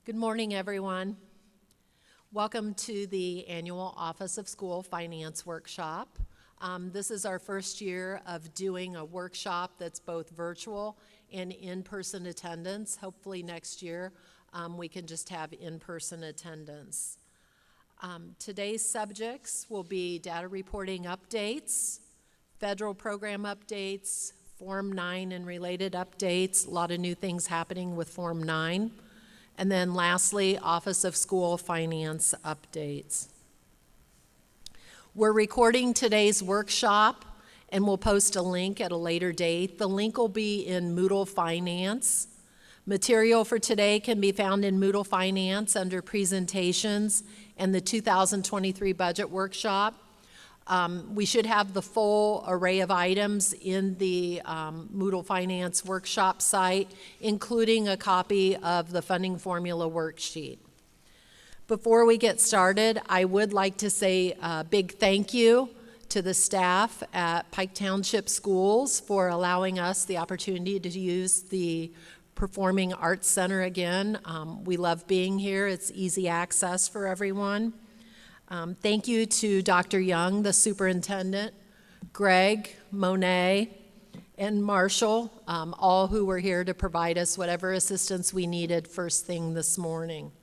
Good morning, everyone. Welcome to the annual Office of School Finance Workshop. This is our first year of doing a workshop that's both virtual and in-person attendance. Hopefully next year we can just have in-person attendance. Today's subjects will be data reporting updates, federal program updates, Form 9 and related updates, a lot of new things happening with Form 9. And then lastly, Office of School Finance updates. We're recording today's workshop and we'll post a link at a later date. The link will be in Moodle Finance. Material for today can be found in Moodle Finance under Presentations and the 2023 Budget Workshop. We should have the full array of items in the Moodle Finance Workshop site, including a copy of the funding formula worksheet. Before we get started, I would like to say a big thank you to the staff at Pike Township Schools for allowing us the opportunity to use the Performing Arts Center again. We love being here. It's easy access for everyone. Thank you to Dr. Young, the superintendent, Greg, Monet, and Marshall, all who were here to provide us whatever assistance we needed first thing this morning.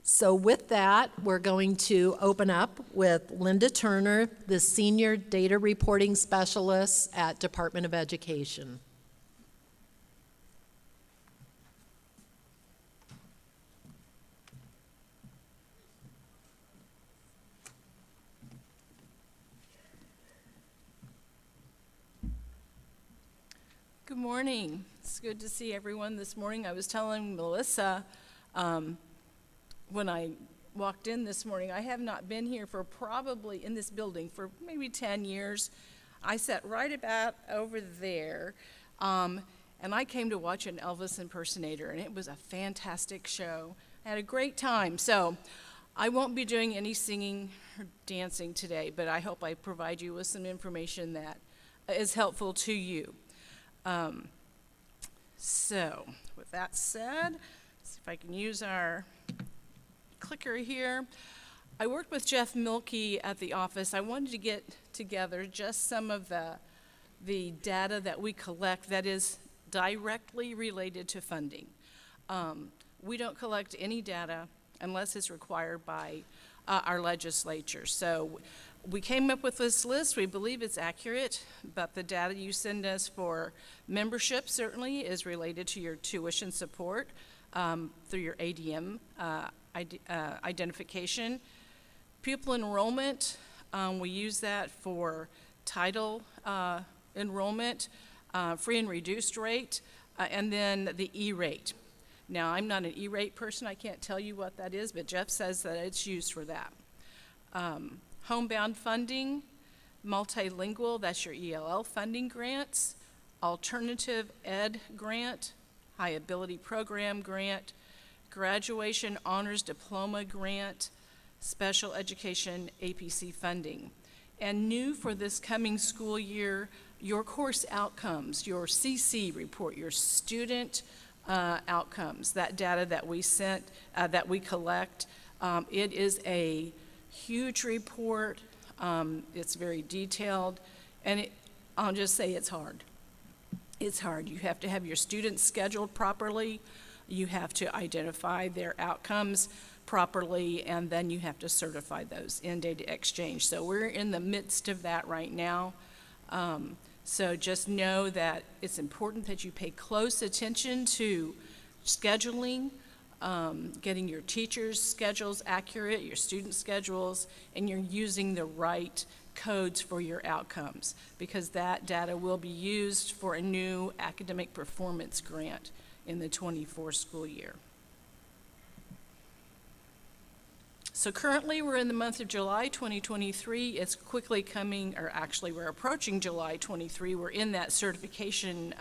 So with that, we're going to open up with Linda Turner, the Senior Data Reporting Specialist at Department of Education. Good morning. It's good to see everyone this morning. I was telling Melissa when I walked in this morning, I have not been here for probably in this building for maybe 10 years. I sat right about over there and I came to watch an Elvis impersonator and it was a fantastic show. I had a great time. So I won't be doing any singing or dancing today, but I hope I provide you with some information that is helpful to you. So with that said, let's see if I can use our clicker here. I worked with Jeff Milkey at the office. I wanted to get together just some of the data that we collect that is directly related to funding. We don't collect any data unless it's required by our legislature. So we came up with this list. We believe it's accurate, but the data you send us for membership certainly is related to your tuition support through your ADM identification. Pupil enrollment, we use that for title enrollment, free and reduced rate, and then the E-rate. Now, I'm not an E-rate person. I can't tell you what that is, but Jeff says that it's used for that. Homebound funding, multilingual, that's your ELL funding grants, alternative ed grant, high ability program grant, graduation honors diploma grant, special education APC funding. And new for this coming school year, your course outcomes, your CC report, your student outcomes, that data that we sent, that we collect. It is a huge report. It's very detailed, and I'll just say it's hard. It's hard. You have to have your students scheduled properly. You have to identify their outcomes properly, and then you have to certify those in data exchange. So we're in the midst of that right now. So just know that it's important that you pay close attention to scheduling, getting your teachers' schedules accurate, your student schedules, and you're using the right codes for your outcomes, because that data will be used for a new academic performance grant in the 24 school year. So currently we're in the month of July 2023. It's quickly coming, or actually we're approaching July 23. We're in that certification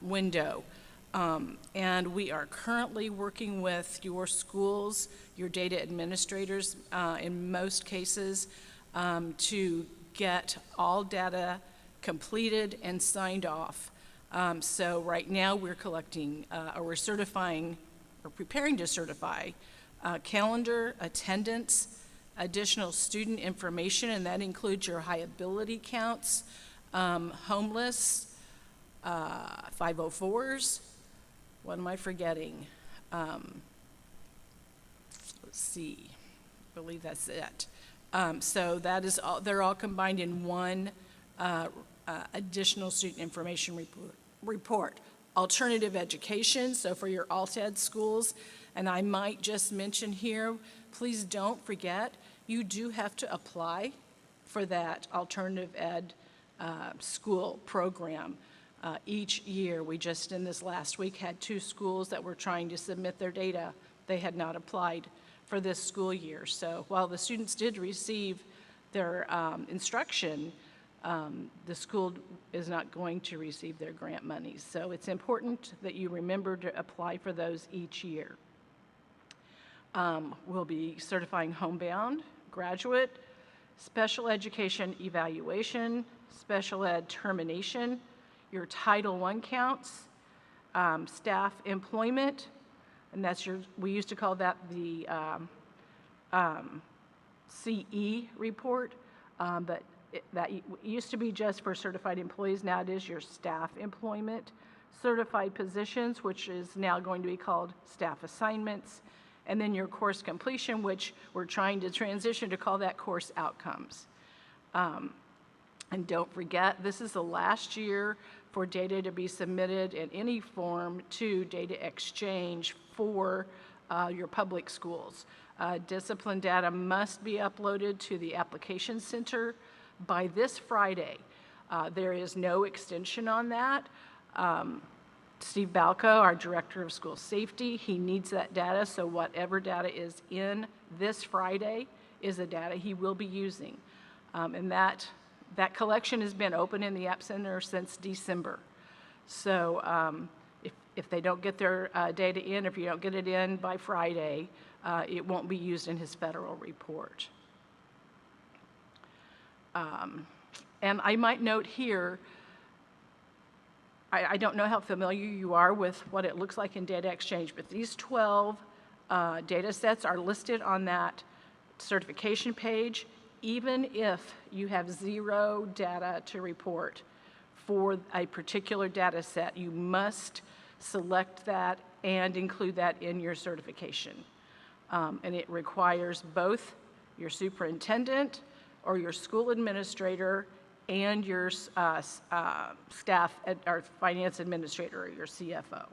window. And we are currently working with your schools, your data administrators in most cases, to get all data completed and signed off So right now, we're collecting, or we're certifying, or preparing to certify calendar, attendance, additional student information, and that includes your high ability counts, homeless, 504s. What am I forgetting? Let's see. I believe that's it. So that is all, they're all combined in one additional student information report. Alternative education, so for your alt-ed schools, and I might just mention here, please don't forget, you do have to apply for that alternative ed school program each year. We just, in this last week, had 2 schools that were trying to submit their data. They had not applied for this school year. So while the students did receive their instruction, the school is not going to receive their grant monies. So it's important that you remember to apply for those each year. We'll be certifying homebound, graduate, special education evaluation, special ed termination, your Title I counts, staff employment, and that's your, we used to call that the CE report, but that used to be just for certified employees. Now it is your staff employment, certified positions, which is now going to be called staff assignments, and then your course completion, which we're trying to transition to call that course outcomes. And don't forget, this is the last year for data to be submitted in any form to data exchange for your public schools. Discipline data must be uploaded to the application center by this Friday. There is no extension on that. Steve Balco, our Director of School Safety, he needs that data, so whatever data is in this Friday is the data he will be using. And that collection has been open in the App Center since December. So if they don't get their data in, if you don't get it in by Friday, it won't be used in his federal report. And I might note here, I don't know how familiar you are with what it looks like in data exchange, but these 12 data sets are listed on that certification page, even if you have 0 data to report for a particular data set. You must select that and include that in your certification. And it requires both your superintendent or your school administrator and your staff or finance administrator or your CFO.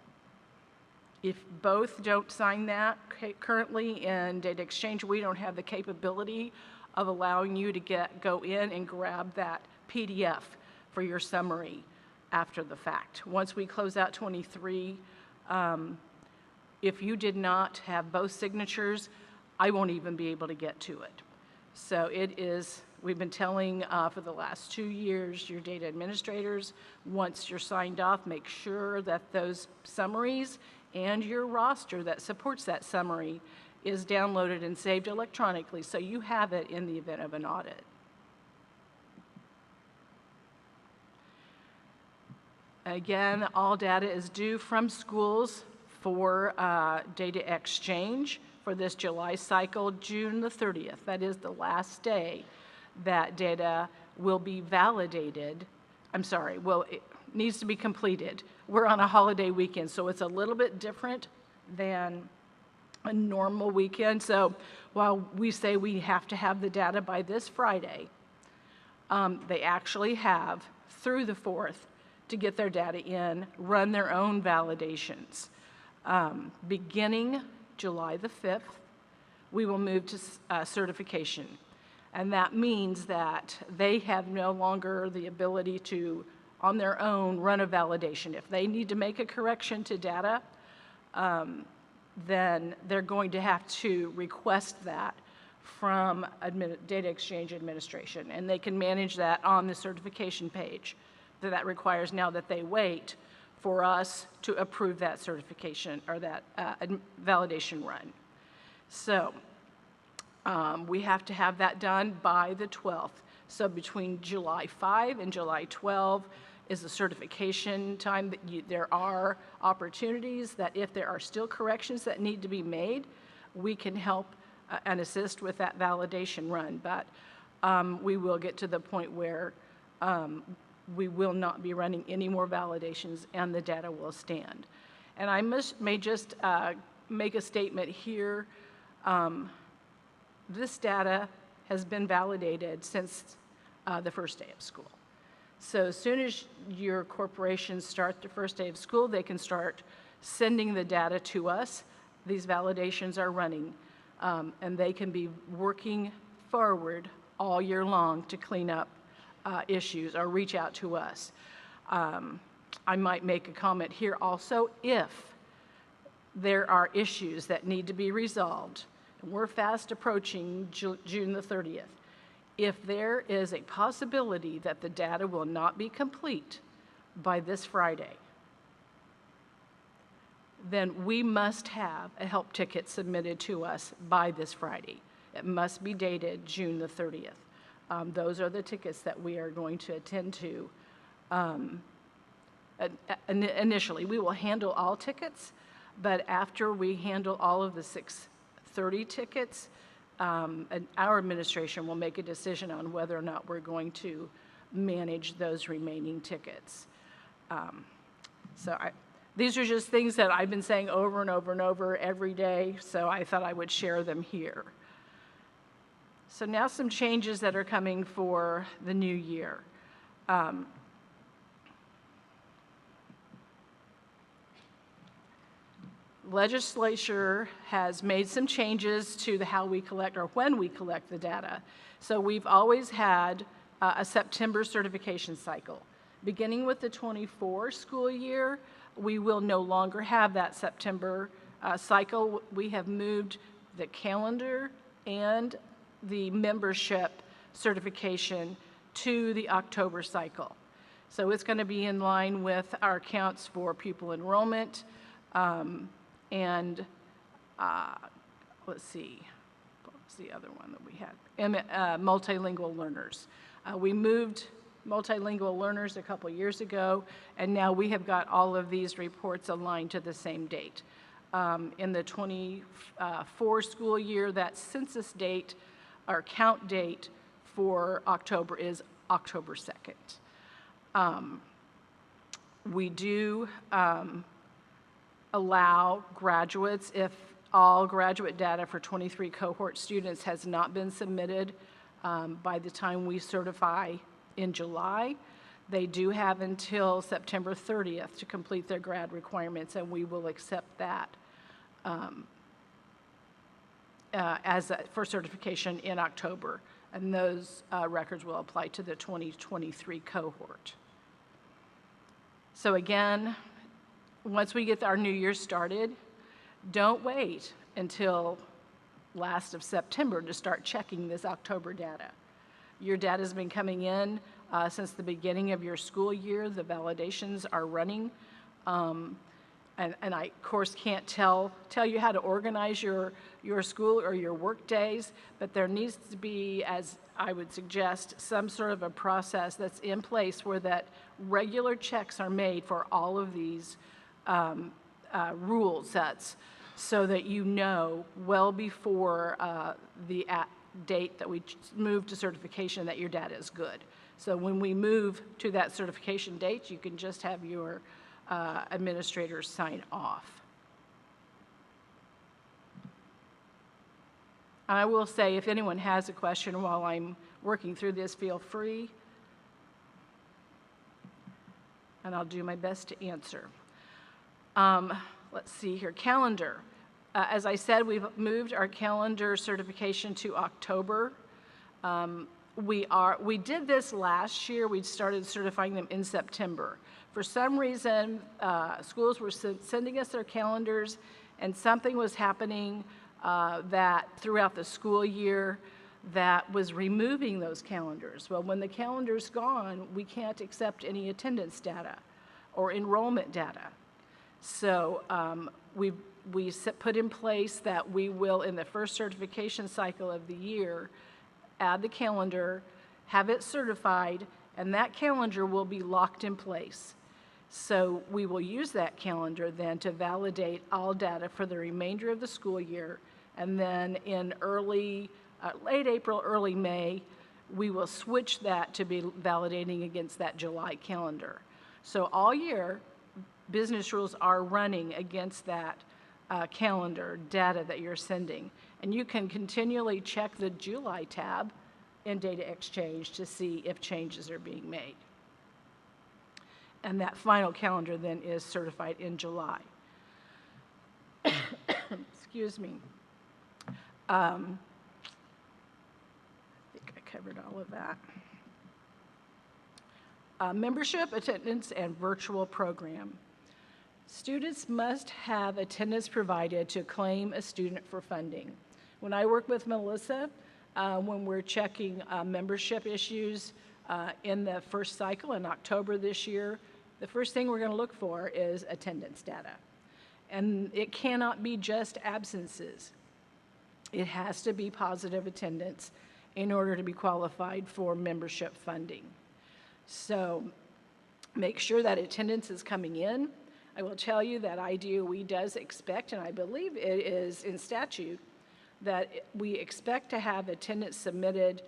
If both don't sign that currently in data exchange, we don't have the capability of allowing you to go in and grab that PDF for your summary after the fact. Once we close out 23, if you did not have both signatures, I won't even be able to get to it. So it is, we've been telling for the last 2 years, your data administrators, once you're signed off, make sure that those summaries and your roster that supports that summary is downloaded and saved electronically, so you have it in the event of an audit. Again, all data is due from schools for data exchange for this July cycle, June the 30th. That is the last day that data will be validated. I'm sorry, well, it needs to be completed. We're on a holiday weekend, so it's a little bit different than a normal weekend. So while we say we have to have the data by this Friday, they actually have through the 4th to get their data in, run their own validations. Beginning July the 5th, we will move to certification. And that means that they have no longer the ability to, on their own, run a validation. If they need to make a correction to data, then they're going to have to request that from Data Exchange Administration, and they can manage that on the certification page. That requires now that they wait for us to approve that certification or that validation run. So we have to have that done by the 12th. So between July 5 and July 12 is the certification time. That there are opportunities that if there are still corrections that need to be made, we can help and assist with that validation run. But we will get to the point where we will not be running any more validations and the data will stand. And I may just make a statement here. This data has been validated since the first day of school. So as soon as your corporations start the first day of school, they can start sending the data to us. These validations are running, and they can be working forward all year long to clean up issues or reach out to us. I might make a comment here also. If there are issues that need to be resolved, and we're fast approaching June the 30th, if there is a possibility that the data will not be complete by this Friday, then we must have a help ticket submitted to us by this Friday. It must be dated June the 30th. Those are the tickets that we are going to attend to. Initially, we will handle all tickets, but after we handle all of the 630 tickets, and our administration will make a decision on whether or not we're going to manage those remaining tickets. These are just things that I've been saying over and over and over every day, so I thought I would share them here. So now some changes that are coming for the new year. Legislature has made some changes to how we collect or when we collect the data. So we've always had a September certification cycle. Beginning with the 24 school year, we will no longer have that September cycle. We have moved the calendar and the membership certification to the October cycle. So it's going to be in line with our counts for pupil enrollment, and let's see, what was the other one that we had? Multilingual learners. We moved multilingual learners a couple years ago, and now we have got all of these reports aligned to the same date. In the 24 school year, that census date, our count date for October is October 2nd. We do allow graduates, if all graduate data for 23 cohort students has not been submitted by the time we certify in July, they do have until September 30th to complete their grad requirements, and we will accept that for certification in October, and those records will apply to the 2023 cohort. So again, once we get our new year started, don't wait until last of September to start checking this October data. Your data has been coming in since the beginning of your school year. The validations are running. And I, of course, can't tell you how to organize your school or your work days, but there needs to be, as I would suggest, some sort of a process that's in place where that regular checks are made for all of these rule sets, so that you know well before the date that we move to certification that your data is good. So when we move to that certification date, you can just have your administrators sign off. I will say, if anyone has a question while I'm working through this, feel free, and I'll do my best to answer. Let's see here, calendar. As I said, we've moved our calendar certification to October. We did this last year. We started certifying them in September. For some reason, schools were sending us their calendars, and something was happening that throughout the school year that was removing those calendars. Well, when the calendar's gone, we can't accept any attendance data or enrollment data. So we put in place that we will, in the first certification cycle of the year, add the calendar, have it certified, and that calendar will be locked in place. So we will use that calendar then to validate all data for the remainder of the school year, and then in late April, early May, we will switch that to be validating against that July calendar. So all year, business rules are running against that calendar data that you're sending. And you can continually check the July tab in Data Exchange to see if changes are being made. And that final calendar then is certified in July. Excuse me. I think I covered all of that. Membership, attendance, and virtual program. Students must have attendance provided to claim a student for funding. When I work with Melissa, when we're checking membership issues in the first cycle in October this year, the first thing we're going to look for is attendance data. And it cannot be just absences. It has to be positive attendance in order to be qualified for membership funding. So make sure that attendance is coming in. I will tell you that IDOE does expect, and I believe it is in statute, that we expect to have attendance submitted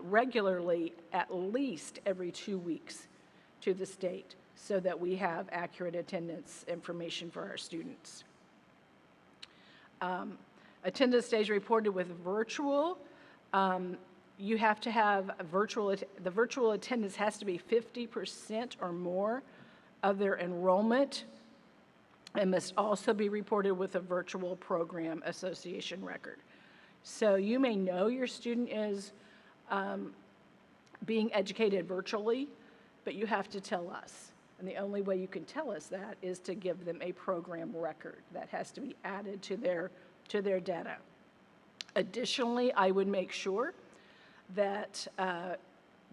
regularly at least every 2 weeks to the state so that we have accurate attendance information for our students. Attendance stays reported with virtual. You have to have the virtual attendance has to be 50% or more of their enrollment, and must also be reported with a virtual program association record. So you may know your student is being educated virtually, but you have to tell us. And the only way you can tell us that is to give them a program record that has to be added to their data. Additionally, I would make sure that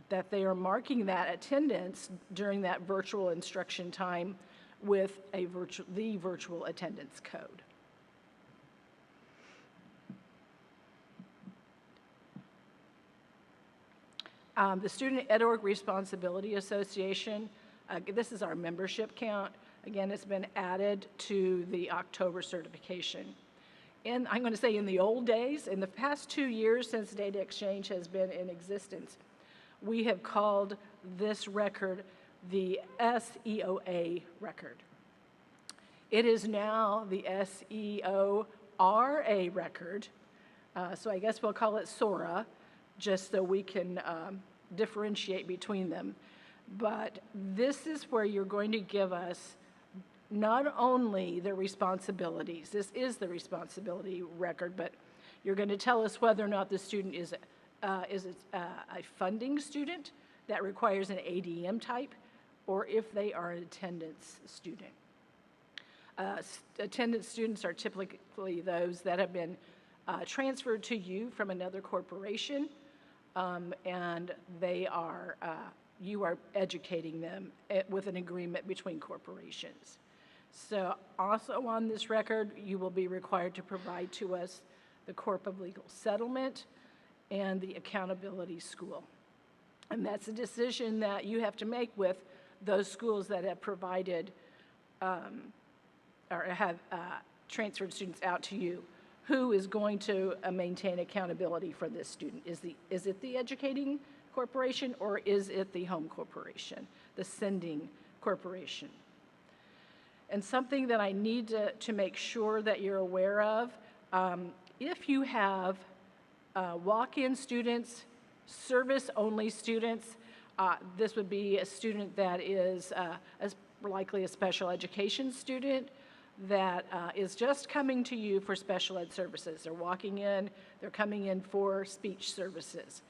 that they are marking that attendance during that virtual instruction time with the virtual attendance code. The Student EdOrg Responsibility Association, this is our membership count. Again, it's been added to the October certification. And I'm going to say in the old days, in the past 2 years since Data Exchange has been in existence, we have called this record the SEOA record. It is now the SEORA record, so I guess we'll call it SORA, just so we can differentiate between them. But this is where you're going to give us not only the responsibilities, this is the responsibility record, but you're going to tell us whether or not the student is a funding student that requires an ADM type, or if they are an attendance student. Attendance students are typically those that have been transferred to you from another corporation, and they are, you are educating them with an agreement between corporations. So also on this record, you will be required to provide to us the Corp of Legal Settlement and the Accountability School. And that's a decision that you have to make with those schools that have provided or have transferred students out to you. Who is going to maintain accountability for this student? Is it the educating corporation, or is it the home corporation, the sending corporation? And something that I need to make sure that you're aware of, if you have walk-in students, service-only students, this would be a student that is as likely a special education student that is just coming to you for special ed services. They're walking in, they're coming in for speech services.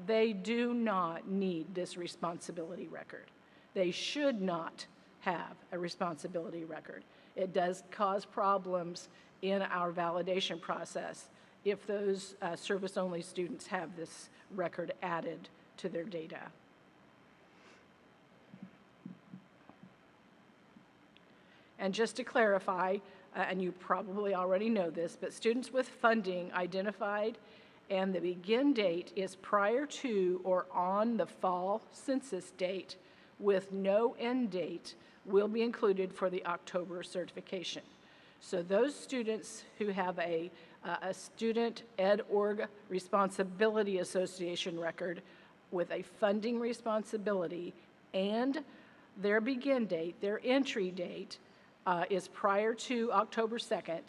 They do not need this responsibility record. They should not have a responsibility record. It does cause problems in our validation process if those service-only students have this record added to their data. And just to clarify, and you probably already know this, but students with funding identified and the begin date is prior to or on the fall census date with no end date will be included for the October certification. So those students who have a Student Ed Org Responsibility Association record with a funding responsibility and their begin date, their entry date is prior to October 2nd,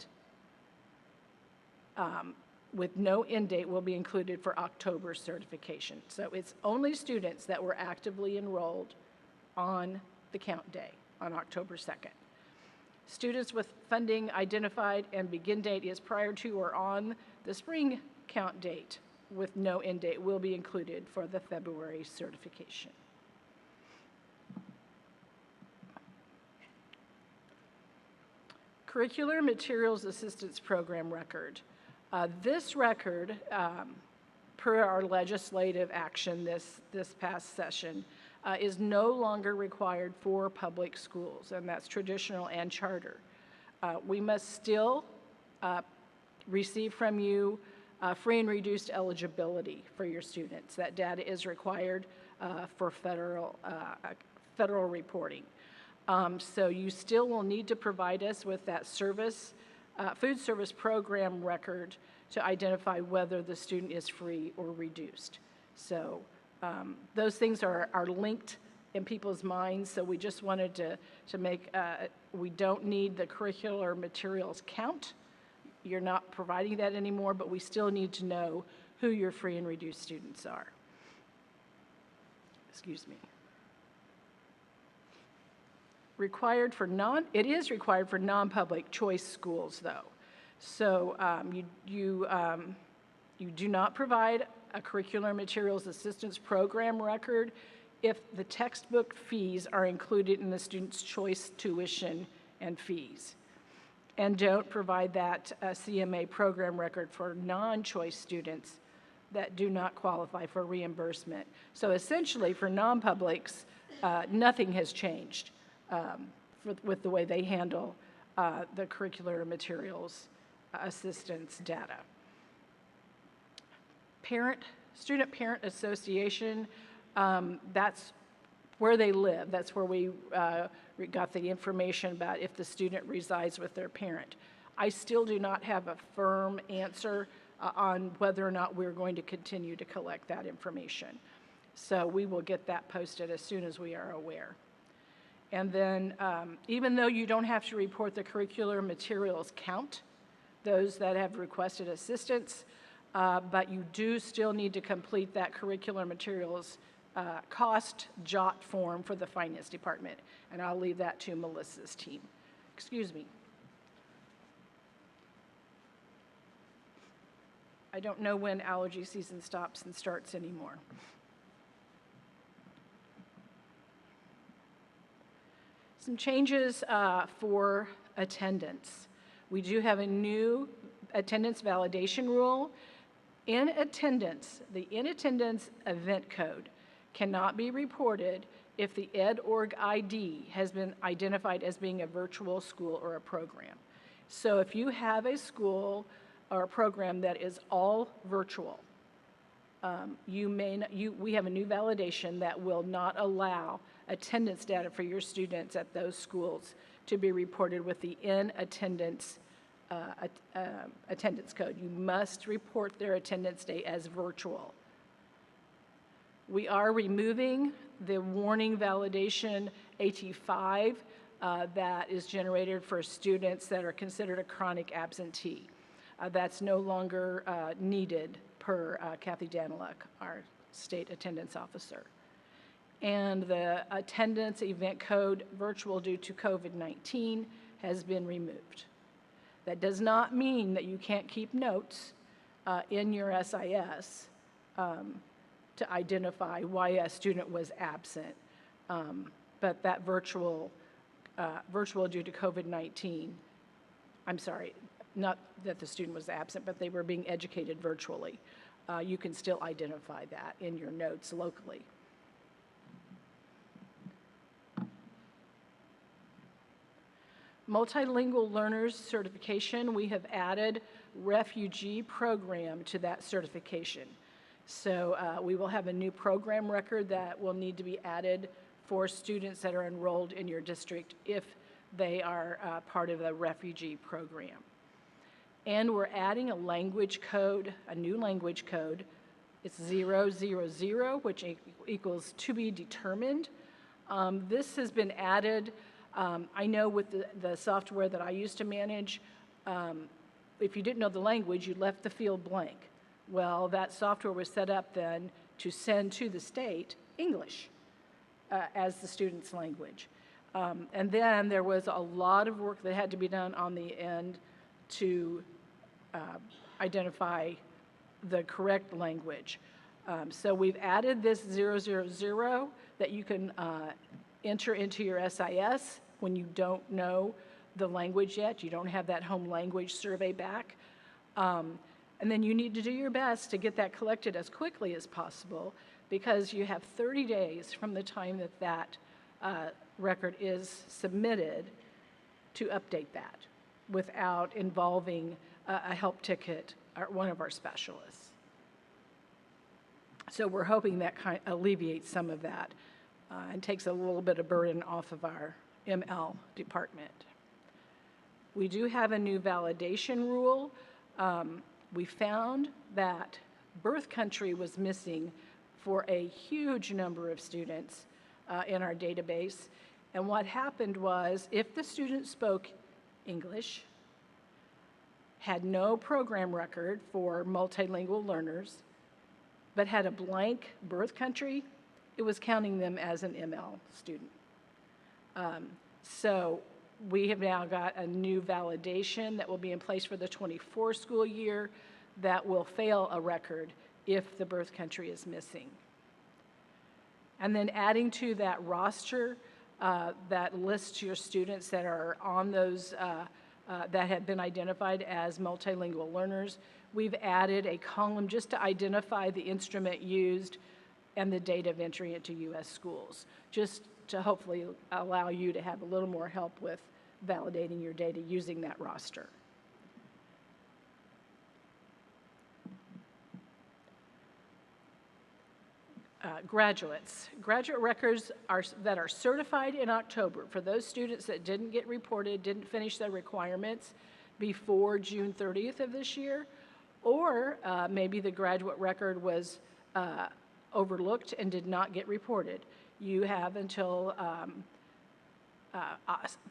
with no end date will be included for October certification. So it's only students that were actively enrolled on the count day, on October 2nd. Students with funding identified and begin date is prior to or on the spring count date with no end date will be included for the February certification. Curricular Materials Assistance Program record. This record, per our legislative action this past session, is no longer required for public schools, and that's traditional and charter. We must still receive from you free and reduced eligibility for your students. That data is required for federal reporting. So you still will need to provide us with that food service program record to identify whether the student is free or reduced. So those things are linked in people's minds, so we just wanted to make, we don't need the curricular materials count. You're not providing that anymore, but we still need to know who your free and reduced students are. Excuse me. It is required for non-public choice schools, though. So you do not provide a curricular materials assistance program record if the textbook fees are included in the student's choice tuition and fees. And don't provide that CMA program record for non-choice students that do not qualify for reimbursement. So essentially, for non-publics, nothing has changed with the way they handle the curricular materials assistance data. Student Parent Association, that's where they live. That's where we got the information about if the student resides with their parent. I still do not have a firm answer on whether or not we're going to continue to collect that information. So we will get that posted as soon as we are aware. And then even though you don't have to report the curricular materials count, those that have requested assistance, but you do still need to complete that curricular materials cost JOT form for the finance department. And I'll leave that to Melissa's team. Excuse me. I don't know when allergy season stops and starts anymore. Some changes for attendance. We do have a new attendance validation rule. In attendance, the in attendance event code cannot be reported if the Ed.org ID has been identified as being a virtual school or a program. So if you have a school or a program that is all virtual, we have a new validation that will not allow attendance data for your students at those schools to be reported with the in attendance attendance code. You must report their attendance day as virtual. We are removing the warning validation AT5 that is generated for students that are considered a chronic absentee. That's no longer needed per Kathy Daniluk, our state attendance officer. And the attendance event code virtual due to COVID-19 has been removed. That does not mean that you can't keep notes in your SIS to identify why a student was absent. But that virtual due to COVID-19, I'm sorry, not that the student was absent, but they were being educated virtually. You can still identify that in your notes locally. Multilingual learners certification, we have added refugee program to that certification. So we will have a new program record that will need to be added for students that are enrolled in your district if they are part of the refugee program. And we're adding a language code, a new language code. It's 000, which equals to be determined. This has been added, I know with the software that I used to manage, if you didn't know the language, you left the field blank. Well, that software was set up then to send to the state English as the student's language. And then there was a lot of work that had to be done on the end to identify the correct language. So we've added this 000 that you can enter into your SIS when you don't know the language yet. You don't have that home language survey back. And then you need to do your best to get that collected as quickly as possible, because you have 30 days from the time that that record is submitted to update that without involving a help ticket or one of our specialists. So we're hoping that alleviates some of that and takes a little bit of burden off of our ML department. We do have a new validation rule. We found that birth country was missing for a huge number of students in our database. And what happened was, if the student spoke English, had no program record for multilingual learners, but had a blank birth country, it was counting them as an ML student. So we have now got a new validation that will be in place for the 24 school year that will fail a record if the birth country is missing. And then adding to that roster that lists your students that are on those that have been identified as multilingual learners, we've added a column just to identify the instrument used and the date of entry into U.S. schools, just to hopefully allow you to have a little more help with validating your data using that roster. Graduates. Graduate records that are certified in October for those students that didn't get reported, didn't finish their requirements before June 30th of this year, or maybe the graduate record was overlooked and did not get reported. You have until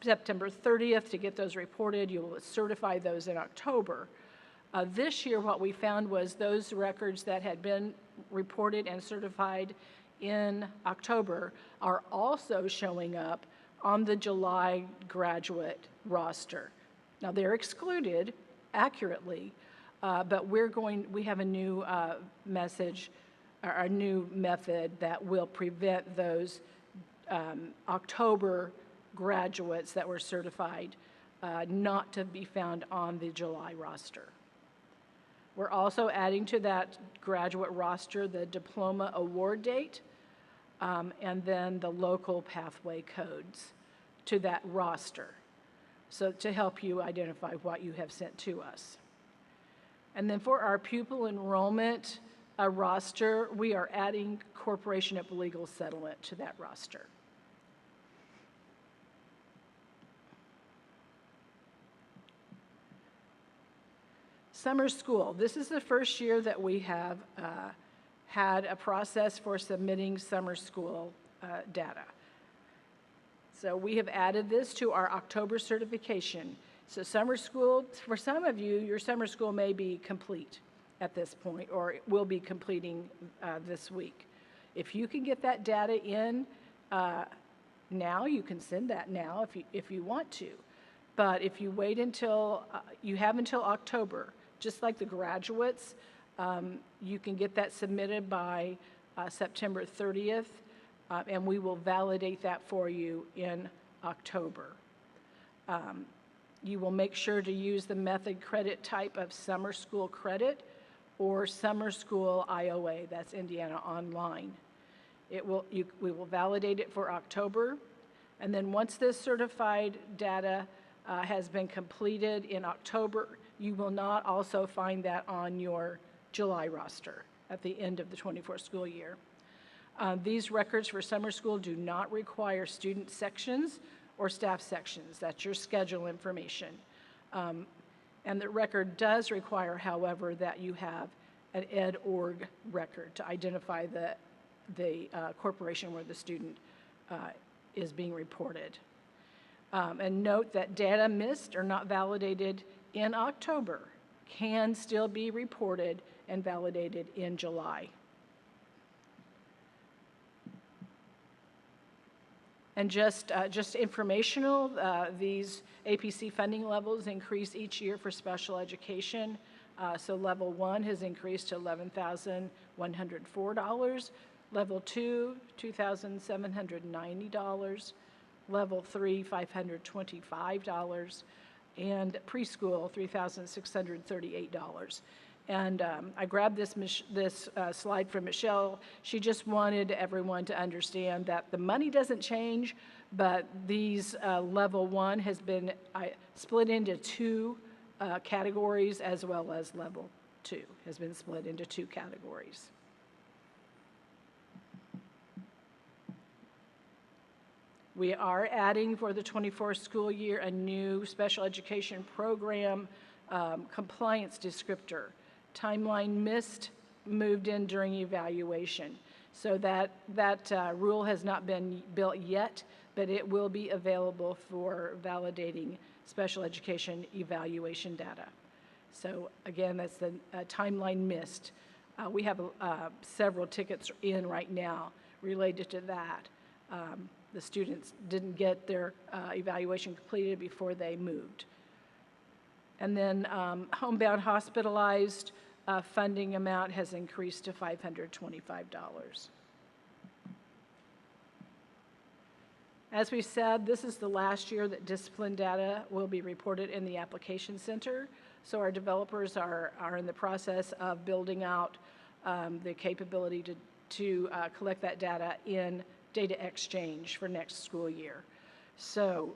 September 30th to get those reported. You will certify those in October. This year, what we found was those records that had been reported and certified in October are also showing up on the July graduate roster. Now, they're excluded accurately, but we have a new message, or a new method that will prevent those October graduates that were certified not to be found on the July roster. We're also adding to that graduate roster the diploma award date and then the local pathway codes to that roster, so to help you identify what you have sent to us. And then for our pupil enrollment roster, we are adding Corporation of Legal Settlement to that roster. Summer school. This is the first year that we have had a process for submitting summer school data. So we have added this to our October certification. So summer school, for some of you, your summer school may be complete at this point, or it will be completing this week. If you can get that data in now, you can send that now if you want to. But if you wait until, you have until October, just like the graduates, you can get that submitted by September 30th, and we will validate that for you in October. You will make sure to use the method credit type of summer school credit or summer school IOA, that's Indiana Online. We will validate it for October, and then once this certified data has been completed in October, You will not also find that on your July roster at the end of the 24 school year. These records for summer school do not require student sections or staff sections. That's your schedule information. And the record does require, however, that you have an ed.org record to identify the corporation where the student is being reported. And note that data missed or not validated in October can still be reported and validated in July. And just informational, these APC funding levels increase each year for special education. So level 1 has increased to $11,104. Level 2, $2,790. Level 3, $525. And preschool, $3,638. And I grabbed this slide from Michelle. She just wanted everyone to understand that the money doesn't change, but these level 1 has been split into 2 categories, as well as level 2 has been split into 2 categories. We are adding for the 24 school year a new special education program compliance descriptor. Timeline missed moved in during evaluation. So that rule has not been built yet, but it will be available for validating special education evaluation data. So again, that's the timeline missed. We have several tickets in right now related to that. The students didn't get their evaluation completed before they moved. And then homebound hospitalized funding amount has increased to $525. As we said, this is the last year that discipline data will be reported in the application center. So our developers are in the process of building out the capability to collect that data in data exchange for next school year. So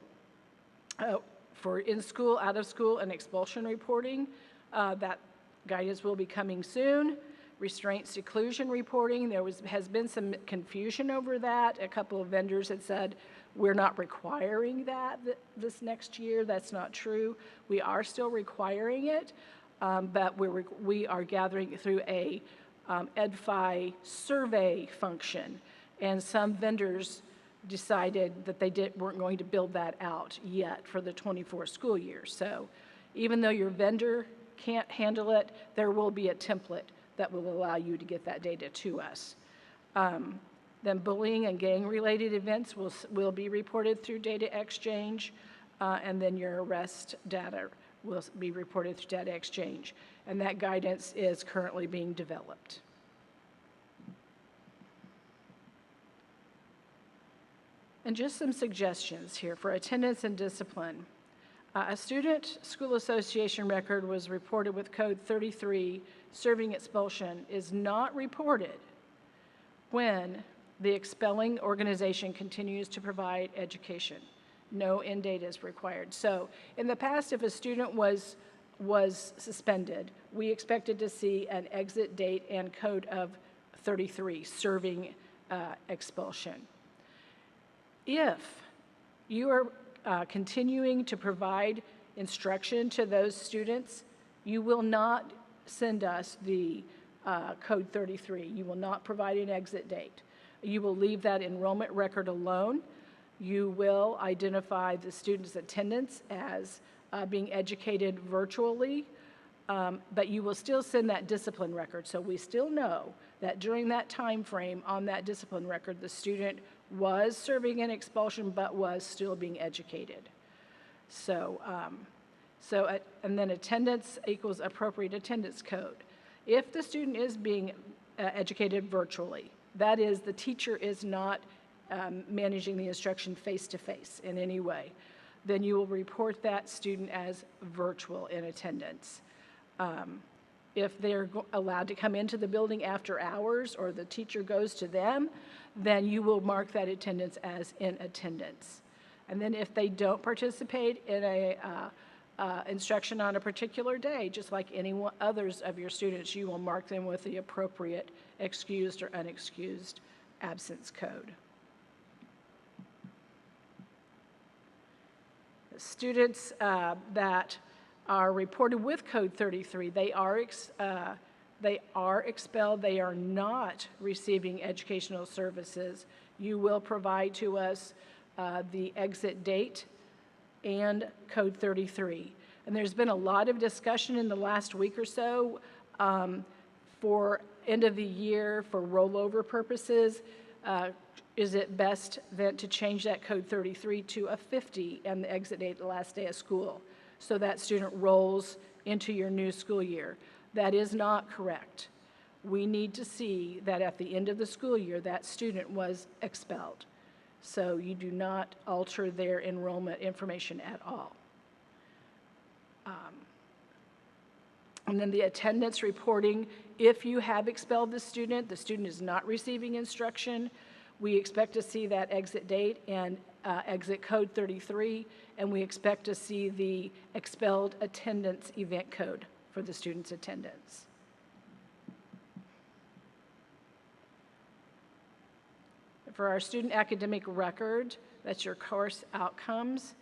for in-school, out-of-school, and expulsion reporting, that guidance will be coming soon. Restraint seclusion reporting, has been some confusion over that. A couple of vendors had said, we're not requiring that this next year. That's not true. We are still requiring it, but we are gathering through a EdFi survey function. And some vendors decided that they weren't going to build that out yet for the 24 school year. So even though your vendor can't handle it, there will be a template that will allow you to get that data to us. Then bullying and gang-related events will be reported through data exchange, and then your arrest data will be reported through data exchange. And that guidance is currently being developed. And just some suggestions here for attendance and discipline. A student school association record was reported with code 33, serving expulsion, is not reported when the expelling organization continues to provide education. No end date is required. So in the past, if a student was suspended, we expected to see an exit date and code of 33, serving expulsion. If you are continuing to provide instruction to those students, you will not send us the code 33. You will not provide an exit date. You will leave that enrollment record alone. You will identify the student's attendance as being educated virtually, but you will still send that discipline record. So we still know that during that time frame on that discipline record, the student was serving an expulsion but was still being educated. So, and then attendance equals appropriate attendance code. If the student is being educated virtually, that is, the teacher is not managing the instruction face-to-face in any way, then you will report that student as virtual in attendance. If they're allowed to come into the building after hours or the teacher goes to them, then you will mark that attendance as in attendance. And then if they don't participate in a instruction on a particular day, just like any others of your students, you will mark them with the appropriate excused or unexcused absence code. Students that are reported with code 33, they are expelled. They are not receiving educational services. You will provide to us the exit date and code 33. And there's been a lot of discussion in the last week or so for end of the year, for rollover purposes. Is it best then to change that code 33 to a 50 and the exit date the last day of school, so that student rolls into your new school year? That is not correct. We need to see that at the end of the school year, that student was expelled. So you do not alter their enrollment information at all. And then the attendance reporting, if you have expelled the student is not receiving instruction, we expect to see that exit date and exit code 33, and we expect to see the expelled attendance event code for the student's attendance. For our student academic record, that's your course outcomes,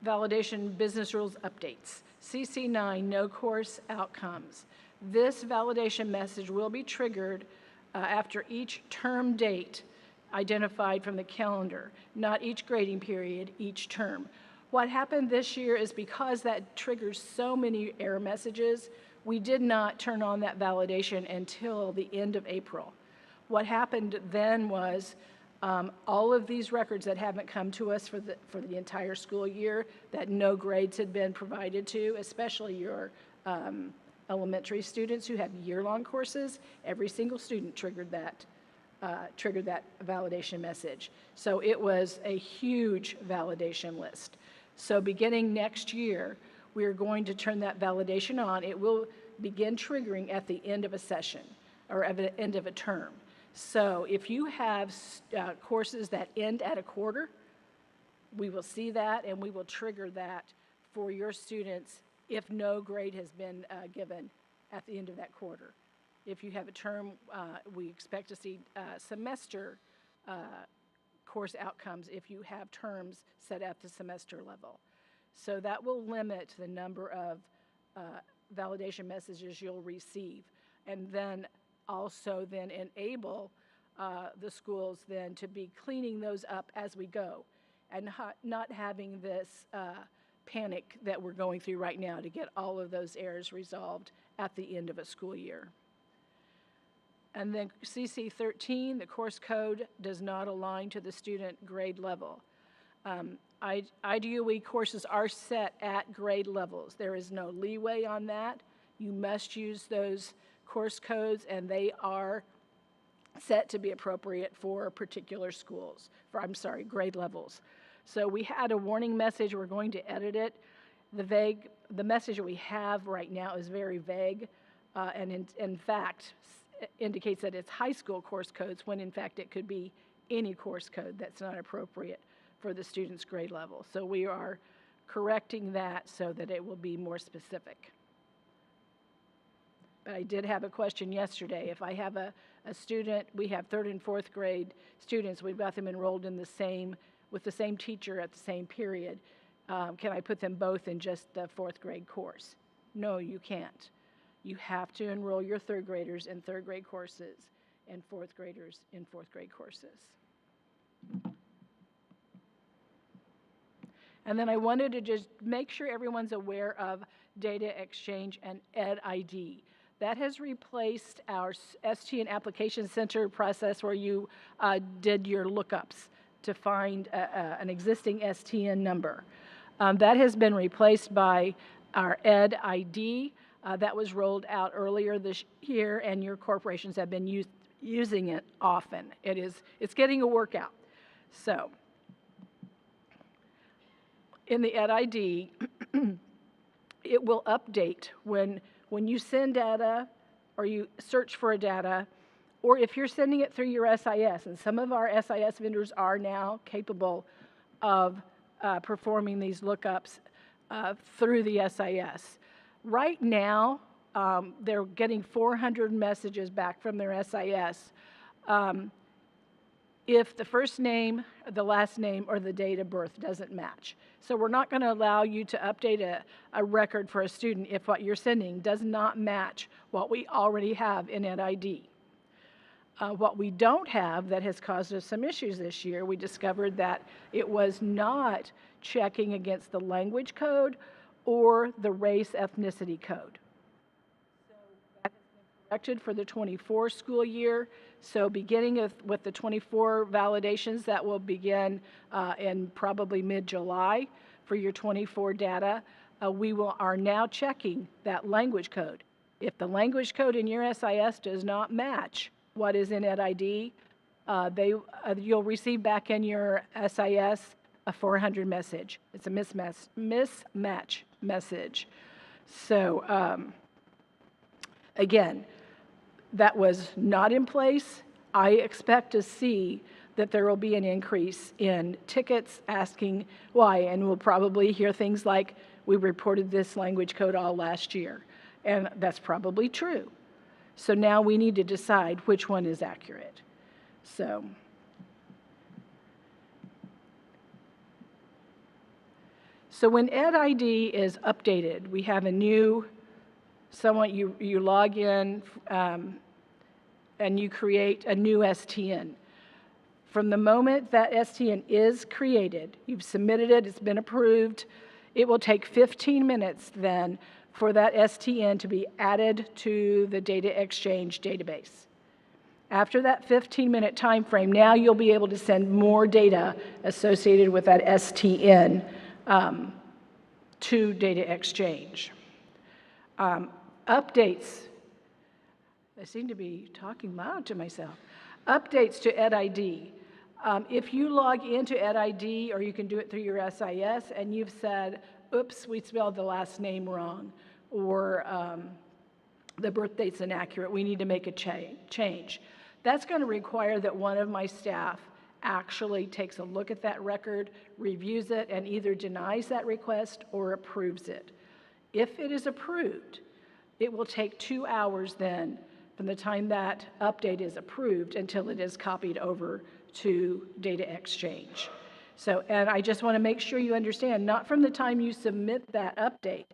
validation business rules updates. CC9, no course outcomes. This validation message will be triggered after each term date identified from the calendar, not each grading period, each term. What happened this year is because that triggers so many error messages, we did not turn on that validation until the end of April. What happened then was all of these records that haven't come to us for the entire school year, that no grades had been provided to, especially your elementary students who have year-long courses, every single student triggered that validation message. So it was a huge validation list. So beginning next year, we are going to turn that validation on. It will begin triggering at the end of a session or at the end of a term. So if you have courses that end at a quarter, we will see that and we will trigger that for your students if no grade has been given at the end of that quarter. If you have a term, we expect to see semester course outcomes if you have terms set at the semester level. So that will limit the number of validation messages you'll receive, and then also then enable the schools then to be cleaning those up as we go and not having this panic that we're going through right now to get all of those errors resolved at the end of a school year. And then CC13, the course code does not align to the student grade level. IDOE courses are set at grade levels. There is no leeway on that. You must use those course codes, and they are set to be appropriate for particular schools, grade levels. So we had a warning message. We're going to edit it. The message that we have right now is very vague, and in fact indicates that it's high school course codes when in fact it could be any course code that's not appropriate for the student's grade level. So we are correcting that so that it will be more specific. But I did have a question yesterday. If I have a student, we have 3rd and 4th grade students, we've got them enrolled in with the same teacher at the same period. Can I put them both in just the 4th grade course? No, you can't. You have to enroll your 3rd graders in 3rd grade courses and 4th graders in 4th grade courses. And then I wanted to just make sure everyone's aware of data exchange and EdID. That has replaced our ST and Application Center process where you did your lookups to find an existing STN number. That has been replaced by our EdID. That was rolled out earlier this year, and your corporations have been using it often. It's getting a workout. So in the EdID, it will update when you send data or you search for a data, or if you're sending it through your SIS, and some of our SIS vendors are now capable of performing these lookups through the SIS. Right now, they're getting 400 messages back from their SIS if the first name, the last name, or the date of birth doesn't match. So we're not going to allow you to update a record for a student if what you're sending does not match what we already have in EdID. What we don't have that has caused us some issues this year, we discovered that it was not checking against the language code or the race ethnicity code. So that has been corrected for the 24 school year. So beginning with the 24 validations that will begin in probably mid-July for your 24 data, we are now checking that language code. If the language code in your SIS does not match what is in EdID, you'll receive back in your SIS a 400 message. It's a mismatch message. So again, that was not in place. I expect to see that there will be an increase in tickets asking why, and we'll probably hear things like, we reported this language code all last year, and that's probably true. So now we need to decide which one is accurate. So when EdID is updated, we have a new, you log in and you create a new STN. From the moment that STN is created, you've submitted it, it's been approved, it will take 15 minutes then for that STN to be added to the data exchange database. After that 15-minute time frame, now you'll be able to send more data associated with that STN to data exchange. Updates, I seem to be talking loud to myself. Updates to EdID. If you log into EdID, or you can do it through your SIS, and you've said, oops, we spelled the last name wrong, or the birth date's inaccurate, we need to make a change. That's going to require that one of my staff actually takes a look at that record, reviews it, and either denies that request or approves it. If it is approved, it will take 2 hours then from the time that update is approved until it is copied over to data exchange. So, and I just want to make sure you understand, not from the time you submit that update,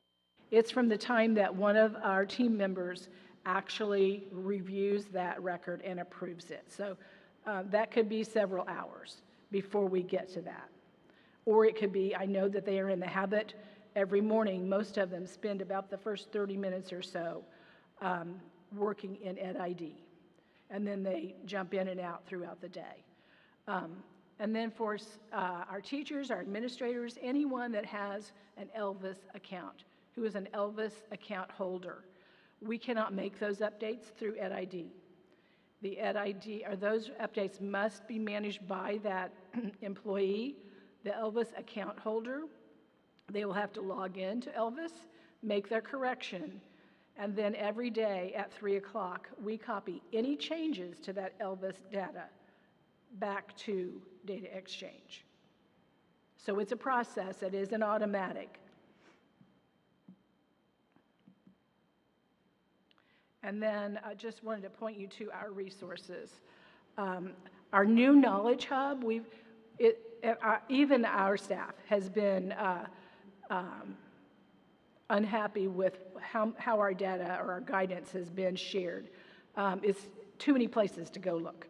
it's from the time that one of our team members actually reviews that record and approves it. So that could be several hours before we get to that. Or it could be, I know that they are in the habit every morning, most of them spend about the first 30 minutes or so working in EdID. And then they jump in and out throughout the day. And then for our teachers, our administrators, anyone that has an Elvis account, who is an Elvis account holder, we cannot make those updates through EdID. The EdID, or those updates must be managed by that employee, the Elvis account holder. They will have to log in to Elvis, make their correction, and then every day at 3 o'clock, we copy any changes to that Elvis data back to data exchange. So it's a process, it isn't automatic. And then I just wanted to point you to our resources. Our new Knowledge Hub, even our staff has been unhappy with how our data or our guidance has been shared. It's too many places to go look,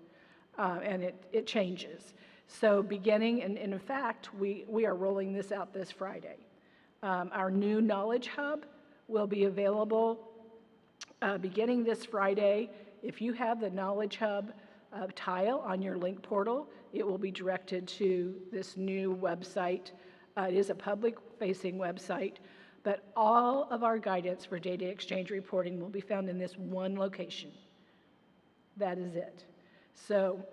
and it changes. So beginning, and in fact, we are rolling this out this Friday. Our new Knowledge Hub will be available beginning this Friday. If you have the Knowledge Hub tile on your link portal, it will be directed to this new website. It is a public-facing website, but all of our guidance for data exchange reporting will be found in this one location. That is it. So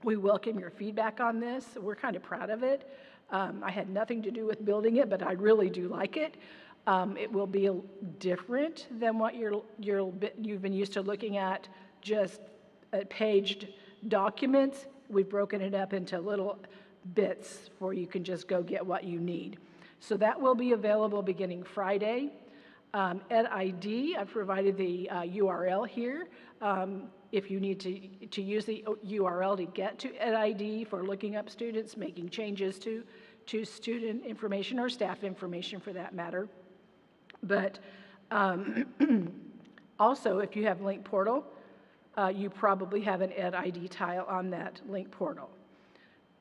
we welcome your feedback on this. We're kind of proud of it. I had nothing to do with building it, but I really do like it. It will be different than what you've been used to looking at, just paged documents. We've broken it up into little bits where you can just go get what you need. So that will be available beginning Friday. EdID, I've provided the URL here. If you need to use the URL to get to EdID for looking up students, making changes to student information or staff information for that matter. But also, if you have Link Portal, you probably have an EdID tile on that Link Portal.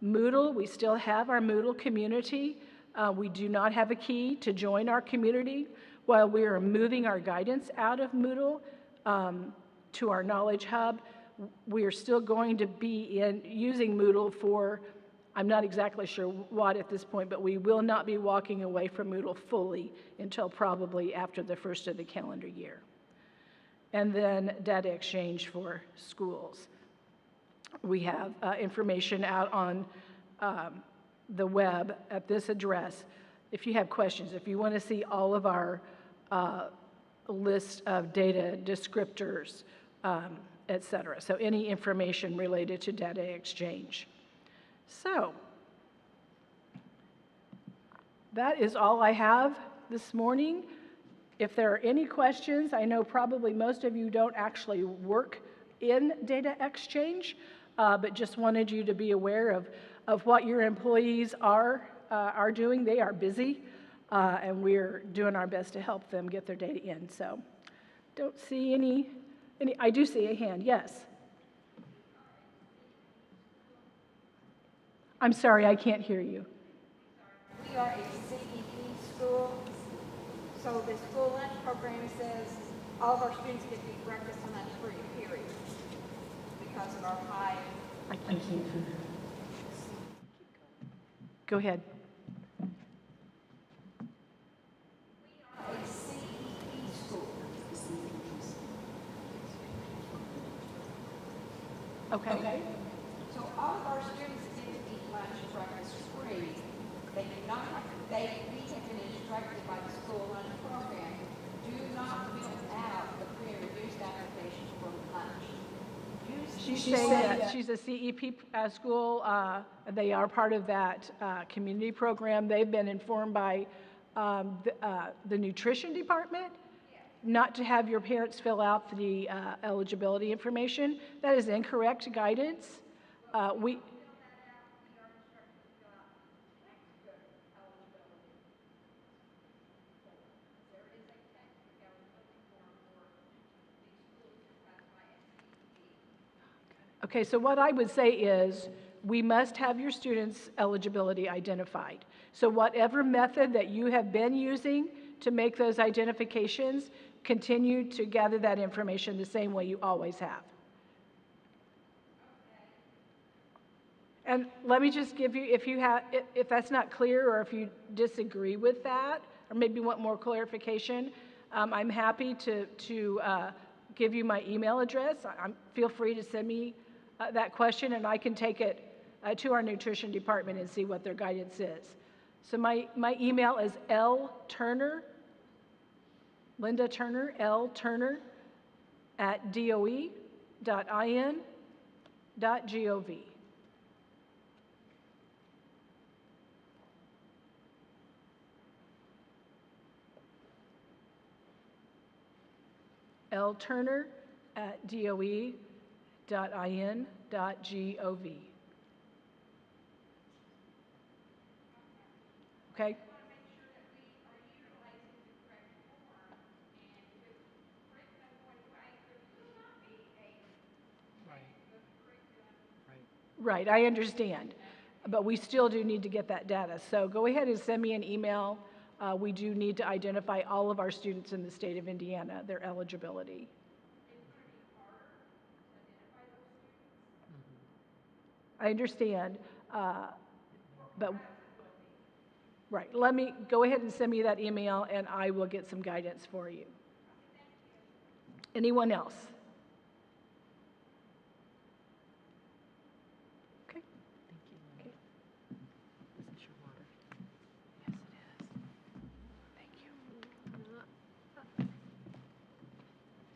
Moodle, we still have our Moodle community. We do not have a key to join our community. While we are moving our guidance out of Moodle to our Knowledge Hub, we are still going to be using Moodle for, I'm not exactly sure what at this point, but we will not be walking away from Moodle fully until probably after the first of the calendar year. And then data exchange for schools. We have information out on the web at this address. If you have questions, if you want to see all of our list of data descriptors, et cetera. So any information related to data exchange. So that is all I have this morning. If there are any questions, I know probably most of you don't actually work in data exchange, but just wanted you to be aware of what your employees are doing. They are busy, and we're doing our best to help them get their data in. So don't see any, I do see a hand, yes. I'm sorry, I can't hear you. We are a CEP school, so the school lunch program says all of our students get to eat breakfast and lunch free, period, because of our high. I can't hear. Go ahead. We are a CEP school. Okay. So all of our students get to eat lunch and breakfast free. They do not have to, we have been instructed by the school lunch program, do not fill out the free and reduced application for lunch. She's saying that she's a CEP school. They are part of that community program. They've been informed by the nutrition department not to have your parents fill out the eligibility information. That is incorrect guidance. Okay, so what I would say is we must have your students' eligibility identified. So whatever method that you have been using to make those identifications, continue to gather that information the same way you always have. And let me just give you, if that's not clear or if you disagree with that, or maybe want more clarification, I'm happy to give you my email address. Feel free to send me that question, and I can take it to our nutrition department and see what their guidance is. So my email is lturner, Linda Turner, lturner @doe.in.gov. lturner@doe.in.gov. Okay? Right, I understand, but we still do need to get that data. So go ahead and send me an email. We do need to identify all of our students in the state of Indiana, their eligibility. I understand, but right, go ahead and send me that email and I will get some guidance for you. Anyone else? Okay. Thank you. Okay. Is this your water? Yes, it is. Thank you.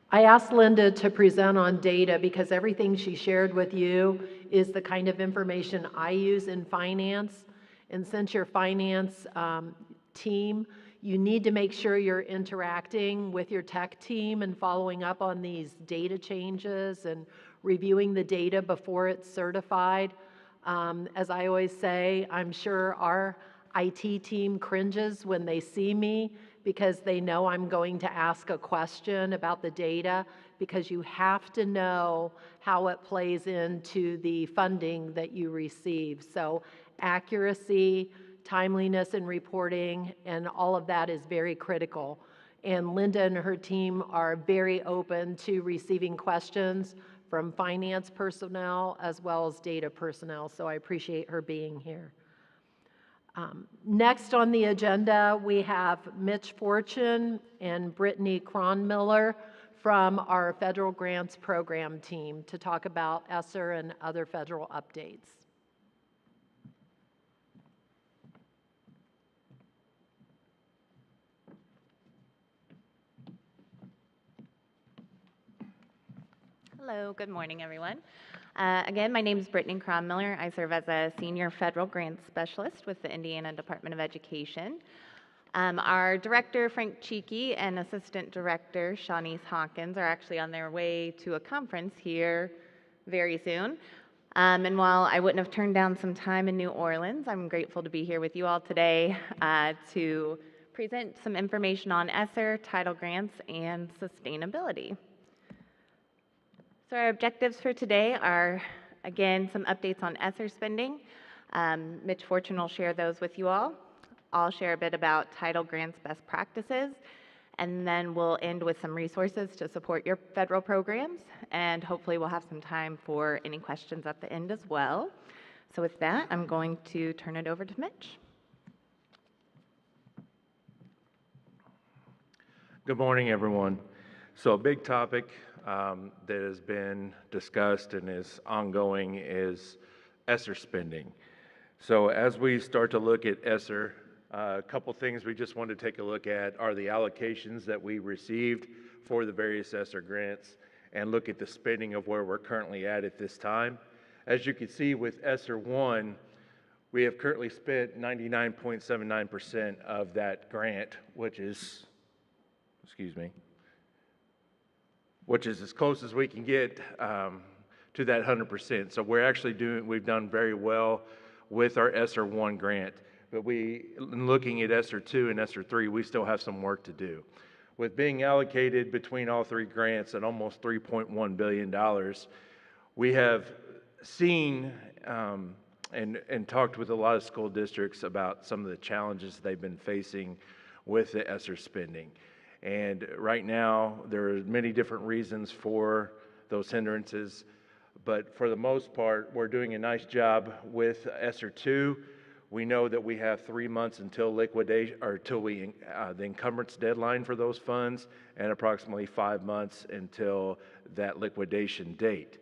I asked Linda to present on data because everything she shared with you is the kind of information I use in finance. And since your finance team. You need to make sure you're interacting with your tech team and following up on these data changes and reviewing the data before it's certified. As I always say, I'm sure our IT team cringes when they see me because they know I'm going to ask a question about the data, because you have to know how it plays into the funding that you receive. So accuracy, timeliness in reporting, and all of that is very critical. And Linda and her team are very open to receiving questions from finance personnel as well as data personnel, so I appreciate her being here. Next on the agenda, we have Mitch Fortune and Brittany Cronmiller from our Federal Grants Program team to talk about ESSER and other federal updates. Hello, good morning, everyone. Again, my name is Brittany Cronmiller. I serve as a senior federal grants specialist with the Indiana Department of Education. Our director, Frank Cheeky, and assistant director, Shawnice Hawkins, are actually on their way to a conference here very soon. And while I wouldn't have turned down some time in New Orleans, I'm grateful to be here with you all today to present some information on ESSER, title grants, and sustainability. So our objectives for today are, again, some updates on ESSER spending. Mitch Fortune will share those with you all. I'll share a bit about title grants best practices, and then we'll end with some resources to support your federal programs, and hopefully we'll have some time for any questions at the end as well. So with that, I'm going to turn it over to Mitch. Good morning, everyone. So a big topic that has been discussed and is ongoing is ESSER spending. So as we start to look at ESSER, a couple things we just want to take a look at are the allocations that we received for the various ESSER grants and look at the spending of where we're currently at this time. As you can see with ESSER 1, we have currently spent 99.79% of that grant, which is as close as we can get to that 100%. So we've done very well with our ESSER 1 grant, but looking at ESSER 2 and ESSER 3, we still have some work to do. With being allocated between all three grants at almost $3.1 billion, we have seen and talked with a lot of school districts about some of the challenges they've been facing with the ESSER spending. And right now, there are many different reasons for those hindrances, but for the most part, we're doing a nice job with ESSER 2. We know that we have 3 months until liquidation, or till the encumbrance deadline for those funds, and approximately 5 months until that liquidation date.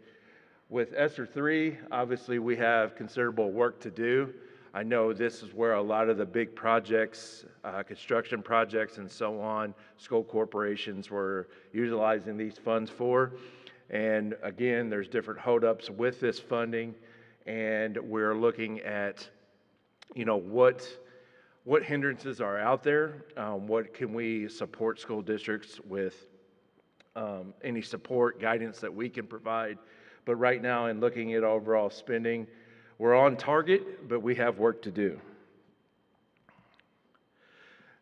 With ESSER 3, obviously we have considerable work to do. I know this is where a lot of the big projects, construction projects and so on, school corporations were utilizing these funds for. And again, there's different holdups with this funding, and we're looking at, what hindrances are out there, what can we support school districts with, any support, guidance that we can provide. But right now, in looking at overall spending, we're on target, but we have work to do.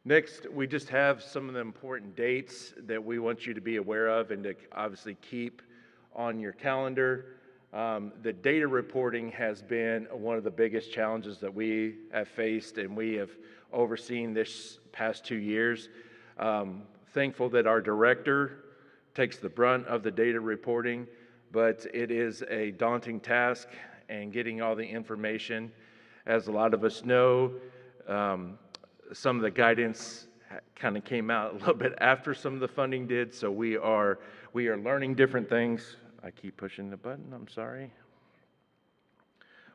Next, we just have some of the important dates that we want you to be aware of and to obviously keep on your calendar. The data reporting has been one of the biggest challenges that we have faced and we have overseen this past 2 years. Thankful that our director takes the brunt of the data reporting, but it is a daunting task. And getting all the information. As a lot of us know, some of the guidance kind of came out a little bit after some of the funding did, so we are learning different things. I keep pushing the button, I'm sorry.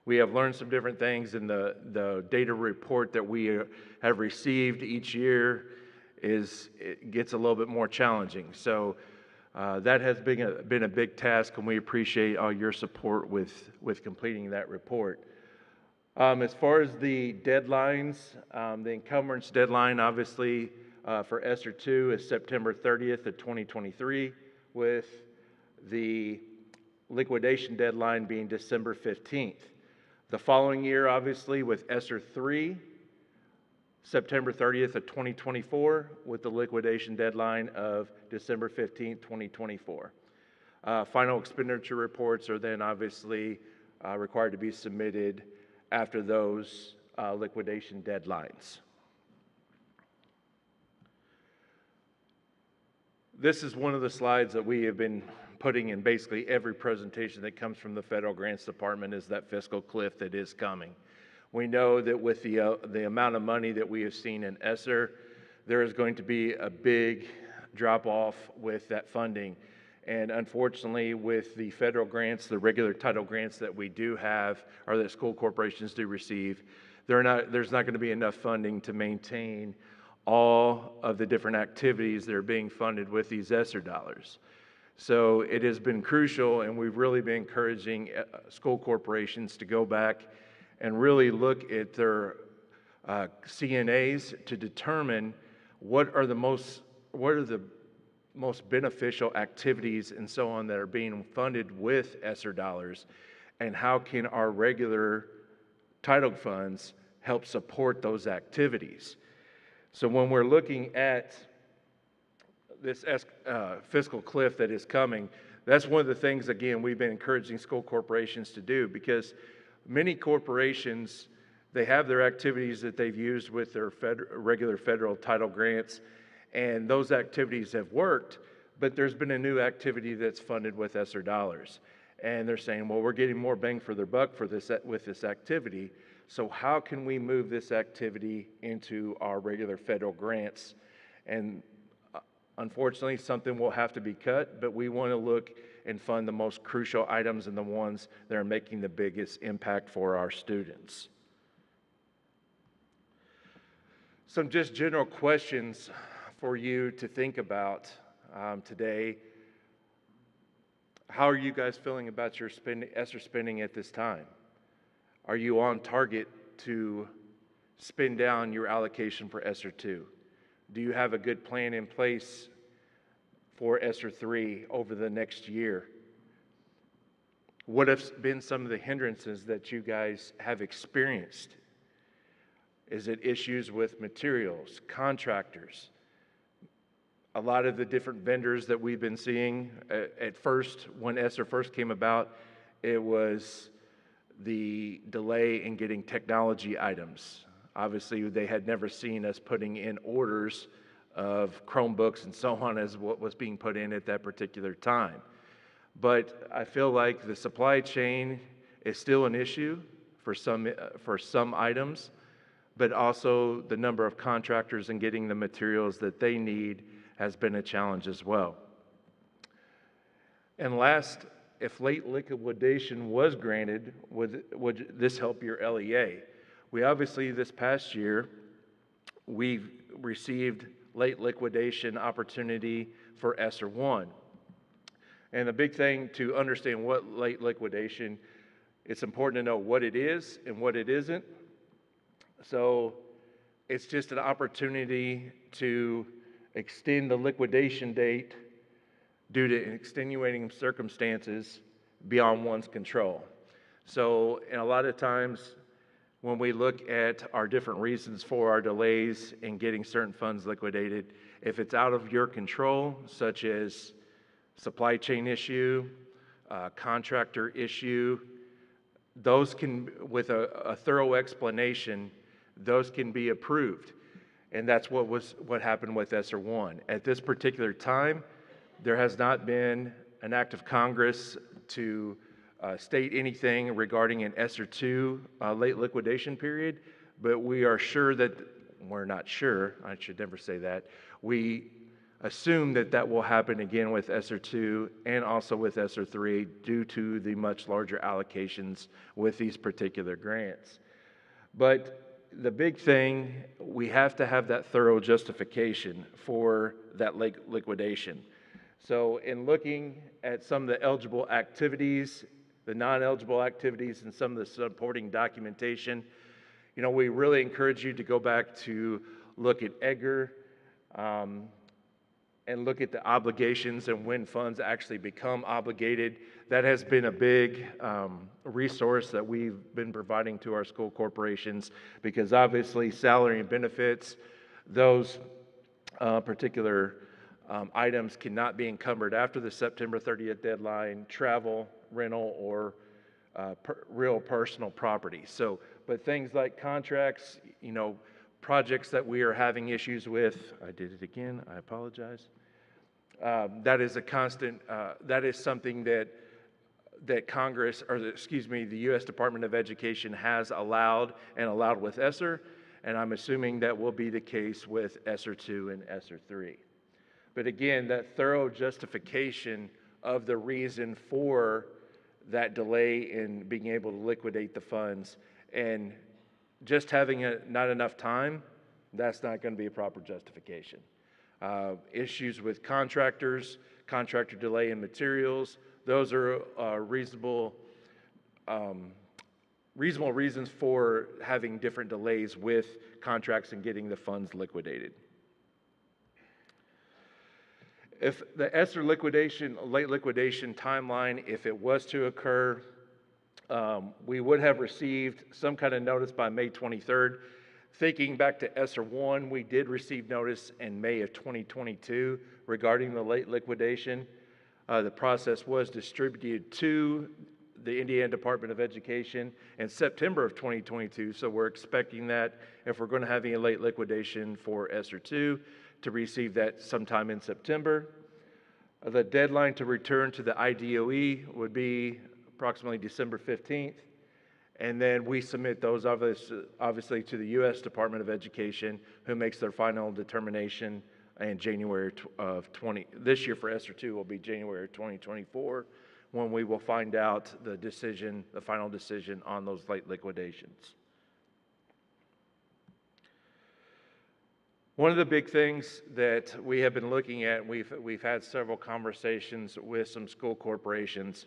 We have learned some different things, and the data report that we have received each year it gets a little bit more challenging. So that has been a big task, and we appreciate all your support with completing that report. As far as the deadlines, the encumbrance deadline, obviously, for ESSER 2 is September 30th of 2023, with the liquidation deadline being December 15th. The following year, obviously, with ESSER 3, September 30th of 2024, with the liquidation deadline of December 15th, 2024. Final expenditure reports are then obviously required to be submitted after those liquidation deadlines. This is one of the slides that we have been putting in basically every presentation that comes from the Federal Grants Department, is that fiscal cliff that is coming. We know that with the amount of money that we have seen in ESSER, there is going to be a big drop off with that funding. And unfortunately, with the federal grants, the regular title grants that we do have, or that school corporations do receive, there's not going to be enough funding to maintain all of the different activities that are being funded with these ESSER dollars. So it has been crucial, and we've really been encouraging school corporations to go back and really look at their CNAs to determine what are the most beneficial activities and so on that are being funded with ESSER dollars, and how can our regular title funds help support those activities. So when we're looking at this fiscal cliff that is coming, that's one of the things, again, we've been encouraging school corporations to do, because many corporations, they have their activities that they've used with their regular federal title grants, and those activities have worked, but there's been a new activity that's funded with ESSER dollars. And they're saying, well, we're getting more bang for their buck for this with this activity, so how can we move this activity into our regular federal grants? And unfortunately, something will have to be cut, but we want to look and fund the most crucial items and the ones that are making the biggest impact for our students. Some just general questions for you to think about today. How are you guys feeling about your ESSER spending at this time? Are you on target to spend down your allocation for ESSER 2? Do you have a good plan in place for ESSER 3 over the next year? What have been some of the hindrances that you guys have experienced? Is it issues with materials, contractors? A lot of the different vendors that we've been seeing, at first, when ESSER first came about, it was the delay in getting technology items. Obviously, they had never seen us putting in orders of Chromebooks and so on as what was being put in at that particular time. But I feel like the supply chain is still an issue for some items, but also the number of contractors and getting the materials that they need has been a challenge as well. And last, if late liquidation was granted, would this help your LEA? We obviously, this past year, we've received late liquidation opportunity for ESSER 1. And the big thing to understand what late liquidation, it's important to know what it is and what it isn't. So it's just an opportunity to extend the liquidation date due to extenuating circumstances beyond one's control. So, and a lot of times when we look at our different reasons for our delays in getting certain funds liquidated, if it's out of your control, such as supply chain issue, contractor issue, those can, with a thorough explanation, those can be approved. And that's what happened with ESSER 1. At this particular time, there has not been an act of Congress to state anything regarding an ESSER 2 late liquidation period, but we are sure that, we're not sure, I should never say that, we assume that that will happen again with ESSER 2 and also with ESSER 3 due to the much larger allocations with these particular grants. But the big thing, we have to have that thorough justification for that liquidation. So in looking at some of the eligible activities the non-eligible activities and some of the supporting documentation. You know, we really encourage you to go back to look at EDGAR and look at the obligations and when funds actually become obligated. That has been a big resource that we've been providing to our school corporations, because obviously salary and benefits, those particular items cannot be encumbered after the September 30th deadline, travel, rental, or real personal property. So, but things like contracts, you know, projects that we are having issues with, I did it again, I apologize. That is a constant, that is something that Congress, or excuse me, the U.S. Department of Education has allowed with ESSER, and I'm assuming that will be the case with ESSER 2 and ESSER 3. But again, that thorough justification of the reason for that delay in being able to liquidate the funds, and just having not enough time, that's not going to be a proper justification. Issues with contractors, contractor delay in materials, those are reasonable reasons for having different delays with contracts and getting the funds liquidated. If the ESSER late liquidation timeline, if it was to occur, we would have received some kind of notice by May 23rd. Thinking back to ESSER 1, we did receive notice in May of 2022 regarding the late liquidation. The process was distributed to the Indiana Department of Education in September of 2022, so we're expecting that if we're going to have any late liquidation for ESSER 2, to receive that sometime in September. The deadline to return to the IDOE would be approximately December 15th. And then we submit those obviously to the U.S. Department of Education, who makes their final determination in January of this year. For ESSER 2 will be January 2024, when we will find out the final decision on those late liquidations. One of the big things that we have been looking at, we've had several conversations with some school corporations.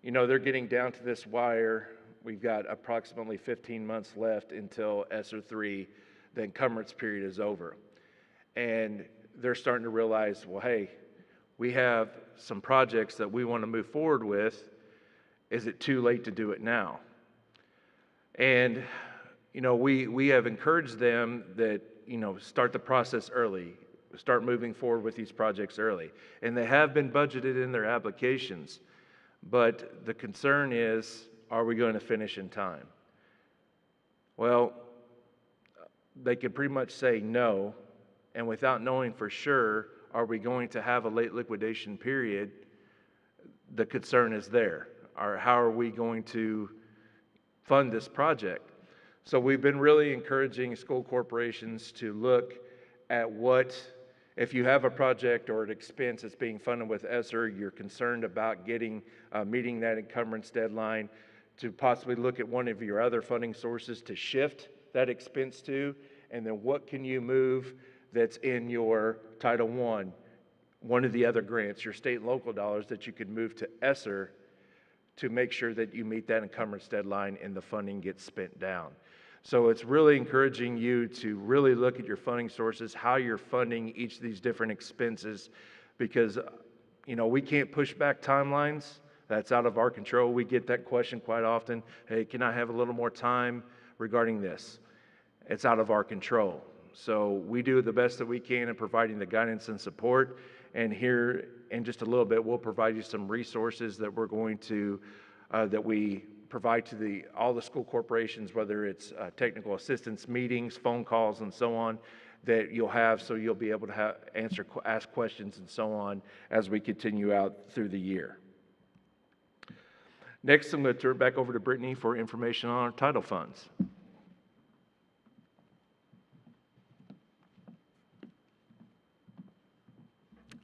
You know, they're getting down to this wire. We've got approximately 15 months left until ESSER 3, the encumbrance period is over. And they're starting to realize, well, hey, we have some projects that we want to move forward with. Is it too late to do it now? And, you know, we have encouraged them that, you know, start the process early, start moving forward with these projects early. And they have been budgeted in their applications. But the concern is, are we going to finish in time? Well, they could pretty much say no, and without knowing for sure, are we going to have a late liquidation period, the concern is there. How are we going to fund this project? So we've been really encouraging school corporations to look at if you have a project or an expense that's being funded with ESSER, you're concerned about meeting that encumbrance deadline, to possibly look at one of your other funding sources to shift that expense to, and then what can you move that's in your Title I, one of the other grants, your state and local dollars that you could move to ESSER to make sure that you meet that encumbrance deadline and the funding gets spent down. So it's really encouraging you to really look at your funding sources, how you're funding each of these different expenses, because, you know, we can't push back timelines. That's out of our control. We get that question quite often. Hey, can I have a little more time regarding this? It's out of our control. So we do the best that we can in providing the guidance and support. And here in just a little bit, we'll provide you some resources that we're going to, that we provide to all the school corporations, whether it's technical assistance meetings, phone calls, and so on, that you'll have, so you'll be able to ask questions and so on as we continue out through the year. Next, I'm going to turn it back over to Brittany for information on our title funds.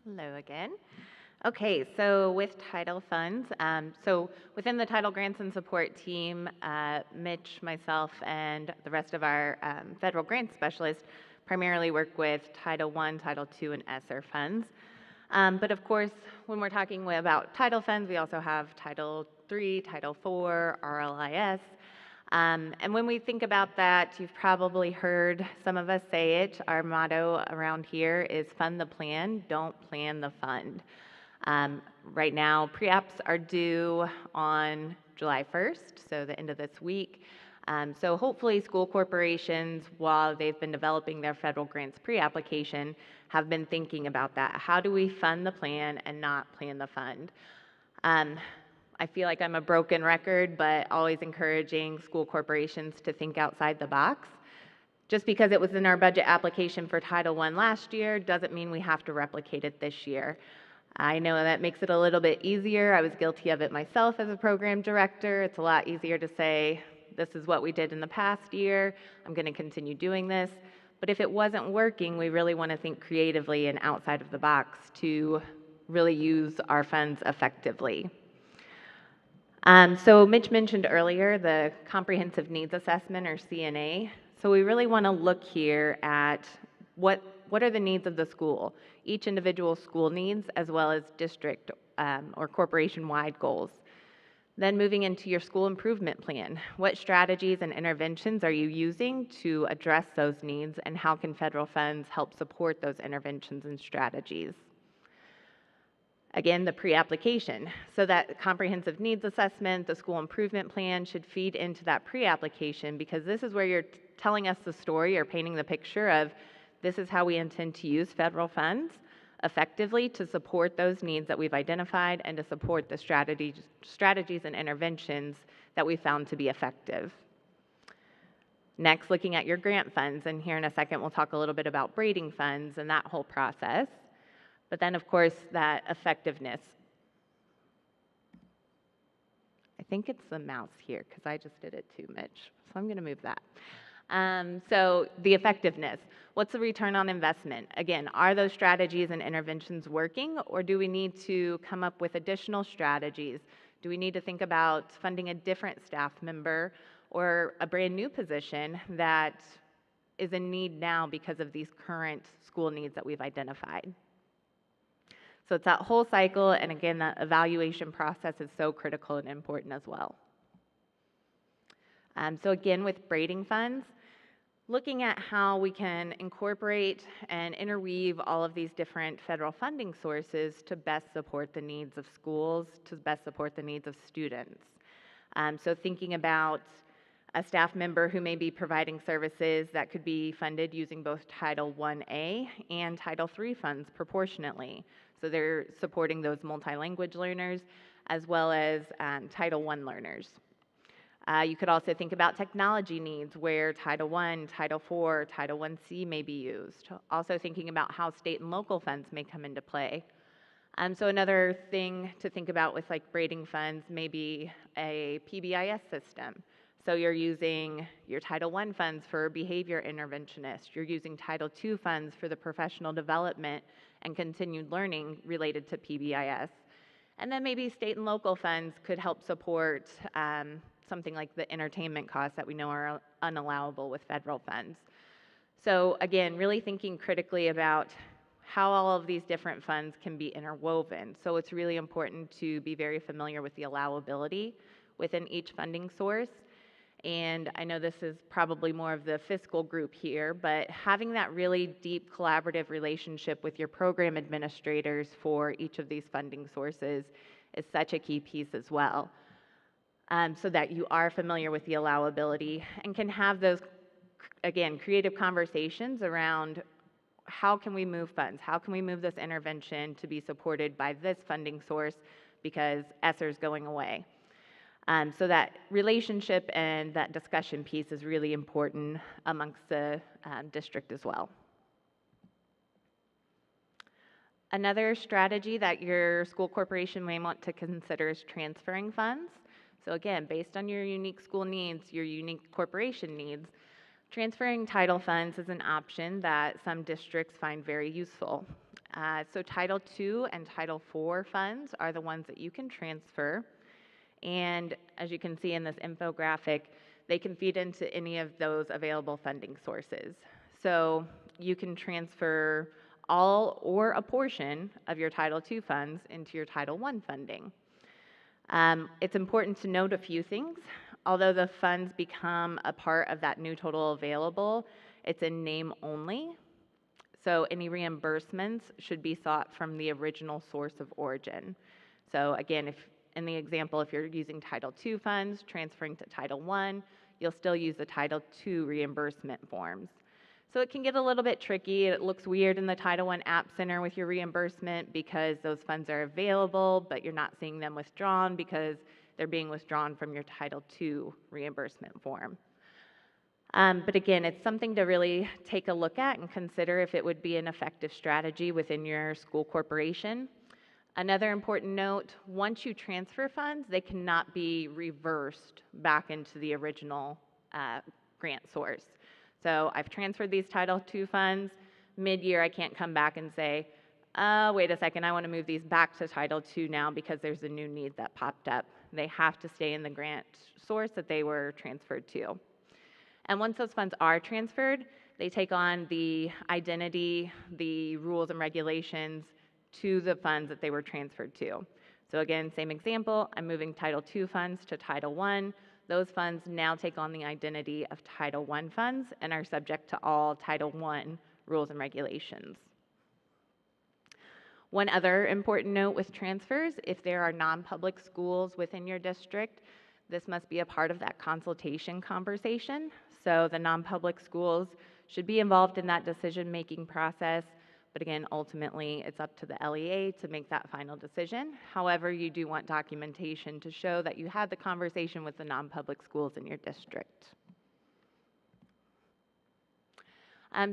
Hello again. Okay, so with title funds, so within the title grants and support team, Mitch, myself, and the rest of our federal grants specialists primarily work with Title I, Title II, and ESSER funds. But of course, when we're talking about title funds, we also have Title III, Title IV, RLIS. And when we think about that, you've probably heard some of us say it. Our motto around here is fund the plan, don't plan the fund. Right now, pre-apps are due on July 1st, so the end of this week. So hopefully school corporations, while they've been developing their federal grants pre-application, have been thinking about that. How do we fund the plan and not plan the fund? I feel like I'm a broken record, but always encouraging school corporations to think outside the box. Just because it was in our budget application for Title I last year doesn't mean we have to replicate it this year. I know that makes it a little bit easier. I was guilty of it myself as a program director. It's a lot easier to say, this is what we did in the past year. I'm going to continue doing this. But if it wasn't working, we really want to think creatively and outside of the box to really use our funds effectively. So Mitch mentioned earlier the Comprehensive Needs Assessment, or CNA. So we really want to look here at what are the needs of the school, each individual school needs, as well as district or corporation-wide goals. Then moving into your school improvement plan, what strategies and interventions are you using to address those needs, and how can federal funds help support those interventions and strategies? Again, the pre-application. So that comprehensive needs assessment, the school improvement plan should feed into that pre-application, because this is where you're telling us the story or painting the picture of this is how we intend to use federal funds effectively to support those needs that we've identified and to support the strategies and interventions that we found to be effective. Next, looking at your grant funds, and here in a second we'll talk a little bit about braiding funds and that whole process. But then, of course, that effectiveness. I think it's the mouse here, because I just did it too, Mitch. So I'm going to move that. So the effectiveness. What's the return on investment? Again, are those strategies and interventions working, or do we need to come up with additional strategies? Do we need to think about funding a different staff member or a brand new position that is in need now because of these current school needs that we've identified? So it's that whole cycle, and again, that evaluation process is so critical and important as well. So again, with braiding funds, looking at how we can incorporate and interweave all of these different federal funding sources to best support the needs of schools, to best support the needs of students. So thinking about a staff member who may be providing services that could be funded using both Title I-A and Title III funds proportionately. So they're supporting those multi-language learners as well as Title I learners. You could also think about technology needs where Title I, Title IV, Title I-C may be used. Also thinking about how state and local funds may come into play. So another thing to think about with like braiding funds may be a PBIS system. So you're using your Title I funds for behavior interventionist. You're using Title II funds for the professional development and continued learning related to PBIS. And then maybe state and local funds could help support something like the entertainment costs that we know are unallowable with federal funds. So again, really thinking critically about how all of these different funds can be interwoven. So it's really important to be very familiar with the allowability within each funding source. And I know this is probably more of the fiscal group here, but having that really deep collaborative relationship with your program administrators for each of these funding sources is such a key piece as well. So that you are familiar with the allowability and can have those, again, creative conversations around how can we move funds? How can we move this intervention to be supported by this funding source because ESSER is going away? So that relationship and that discussion piece is really important amongst the district as well. Another strategy that your school corporation may want to consider is transferring funds. So again, based on your unique school needs, your unique corporation needs, transferring title funds is an option that some districts find very useful. So Title II and Title IV funds are the ones that you can transfer. And as you can see in this infographic, they can feed into any of those available funding sources. So you can transfer all or a portion of your Title II funds into your Title I funding. It's important to note a few things. Although the funds become a part of that new total available, it's in name only. So any reimbursements should be sought from the original source of origin. So again, if in the example, if you're using Title II funds, transferring to Title I, you'll still use the Title II reimbursement forms. So it can get a little bit tricky. It looks weird in the Title I App Center with your reimbursement because those funds are available, but you're not seeing them withdrawn because they're being withdrawn from your Title II reimbursement form. But again, it's something to really take a look at and consider if it would be an effective strategy within your school corporation. Another important note, once you transfer funds, they cannot be reversed back into the original grant source. So I've transferred these Title II funds. Mid-year, I can't come back and say, wait a second, I want to move these back to Title II now because there's a new need that popped up. They have to stay in the grant source that they were transferred to. And once those funds are transferred, they take on the identity, the rules and regulations to the funds that they were transferred to. So again, same example, I'm moving Title II funds to Title I. Those funds now take on the identity of Title I funds and are subject to all Title I rules and regulations. One other important note with transfers, if there are non-public schools within your district, this must be a part of that consultation conversation. So the non-public schools should be involved in that decision-making process, but again, ultimately, it's up to the LEA to make that final decision. However, you do want documentation to show that you had the conversation with the non-public schools in your district.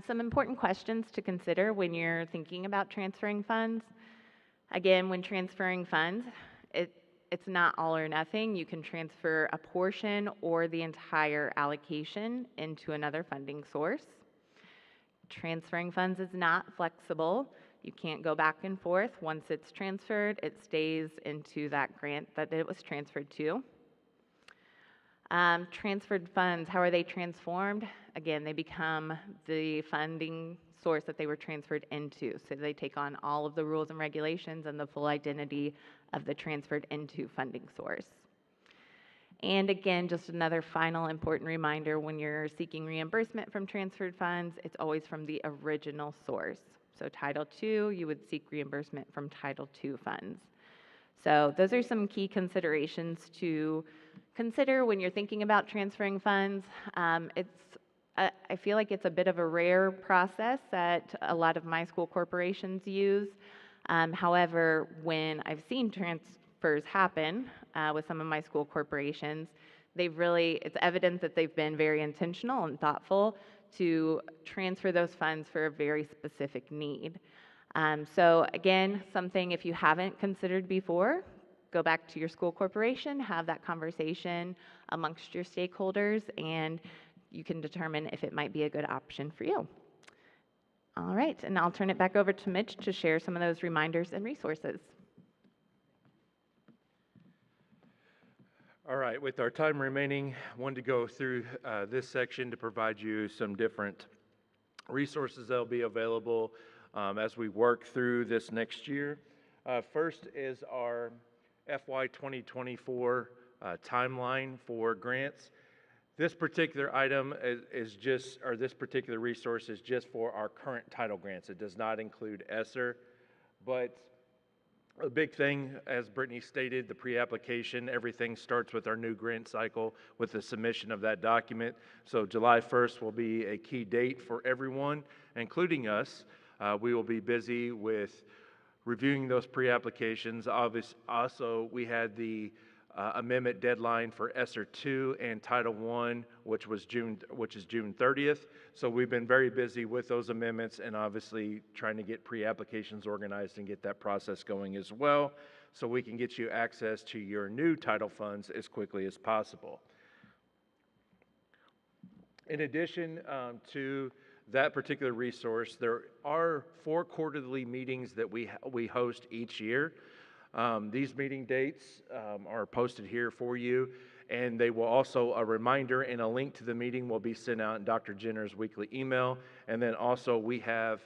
Some important questions to consider when you're thinking about transferring funds. Again, when transferring funds, it's not all or nothing. You can transfer a portion or the entire allocation into another funding source. Transferring funds is not flexible. You can't go back and forth. Once it's transferred, it stays into that grant that it was transferred to. Transferred funds, how are they transformed? Again, they become the funding source that they were transferred into. So they take on all of the rules and regulations and the full identity of the transferred into funding source. And again, just another final important reminder, when you're seeking reimbursement from transferred funds, it's always from the original source. So Title II, you would seek reimbursement from Title II funds. So those are some key considerations to consider when you're thinking about transferring funds. I feel like it's a bit of a rare process that a lot of my school corporations use. However, when I've seen transfers happen with some of my school corporations, it's evident that they've been very intentional and thoughtful to transfer those funds for a very specific need. So again, something if you haven't considered before, go back to your school corporation, have that conversation amongst your stakeholders, and you can determine if it might be a good option for you. All right, and I'll turn it back over to Mitch to share some of those reminders and resources. All right, with our time remaining, I wanted to go through this section to provide you some different resources that will be available as we work through this next year. First is our FY 2024 timeline for grants. This particular item this particular resource is just for our current title grants. It does not include ESSER, but a big thing, as Brittany stated, the pre-application, everything starts with our new grant cycle with the submission of that document. So July 1st will be a key date for everyone, including us. We will be busy with reviewing those pre-applications. Also, we had the amendment deadline for ESSER 2 and Title I, which is June 30th. So we've been very busy with those amendments and obviously trying to get pre-applications organized and get that process going as well, so we can get you access to your new title funds as quickly as possible. In addition to that particular resource, there are 4 quarterly meetings that we host each year. These meeting dates are posted here for you, and they will also, a reminder and a link to the meeting will be sent out in Dr. Jenner's weekly email. And then also we have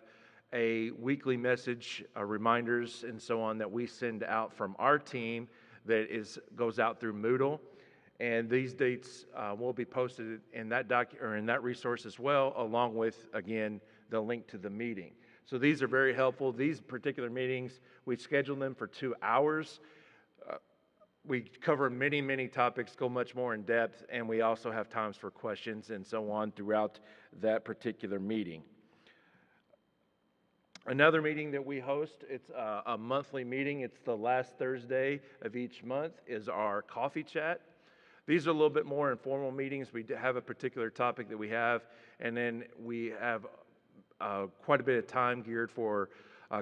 a weekly message, reminders and so on that we send out from our team that goes out through Moodle. And these dates will be posted in that in that resource as well, along with, again, the link to the meeting. So these are very helpful. These particular meetings, we schedule them for 2 hours. We cover many, many topics, go much more in depth, and we also have times for questions and so on throughout that particular meeting. Another meeting that we host, it's a monthly meeting. It's the last Thursday of each month, is our coffee chat. These are a little bit more informal meetings. We have a particular topic that we have, and then we have quite a bit of time geared for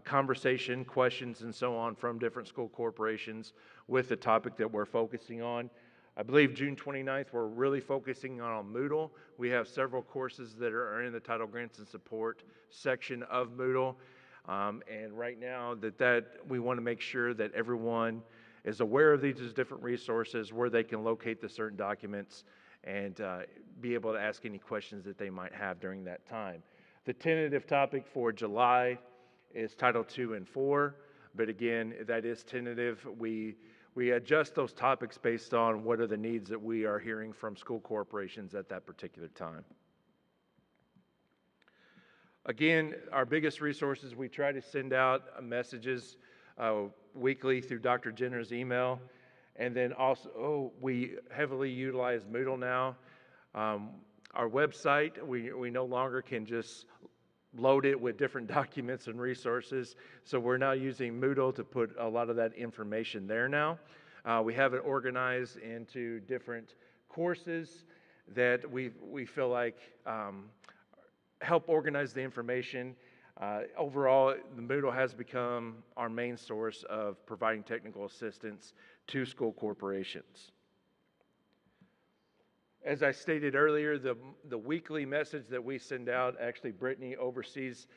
conversation, questions, and so on from different school corporations with the topic that we're focusing on. I believe June 29th, we're really focusing on Moodle. We have several courses that are in the Title Grants and Support section of Moodle. And right now we want to make sure that everyone is aware of these different resources, where they can locate the certain documents and be able to ask any questions that they might have during that time. The tentative topic for July is Title II and IV, but again, that is tentative. We adjust those topics based on what are the needs that we are hearing from school corporations at that particular time. Again, our biggest resources, we try to send out messages weekly through Dr. Jenner's email, and then also we heavily utilize Moodle now. Our website, we no longer can just load it with different documents and resources. So we're now using Moodle to put a lot of that information there now. We have it organized into different courses that we feel like help organize the information. Overall, the Moodle has become our main source of providing technical assistance to school corporations. As I stated earlier, the weekly message that we send out, actually Brittany oversees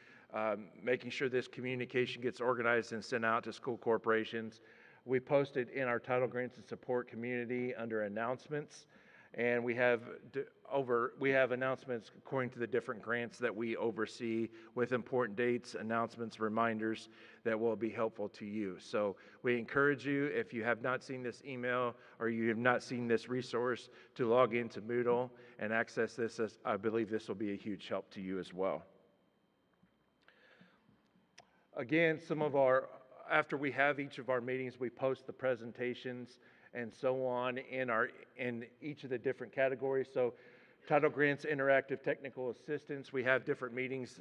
making sure this communication gets organized and sent out to school corporations. We post it in our Title Grants and Support community under announcements, and we have announcements according to the different grants that we oversee with important dates, announcements, reminders that will be helpful to you. So we encourage you, if you have not seen this email or you have not seen this resource, to log into Moodle and access this, as I believe this will be a huge help to you as well. Again, after we have each of our meetings, we post the presentations and so on in each of the different categories. So Title Grants, Interactive Technical Assistance, we have different meetings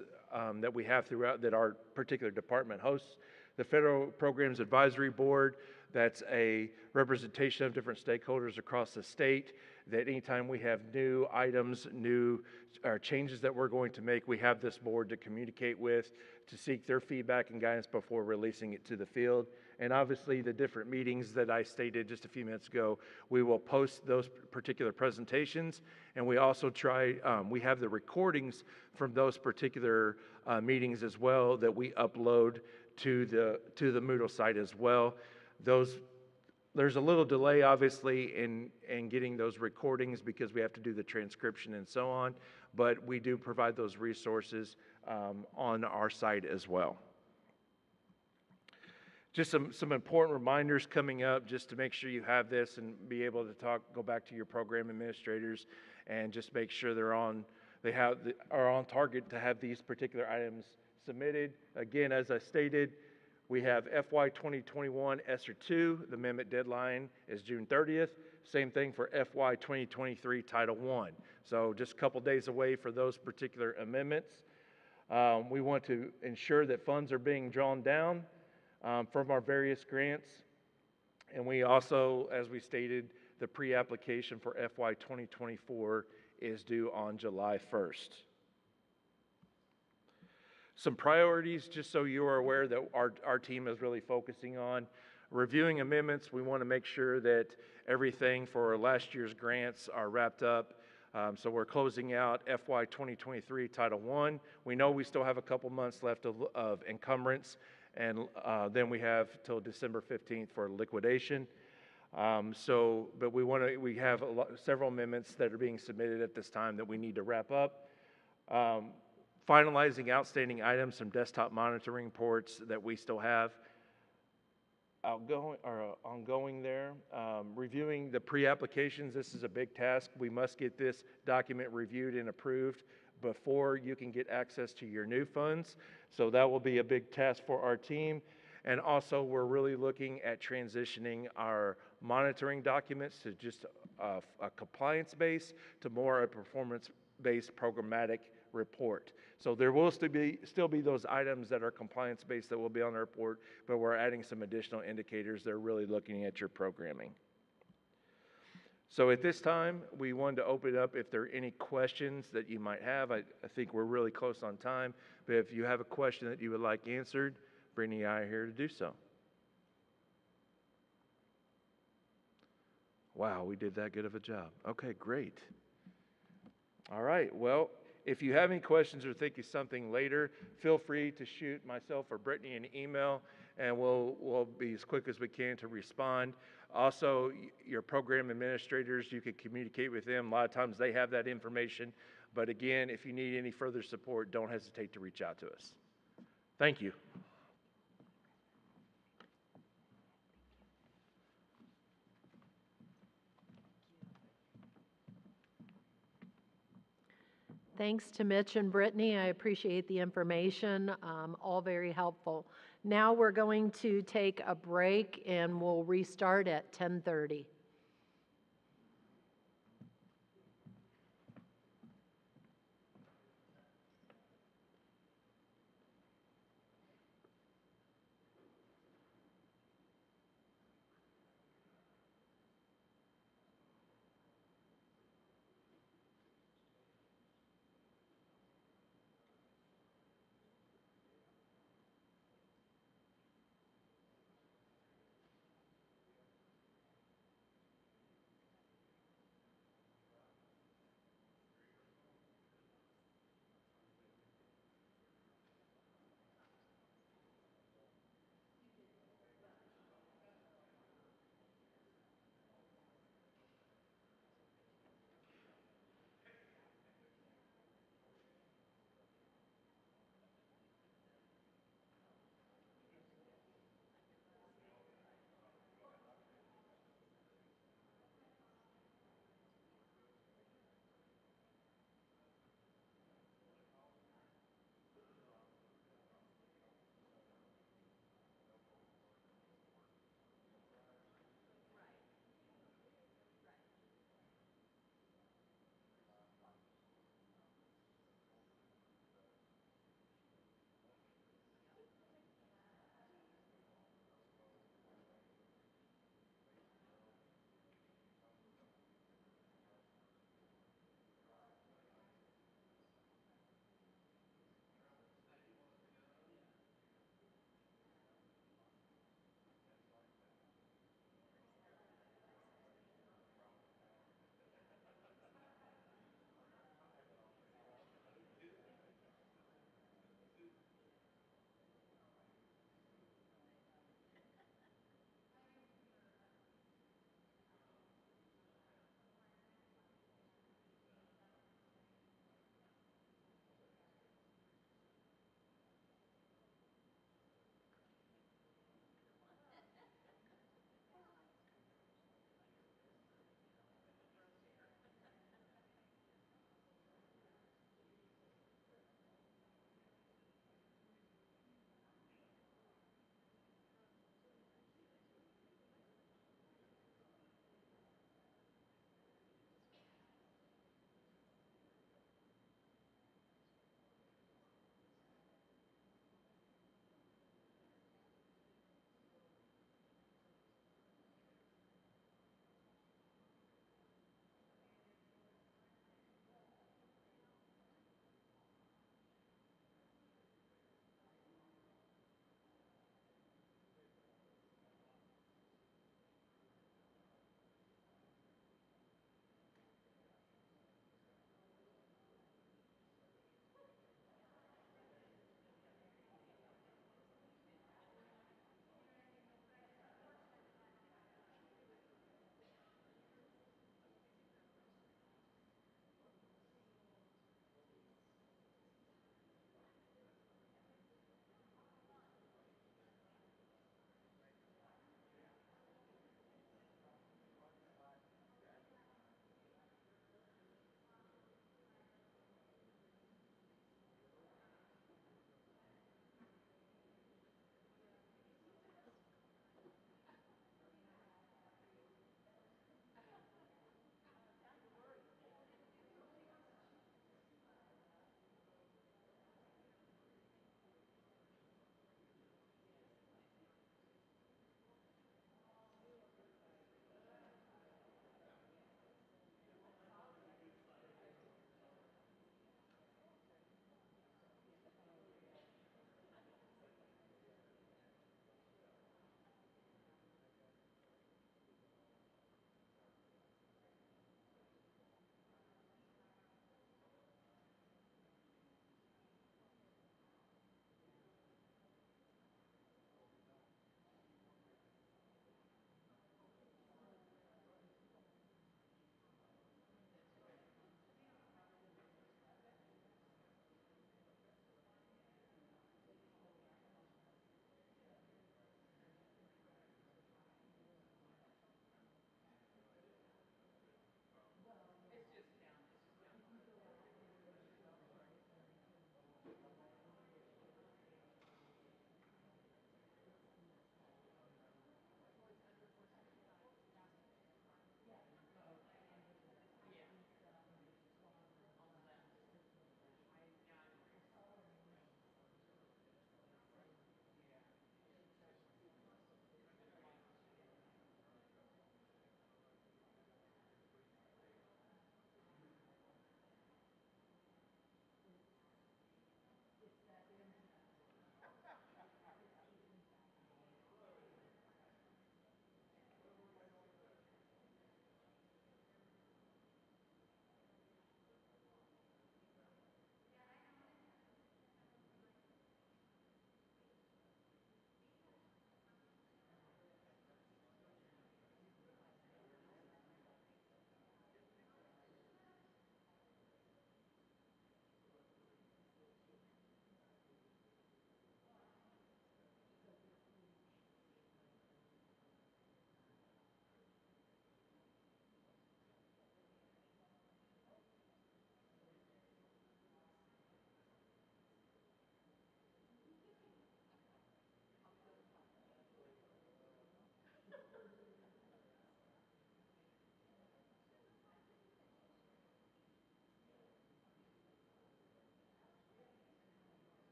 that we have throughout that our particular department hosts. The Federal Programs Advisory Board, that's a representation of different stakeholders across the state, that anytime we have new items, new changes that we're going to make, we have this board to communicate with, to seek their feedback and guidance before releasing it to the field. And obviously the different meetings that I stated just a few minutes ago, we will post those particular presentations, and we also we have the recordings from those particular meetings as well that we upload to the Moodle site as well. There's a little delay, obviously, in getting those recordings because we have to do the transcription and so on, but we do provide those resources on our site as well. Just some important reminders coming up, just to make sure you have this and be able to go back to your program administrators and just make sure are on target to have these particular items submitted. Again, as I stated, we have FY 2021 ESSER 2. The amendment deadline is June 30th. Same thing for FY 2023 Title I. So just a couple days away for those particular amendments. We want to ensure that funds are being drawn down from our various grants. And we also, as we stated, the pre-application for FY 2024 is due on July 1st. Some priorities, just so you are aware, that our team is really focusing on. Reviewing amendments, we want to make sure that everything for last year's grants are wrapped up. So we're closing out FY 2023 Title I. We know we still have a couple months left of encumbrance, and then we have till December 15th for liquidation. But we have several amendments that are being submitted at this time that we need to wrap up. finalizing outstanding items, some desktop monitoring reports that we still have ongoing there. Reviewing the pre-applications, this is a big task. We must get this document reviewed and approved before you can get access to your new funds. So that will be a big task for our team. And also, we're really looking at transitioning our monitoring documents to just a compliance base to more a performance-based programmatic report. So there will still be those items that are compliance-based that will be on the report, but we're adding some additional indicators that are really looking at your programming. So at this time, we wanted to open it up if there are any questions that you might have. I think we're really close on time, but if you have a question that you would like answered, Brittany and I are here to do so. Wow, we did that good of a job. Okay, great. All right, well, if you have any questions or think of something later, feel free to shoot myself or Brittany an email, and we'll be as quick as we can to respond. Also, your program administrators, you can communicate with them. A lot of times they have that information. But again, if you need any further support, don't hesitate to reach out to us. Thank you. Thanks to Mitch and Brittany. I appreciate the information, all very helpful. Now we're going to take a break and we'll restart at 10:30.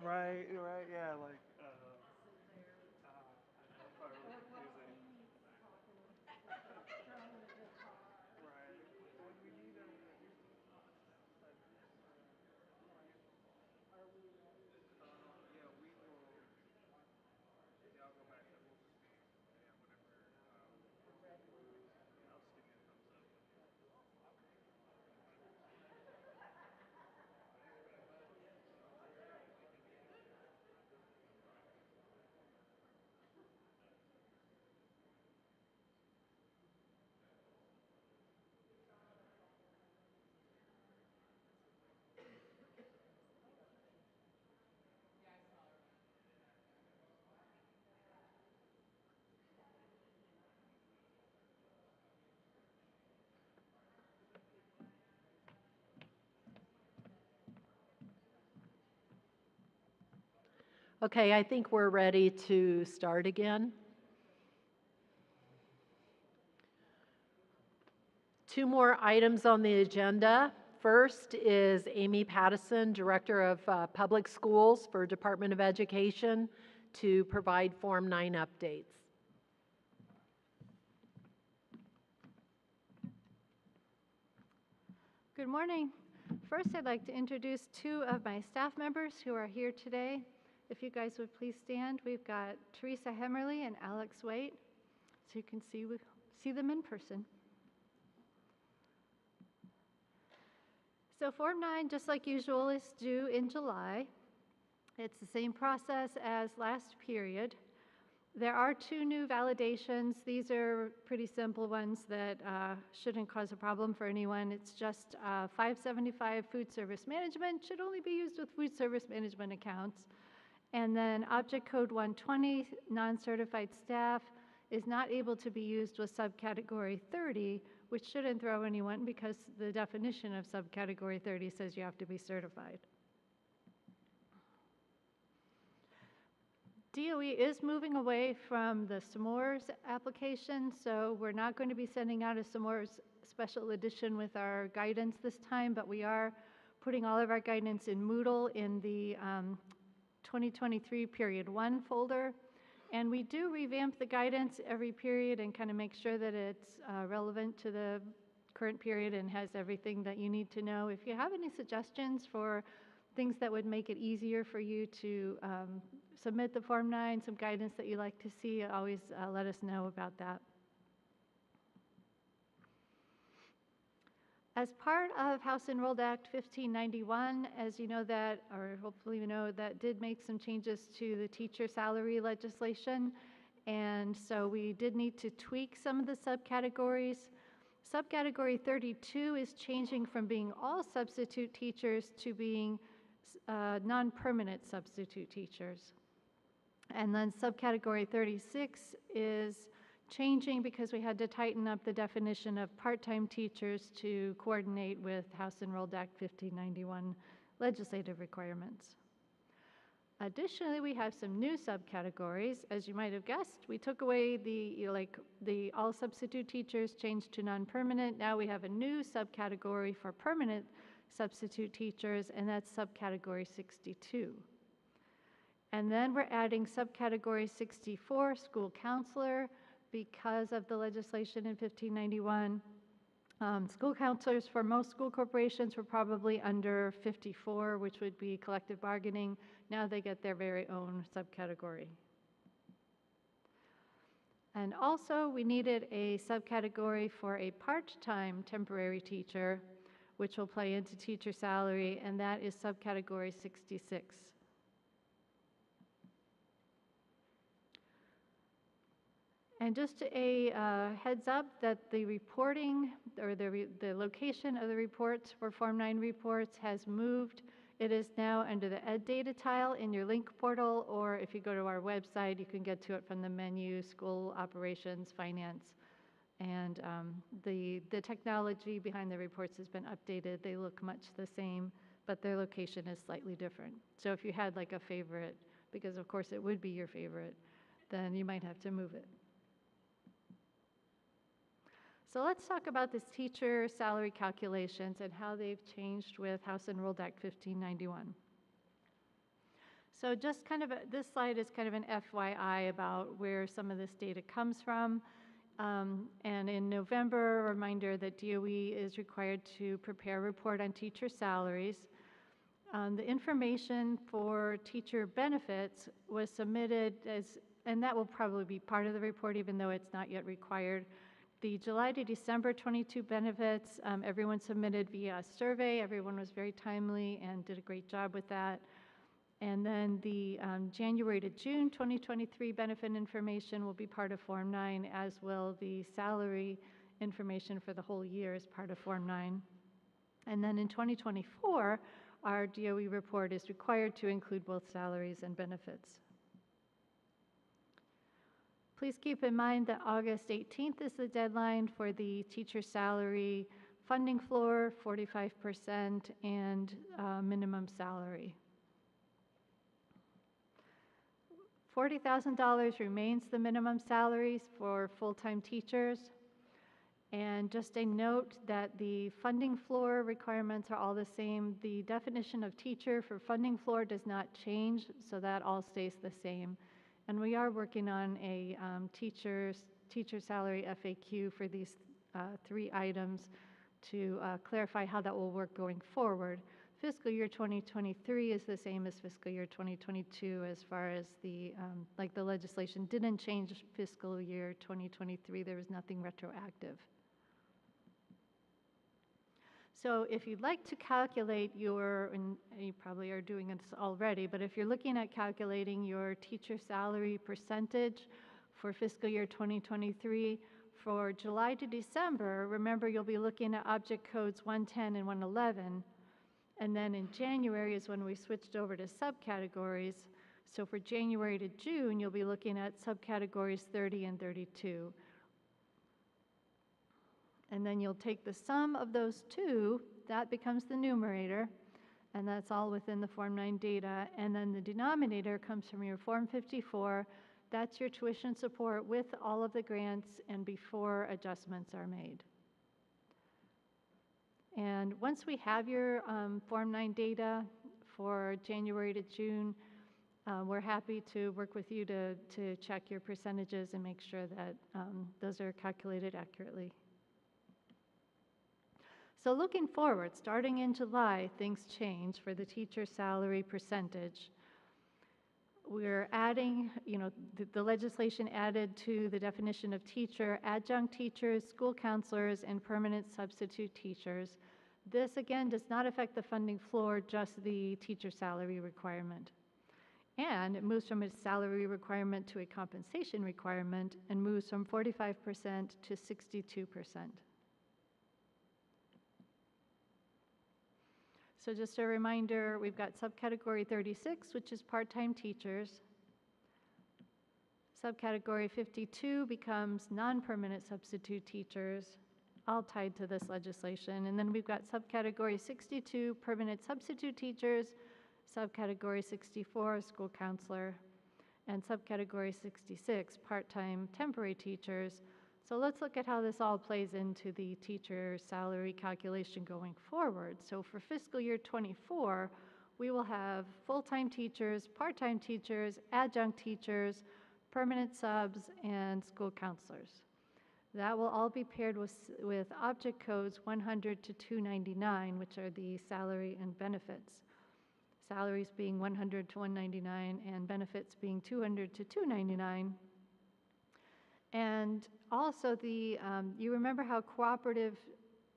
Right, yeah, like, Okay, I think we're ready to start again. Two more items on the agenda. First is Amy Pattison, Director of Public Schools for Department of Education, to provide Form 9 updates. Good morning. First, I'd like to introduce two of my staff members who are here today. If you guys would please stand, we've got Teresa Hemmerly and Alex Waite, so you can see them in person. So Form 9, just like usual, is due in July. It's the same process as last period. There are two new validations. These are pretty simple ones that shouldn't cause a problem for anyone. It's just 575 food service management should only be used with food service management accounts. And then object code 120, non-certified staff, is not able to be used with subcategory 30, which shouldn't throw anyone because the definition of subcategory 30 says you have to be certified. DOE is moving away from the s'mores application, so we're not going to be sending out a s'mores special edition with our guidance this time, but we are putting all of our guidance in Moodle in the 2023 period 1 folder. And we do revamp the guidance every period and kind of make sure that it's relevant to the current period and has everything that you need to know. If you have any suggestions for things that would make it easier for you to submit the Form 9, some guidance that you'd like to see, always let us know about that. As part of House Enrolled Act 1591, as you know that, or hopefully you know, that did make some changes to the teacher salary legislation. And so we did need to tweak some of the subcategories. Subcategory 32 is changing from being all substitute teachers to being non-permanent substitute teachers. And then subcategory 36 is changing because we had to tighten up the definition of part-time teachers to coordinate with House Enrolled Act 1591 legislative requirements. Additionally, we have some new subcategories. As you might have guessed, we took away the all substitute teachers, changed to non-permanent. Now we have a new subcategory for permanent substitute teachers, and that's subcategory 62. And then we're adding subcategory 64, school counselor, because of the legislation in 1591. School counselors for most school corporations were probably under 54, which would be collective bargaining. Now they get their very own subcategory. And also, we needed a subcategory for a part-time temporary teacher, which will play into teacher salary, and that is subcategory 66. And just a heads up that the reporting or the location of the reports for Form 9 reports has moved. It is now under the Ed Data tile in your link portal, or if you go to our website, you can get to it from the menu, School Operations, Finance. And the technology behind the reports has been updated. They look much the same, but their location is slightly different. So if you had like a favorite, because of course it would be your favorite, then you might have to move it. So let's talk about this teacher salary calculations and how they've changed with House Enrolled Act 1591. So just kind of, this slide is kind of an FYI about where some of this data comes from. And in November, a reminder that DOE is required to prepare a report on teacher salaries. The information for teacher benefits was submitted and that will probably be part of the report even though it's not yet required. The July to December 22 benefits, everyone submitted via a survey. Everyone was very timely and did a great job with that. And then the January to June 2023 benefit information will be part of Form 9, as will the salary information for the whole year as part of Form 9. And then in 2024, our DOE report is required to include both salaries and benefits. Please keep in mind that August 18th is the deadline for the teacher salary funding floor, 45%, and minimum salary. $40,000 remains the minimum salaries for full-time teachers. And just a note that the funding floor requirements are all the same. The definition of teacher for funding floor does not change, so that all stays the same. And we are working on a teacher salary FAQ for these 3 items to clarify how that will work going forward. Fiscal year 2023 is the same as fiscal year 2022 as far as the, like the legislation didn't change fiscal year 2023. There was nothing retroactive. So if you'd like to calculate your, and you probably are doing this already, but if you're looking at calculating your teacher salary percentage for fiscal year 2023, for July to December, remember you'll be looking at object codes 110 and 111. And then in January is when we switched over to subcategories. So for January to June, you'll be looking at subcategories 30 and 32. And then you'll take the sum of those 2, that becomes the numerator, and that's all within the Form 9 data. And then the denominator comes from your Form 54. That's your tuition support with all of the grants and before adjustments are made. And once we have your Form 9 data for January to June, we're happy to work with you to check your percentages and make sure that those are calculated accurately. So looking forward, starting in July, things change for the teacher salary percentage. We're adding, the legislation added to the definition of teacher, adjunct teachers, school counselors, and permanent substitute teachers. This, again, does not affect the funding floor, just the teacher salary requirement. And it moves from a salary requirement to a compensation requirement and moves from 45% to 62%. So just a reminder, we've got subcategory 36, which is part-time teachers. Subcategory 52 becomes non-permanent substitute teachers, all tied to this legislation. And then we've got subcategory 62, permanent substitute teachers, subcategory 64, school counselor, and subcategory 66, part-time temporary teachers. So let's look at how this all plays into the teacher salary calculation going forward. So for fiscal year 24, we will have full-time teachers, part-time teachers, adjunct teachers, permanent subs, and school counselors. That will all be paired with object codes 100 to 299, which are the salary and benefits. Salaries being 100 to 199 and benefits being 200 to 299. And also you remember how cooperative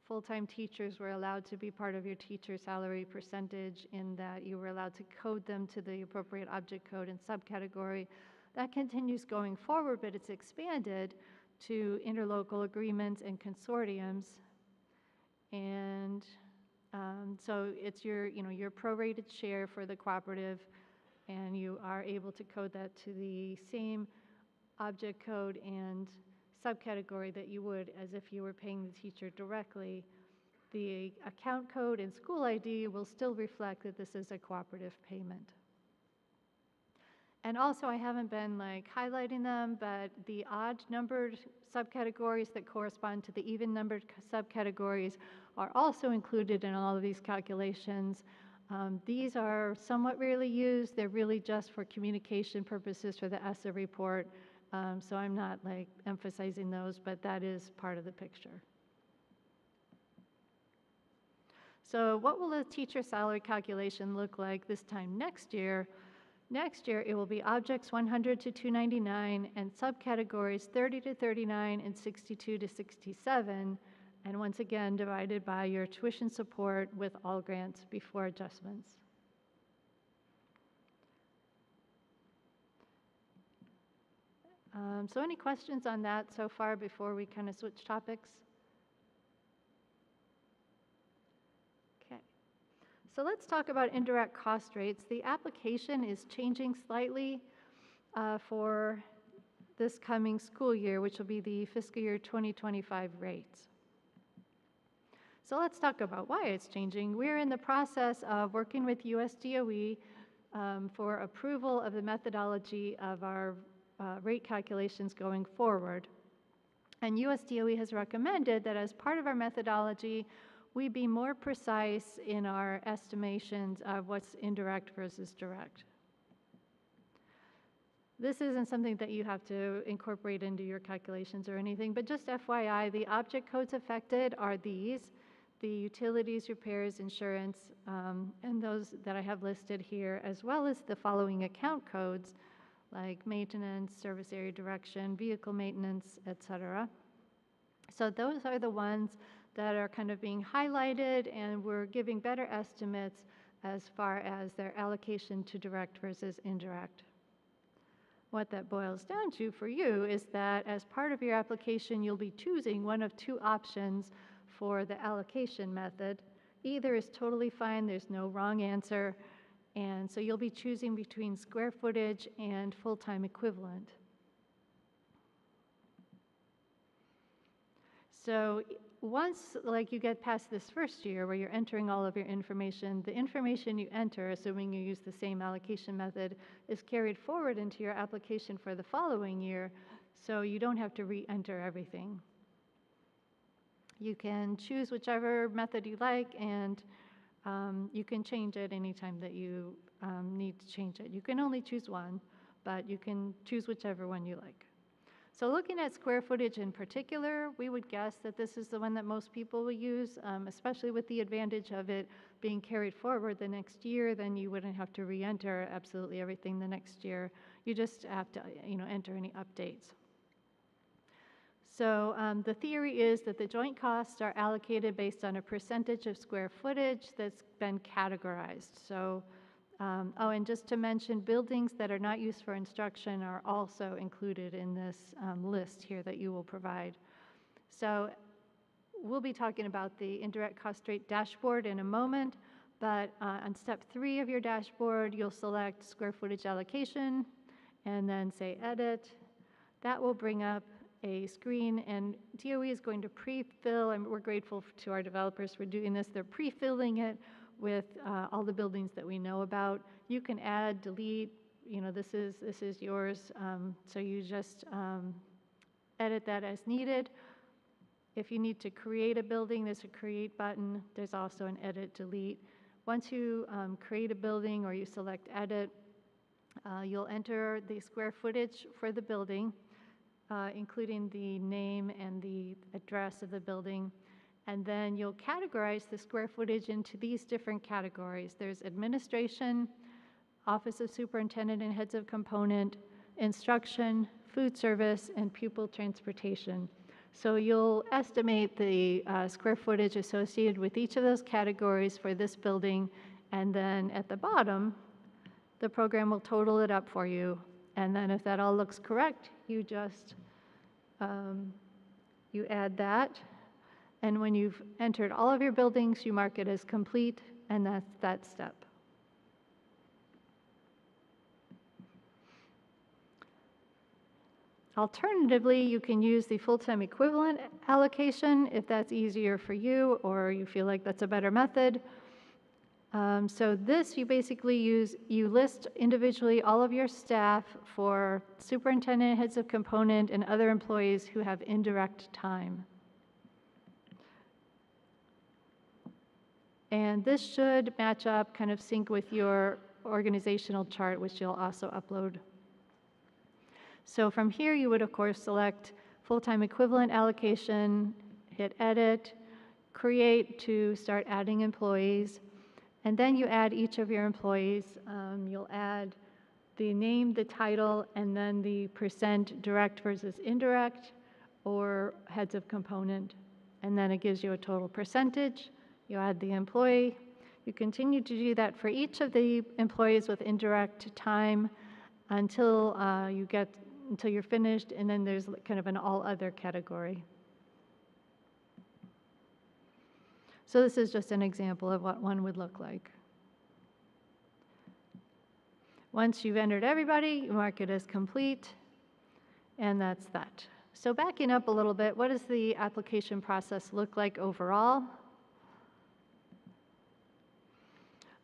full-time teachers were allowed to be part of your teacher salary percentage in that you were allowed to code them to the appropriate object code and subcategory. That continues going forward, but it's expanded to interlocal agreements and consortiums. And so it's your prorated share for the cooperative, and you are able to code that to the same object code and subcategory that you would as if you were paying the teacher directly. The account code and school ID will still reflect that this is a cooperative payment. And also, I haven't been highlighting them, but the odd numbered subcategories that correspond to the even numbered subcategories are also included in all of these calculations. These are somewhat rarely used. They're really just for communication purposes for the ESSA report. So I'm not like emphasizing those, but that is part of the picture. So what will the teacher salary calculation look like this time next year? Next year, it will be objects 100 to 299 and subcategories 30 to 39 and 62 to 67. And once again, divided by your tuition support with all grants before adjustments. So any questions on that so far before we kind of switch topics? Okay. So let's talk about indirect cost rates. The application is changing slightly for this coming school year, which will be the fiscal year 2025 rates. So let's talk about why it's changing. We're in the process of working with USDOE for approval of the methodology of our rate calculations going forward. And USDOE has recommended that as part of our methodology, we be more precise in our estimations of what's indirect versus direct. This isn't something that you have to incorporate into your calculations or anything, but just FYI, the object codes affected are these: the utilities, repairs, insurance, and those that I have listed here, as well as the following account codes, like maintenance, service area direction, vehicle maintenance, etc. So those are the ones that are kind of being highlighted, and we're giving better estimates as far as their allocation to direct versus indirect. What that boils down to for you is that as part of your application, you'll be choosing one of two options for the allocation method. Either is totally fine, there's no wrong answer, and so you'll be choosing between square footage and full-time equivalent. So once like you get past this first year where you're entering all of your information, the information you enter, assuming you use the same allocation method, is carried forward into your application for the following year, so you don't have to re-enter everything. You can choose whichever method you like, and you can change it anytime that you need to change it. You can only choose one, but you can choose whichever one you like. So looking at square footage in particular, we would guess that this is the one that most people will use, especially with the advantage of it being carried forward the next year. Then you wouldn't have to re-enter absolutely everything the next year. You just have to, enter any updates. So the theory is that the joint costs are allocated based on a percentage of square footage that's been categorized. So, and just to mention, buildings that are not used for instruction are also included in this list here that you will provide. So we'll be talking about the indirect cost rate dashboard in a moment, but on step 3 of your dashboard, you'll select square footage allocation and then say edit. That will bring up a screen, and DOE is going to pre-fill, and we're grateful to our developers for doing this. They're pre-filling it with all the buildings that we know about. You can add, delete, this is yours, so you just edit that as needed. If you need to create a building, there's a create button. There's also an edit, delete. Once you create a building or you select edit, you'll enter the square footage for the building, including the name and the address of the building. And then you'll categorize the square footage into these different categories. There's administration, office of superintendent and heads of component, instruction, food service, and pupil transportation. So you'll estimate the square footage associated with each of those categories for this building, and then at the bottom, the program will total it up for you. And then if that all looks correct, you just you add that, and when you've entered all of your buildings, you mark it as complete, and that's that step. Alternatively, you can use the full-time equivalent allocation if that's easier for you or you feel like that's a better method. So this, you basically you list individually all of your staff for superintendent, heads of component, and other employees who have indirect time. And this should match up, kind of sync with your organizational chart, which you'll also upload. So from here, you would, of course, select full-time equivalent allocation, hit edit, create to start adding employees, and then you add each of your employees. You'll add the name, the title, and then the percent direct versus indirect or heads of component. And then it gives you a total percentage. You add the employee. You continue to do that for each of the employees with indirect time until you're finished, and then there's kind of an all other category. So this is just an example of what one would look like. Once you've entered everybody, you mark it as complete, and that's that. So backing up a little bit, what does the application process look like overall?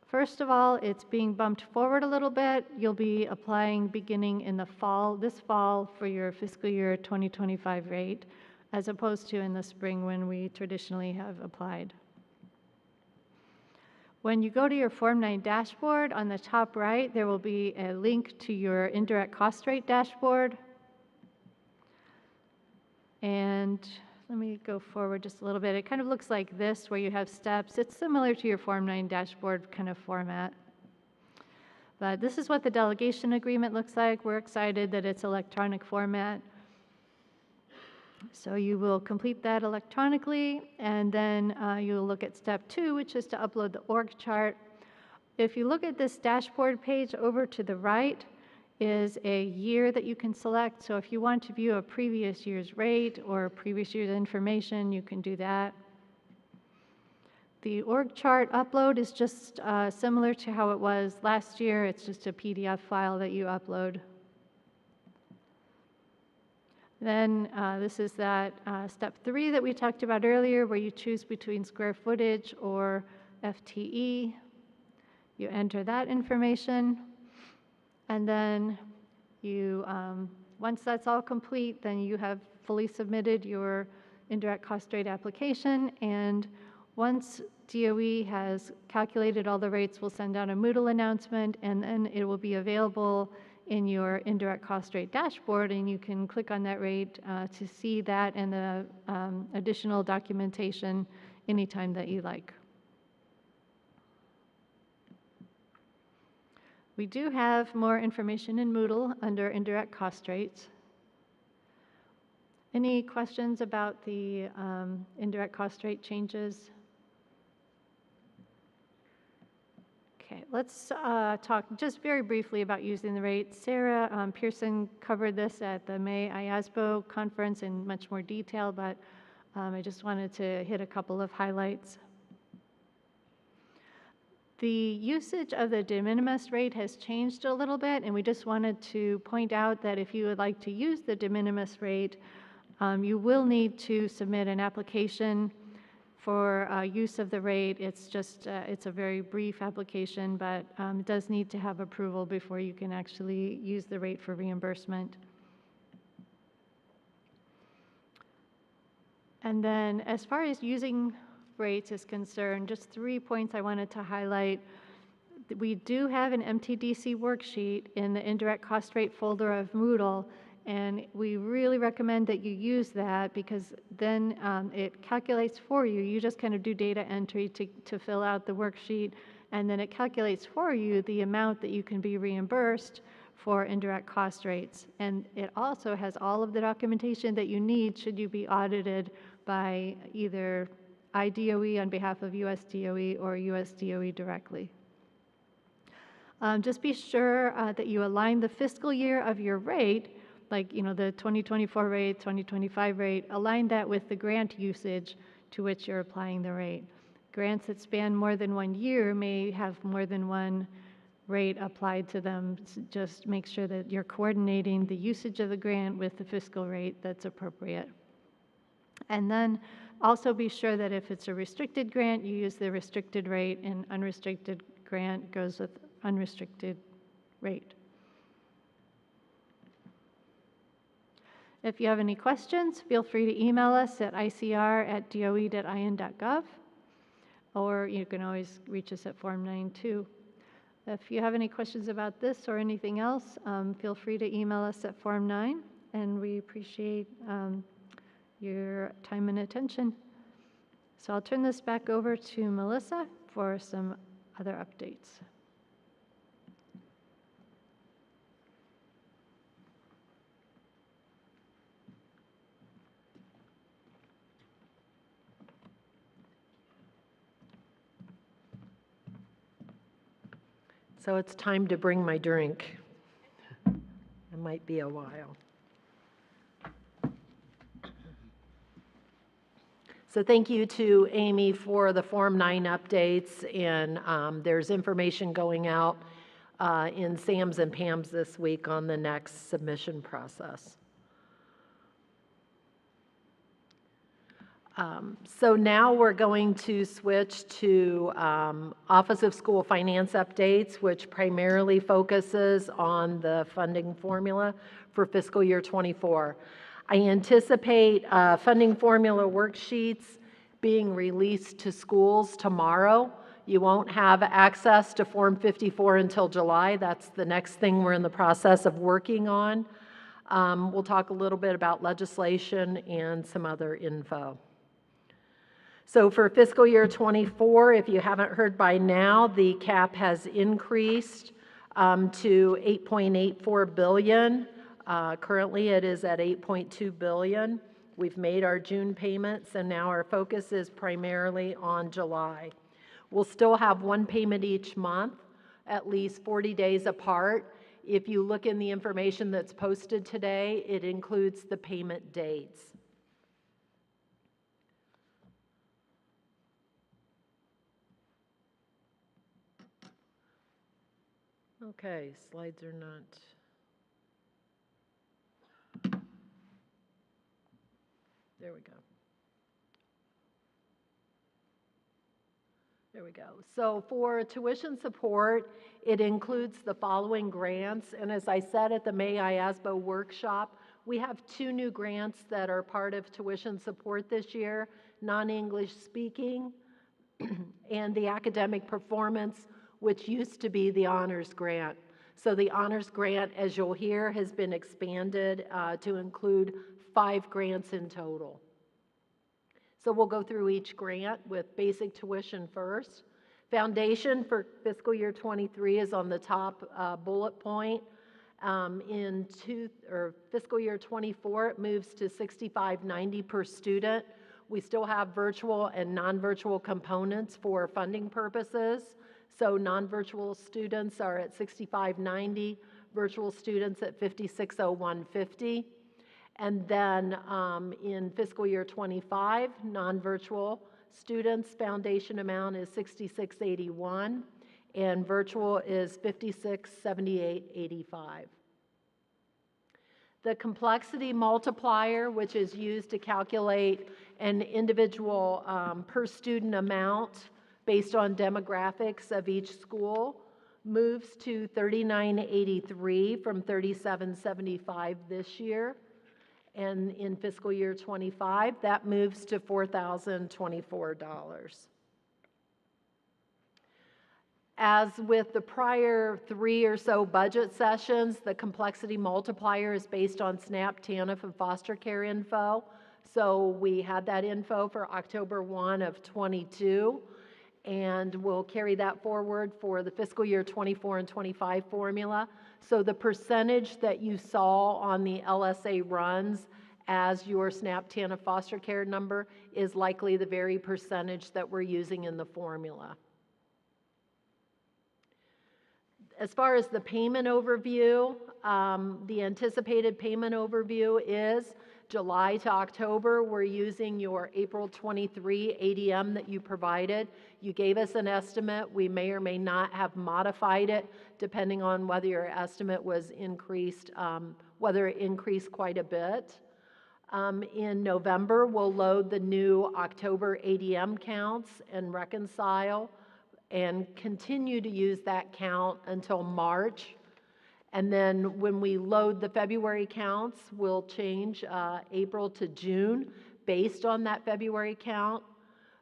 First of all, it's being bumped forward a little bit. You'll be applying beginning in the fall, this fall, for your fiscal year 2025 rate, as opposed to in the spring when we traditionally have applied. When you go to your Form 9 dashboard, on the top right, there will be a link to your indirect cost rate dashboard. And let me go forward just a little bit. It kind of looks like this, where you have steps. It's similar to your Form 9 dashboard kind of format. But this is what the delegation agreement looks like. We're excited that it's electronic format. So you will complete that electronically, and then you'll look at step 2, which is to upload the org chart. If you look at this dashboard page, over to the right is a year that you can select. So if you want to view a previous year's rate or previous year's information, you can do that. The org chart upload is just similar to how it was last year. It's just a PDF file that you upload. Then this is that step 3 that we talked about earlier, where you choose between square footage or FTE. You enter that information, and then you, once that's all complete, then you have fully submitted your indirect cost rate application. And once DOE has calculated all the rates, we'll send out a Moodle announcement, and then it will be available in your indirect cost rate dashboard, and you can click on that rate to see that and the additional documentation anytime that you like. We do have more information in Moodle under indirect cost rates. Any questions about the indirect cost rate changes? Okay, let's talk just very briefly about using the rate. Sarah Pearson covered this at the May IASBO conference in much more detail, but I just wanted to hit a couple of highlights. The usage of the de minimis rate has changed a little bit, and we just wanted to point out that if you would like to use the de minimis rate, you will need to submit an application for use of the rate. It's just, it's a very brief application, but it does need to have approval before you can actually use the rate for reimbursement. And then as far as using rates is concerned, just 3 points I wanted to highlight. We do have an MTDC worksheet in the indirect cost rate folder of Moodle, and we really recommend that you use that, because then it calculates for you. You just kind of do data entry to fill out the worksheet, and then it calculates for you the amount that you can be reimbursed for indirect cost rates. And it also has all of the documentation that you need should you be audited by either IDOE on behalf of USDOE or USDOE directly. Just be sure that you align the fiscal year of your rate, like the 2024 rate, 2025 rate, align that with the grant usage to which you're applying the rate. Grants that span more than 1 year may have more than one rate applied to them. Just make sure that you're coordinating the usage of the grant with the fiscal rate that's appropriate. And then also be sure that if it's a restricted grant, you use the restricted rate, and unrestricted grant goes with unrestricted rate. If you have any questions, feel free to email us at icr@doe.in.gov, or you can always reach us at Form 9 too. If you have any questions about this or anything else, feel free to email us at Form 9, and we appreciate your time and attention. So I'll turn this back over to Melissa for some other updates. So it's time to bring my drink. It might be a while. So thank you to Amy for the Form 9 updates, and there's information going out in Sam's and Pam's this week on the next submission process. So now we're going to switch to Office of School Finance updates, which primarily focuses on the funding formula for fiscal year '24. I anticipate funding formula worksheets being released to schools tomorrow. You won't have access to Form 54 until July. That's the next thing we're in the process of working on. We'll talk a little bit about legislation and some other info. So for fiscal year '24, if you haven't heard by now, the cap has increased to $8.84 billion. Currently, it is at $8.2 billion. We've made our June payments, and now our focus is primarily on July. We'll still have one payment each month, at least 40 days apart. If you look in the information that's posted today, it includes the payment dates. Okay, slides are not. There we go. There we go. So for tuition support, it includes the following grants. And as I said at the May IASBO workshop, we have 2 new grants that are part of tuition support this year, non-English speaking and the academic performance, which used to be the honors grant. So the honors grant, as you'll hear, has been expanded to include 5 grants in total. So we'll go through each grant with basic tuition first. Foundation for fiscal year '23 is on the top bullet point. Fiscal year '24, it moves to $65.90 per student. We still have virtual and non-virtual components for funding purposes. So non-virtual students are at $65.90, virtual students at $56.0150. And then in fiscal year '25, non-virtual students' foundation amount is $66.81, and virtual is $56.78.85. The complexity multiplier, which is used to calculate an individual per student amount based on demographics of each school, moves to $39.83 from $37.75 this year. And in fiscal year '25, that moves to $4,024. As with the prior 3 or so budget sessions, the complexity multiplier is based on SNAP, TANF, and foster care info. So we had that info for October 1 of '22, and we'll carry that forward for the fiscal year '24 and '25 formula. So the percentage that you saw on the LSA runs as your SNAP, TANF, foster care number is likely the very percentage that we're using in the formula. As far as the payment overview, the anticipated payment overview is July to October. We're using your April '23 ADM that you provided. You gave us an estimate. We may or may not have modified it depending on whether your estimate was increased, whether it increased quite a bit. In November, we'll load the new October ADM counts and reconcile and continue to use that count until March. And then when we load the February counts, we'll change April to June based on that February count.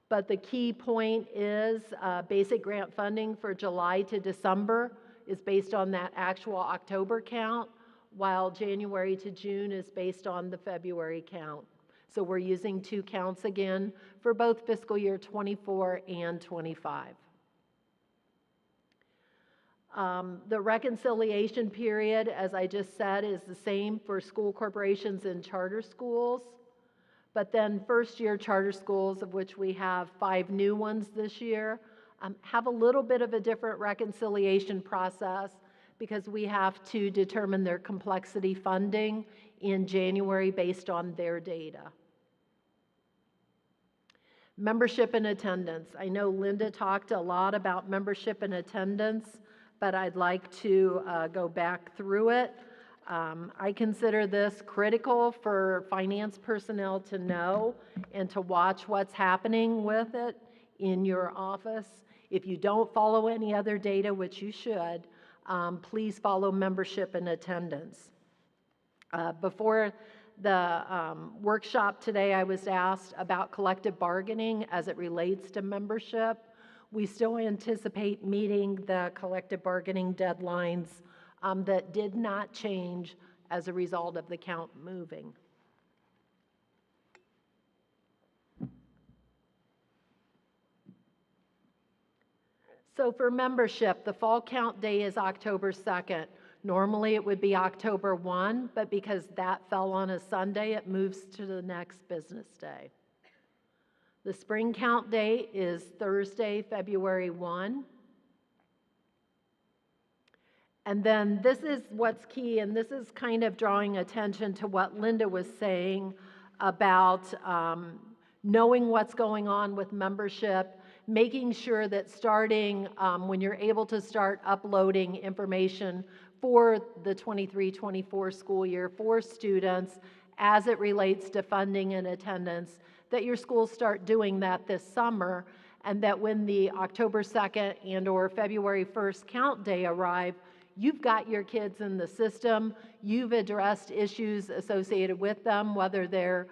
But the key point is basic grant funding for July to December is based on that actual October count, while January to June is based on the February count. So we're using 2 counts again for both fiscal year 24 and 25. The reconciliation period, as I just said, is the same for school corporations and charter schools. But then first-year charter schools, of which we have 5 new ones this year, have a little bit of a different reconciliation process because we have to determine their complexity funding in January based on their data. Membership and attendance. I know Linda talked a lot about membership and attendance, but I'd like to go back through it. I consider this critical for finance personnel to know and to watch what's happening with it in your office. If you don't follow any other data, which you should, please follow membership and attendance. Before the workshop today, I was asked about collective bargaining as it relates to membership. We still anticipate meeting the collective bargaining deadlines that did not change as a result of the count moving. So for membership, the fall count day is October 2nd. Normally it would be October 1, but because that fell on a Sunday, it moves to the next business day. The spring count day is Thursday, February 1. And then this is what's key, and this is kind of drawing attention to what Linda was saying about knowing what's going on with membership, making sure that starting when you're able to start uploading information for the 23-24 school year for students as it relates to funding and attendance, that your schools start doing that this summer, and that when the October 2nd and or February 1st count day arrive, you've got your kids in the system, you've addressed issues associated with them, whether they're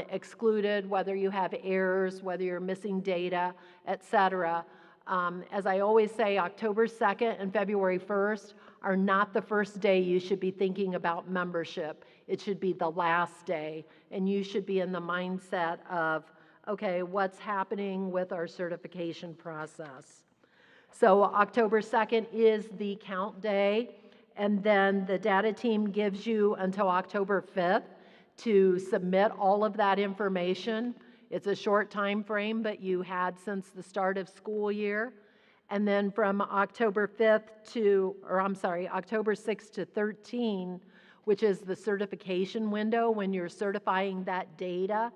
excluded, whether you have errors, whether you're missing data, et cetera. As I always say, October 2nd and February 1st are not the first day you should be thinking about membership. It should be the last day, and you should be in the mindset of, okay, what's happening with our certification process? So October 2nd is the count day, and then the data team gives you until October 5th to submit all of that information. It's a short time frame, but you had since the start of school year. And then from October 6th to 13, which is the certification window when you're certifying that data,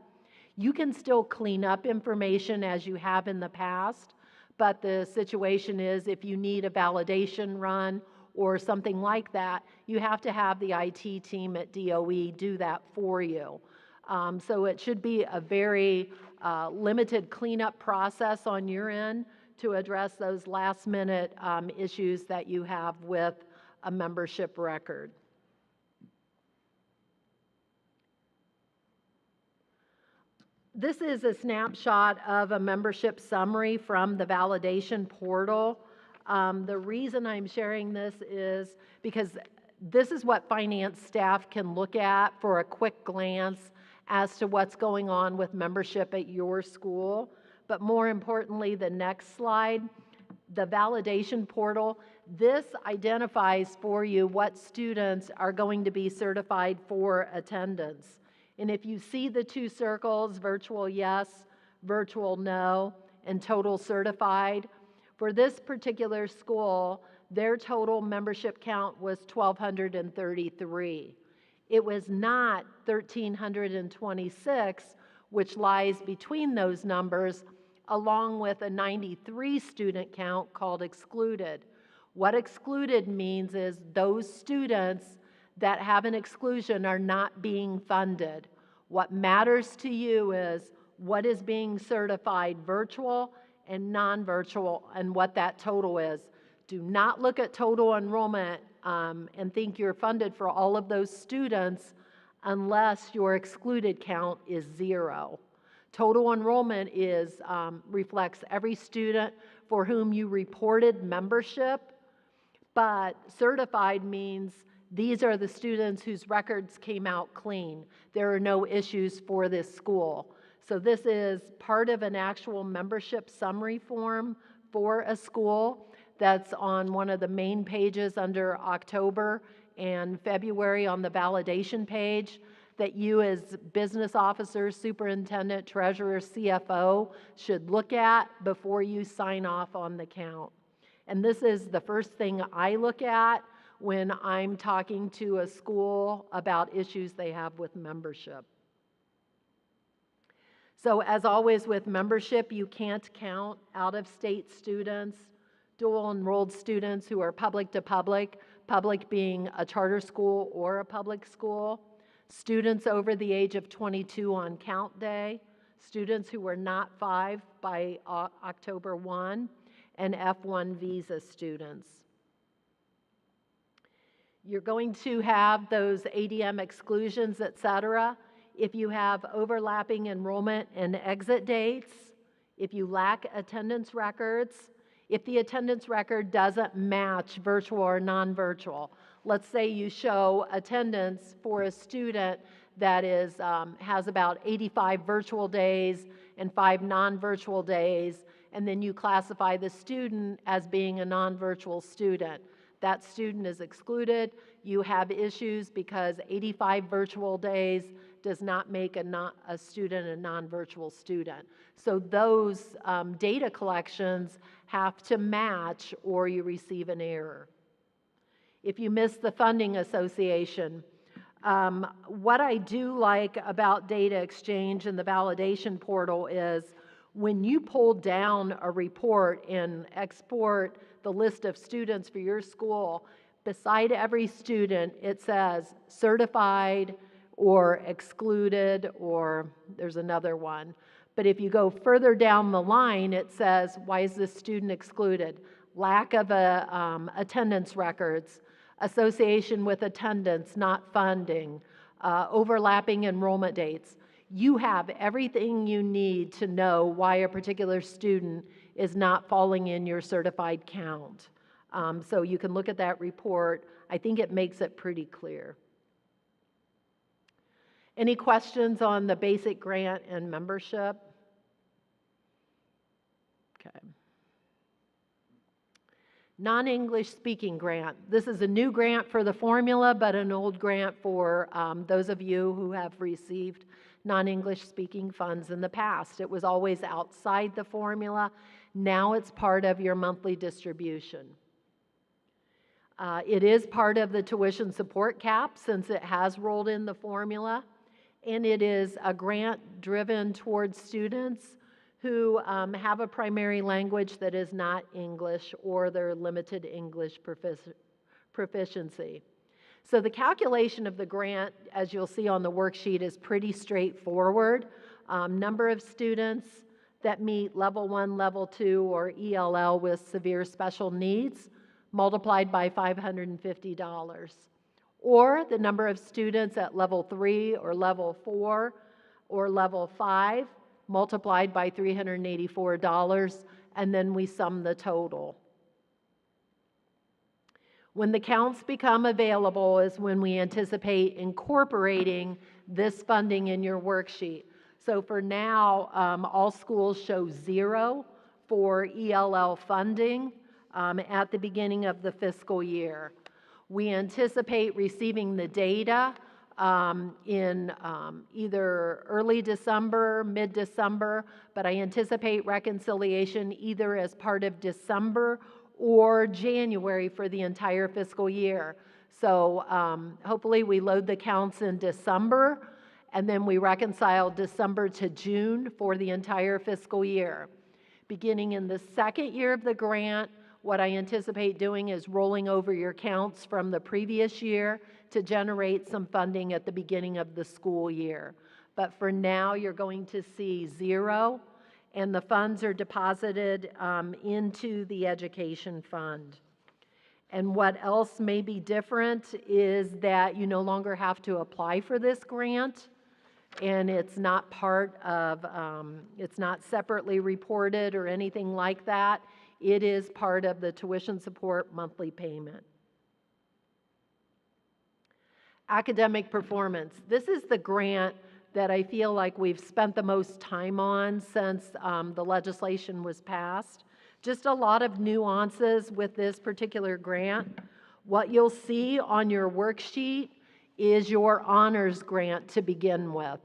you can still clean up information as you have in the past, but the situation is if you need a validation run or something like that, you have to have the IT team at DOE do that for you. So it should be a very limited cleanup process on your end to address those last minute issues that you have with a membership record. This is a snapshot of a membership summary from the validation portal. The reason I'm sharing this is because this is what finance staff can look at for a quick glance as to what's going on with membership at your school. But more importantly, the next slide, the validation portal, this identifies for you what students are going to be certified for attendance. And if you see the 2 circles, virtual yes, virtual no, and total certified, for this particular school, their total membership count was 1,233. It was not 1,326, which lies between those numbers, along with a 93 student count called excluded. What excluded means is those students that have an exclusion are not being funded. What matters to you is what is being certified virtual and non-virtual and what that total is. Do not look at total enrollment and think you're funded for all of those students unless your excluded count is 0. Total enrollment is, reflects every student for whom you reported membership, but certified means these are the students whose records came out clean. There are no issues for this school. So this is part of an actual membership summary form for a school that's on one of the main pages under October and February on the validation page that you as business officers, superintendent, treasurer, CFO should look at before you sign off on the count. And this is the first thing I look at when I'm talking to a school about issues they have with membership. So as always with membership, you can't count out-of-state students, dual enrolled students who are public to public, public being a charter school or a public school, students over the age of 22 on count day, students who were not 5 by October 1, and F1 visa students. You're going to have those ADM exclusions, et cetera, if you have overlapping enrollment and exit dates, if you lack attendance records, if the attendance record doesn't match virtual or non-virtual. Let's say you show attendance for a student that is, has about 85 virtual days and 5 non-virtual days, and then you classify the student as being a non-virtual student. That student is excluded. You have issues because 85 virtual days does not make a student a non-virtual student. So those data collections have to match or you receive an error. If you miss the funding association, what I do like about data exchange and the validation portal is when you pull down a report and export the list of students for your school, beside every student it says certified or excluded, or there's another one. But if you go further down the line, it says, why is this student excluded? Lack of attendance records, association with attendance, not funding, overlapping enrollment dates. You have everything you need to know why a particular student is not falling in your certified count. So you can look at that report. I think it makes it pretty clear. Any questions on the basic grant and membership? Okay. Non-English speaking grant. This is a new grant for the formula, but an old grant for those of you who have received non-English speaking funds in the past. It was always outside the formula. Now it's part of your monthly distribution. It is part of the tuition support cap since it has rolled in the formula. And it is a grant driven towards students who have a primary language that is not English or their limited English proficiency. So the calculation of the grant, as you'll see on the worksheet, is pretty straightforward. Number of students that meet level 1, level 2, or ELL with severe special needs multiplied by $550. Or the number of students at level 3 or level 4 or level 5 multiplied by $384, and then we sum the total. When the counts become available is when we anticipate incorporating this funding in your worksheet. So for now, all schools show 0 for ELL funding at the beginning of the fiscal year. We anticipate receiving the data in either early December, mid-December, but I anticipate reconciliation either as part of December or January for the entire fiscal year. So hopefully we load the counts in December, and then we reconcile December to June for the entire fiscal year. Beginning in the second year of the grant, what I anticipate doing is rolling over your counts from the previous year to generate some funding at the beginning of the school year. But for now, you're going to see 0, and the funds are deposited into the education fund. And what else may be different is that you no longer have to apply for this grant. and it's not part of, it's not separately reported or anything like that. It is part of the tuition support monthly payment. Academic performance. This is the grant that I feel like we've spent the most time on since the legislation was passed. Just a lot of nuances with this particular grant. What you'll see on your worksheet is your honors grant to begin with.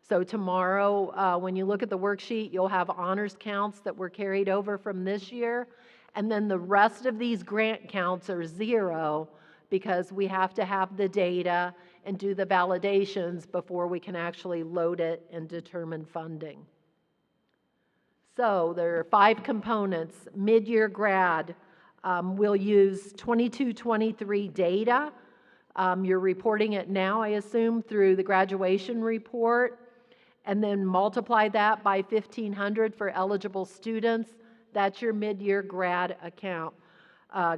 So tomorrow, when you look at the worksheet, you'll have honors counts that were carried over from this year, and then the rest of these grant counts are zero because we have to have the data and do the validations before we can actually load it and determine funding. So there are 5 components. Mid-year grad, we'll use 22-23 data. You're reporting it now, I assume, through the graduation report, and then multiply that by 1,500 for eligible students. That's your mid-year grad account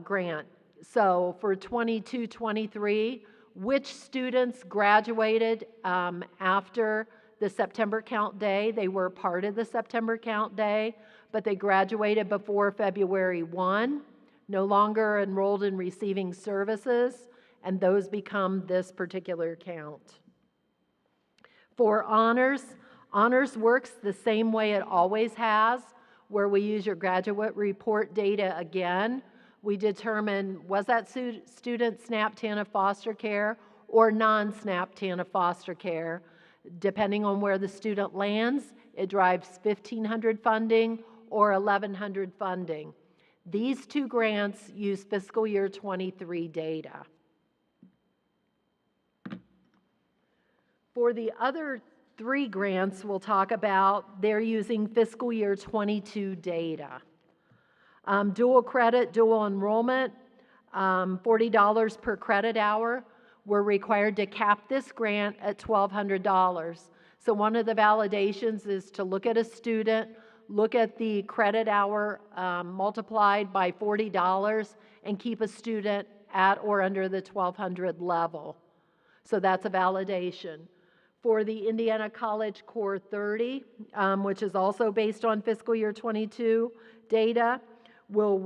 grant. So for 22-23, which students graduated after the September count day? They were part of the September count day, but they graduated before February 1, no longer enrolled in receiving services, and those become this particular count. For honors, honors works the same way it always has, where we use your graduate report data again. We determine, was that student SNAP TANF foster care or non-SNAP TANF foster care? Depending on where the student lands, it drives 1,500 funding or 1,100 funding. These 2 grants use fiscal year 23 data. For the other 3 grants we'll talk about, they're using fiscal year 22 data. Dual credit, dual enrollment, $40 per credit hour. We're required to cap this grant at $1,200. So one of the validations is to look at a student, look at the credit hour multiplied by $40, and keep a student at or under the 1,200 level. So that's a validation. For the Indiana College Core 30, which is also based on fiscal year 22 data, we'll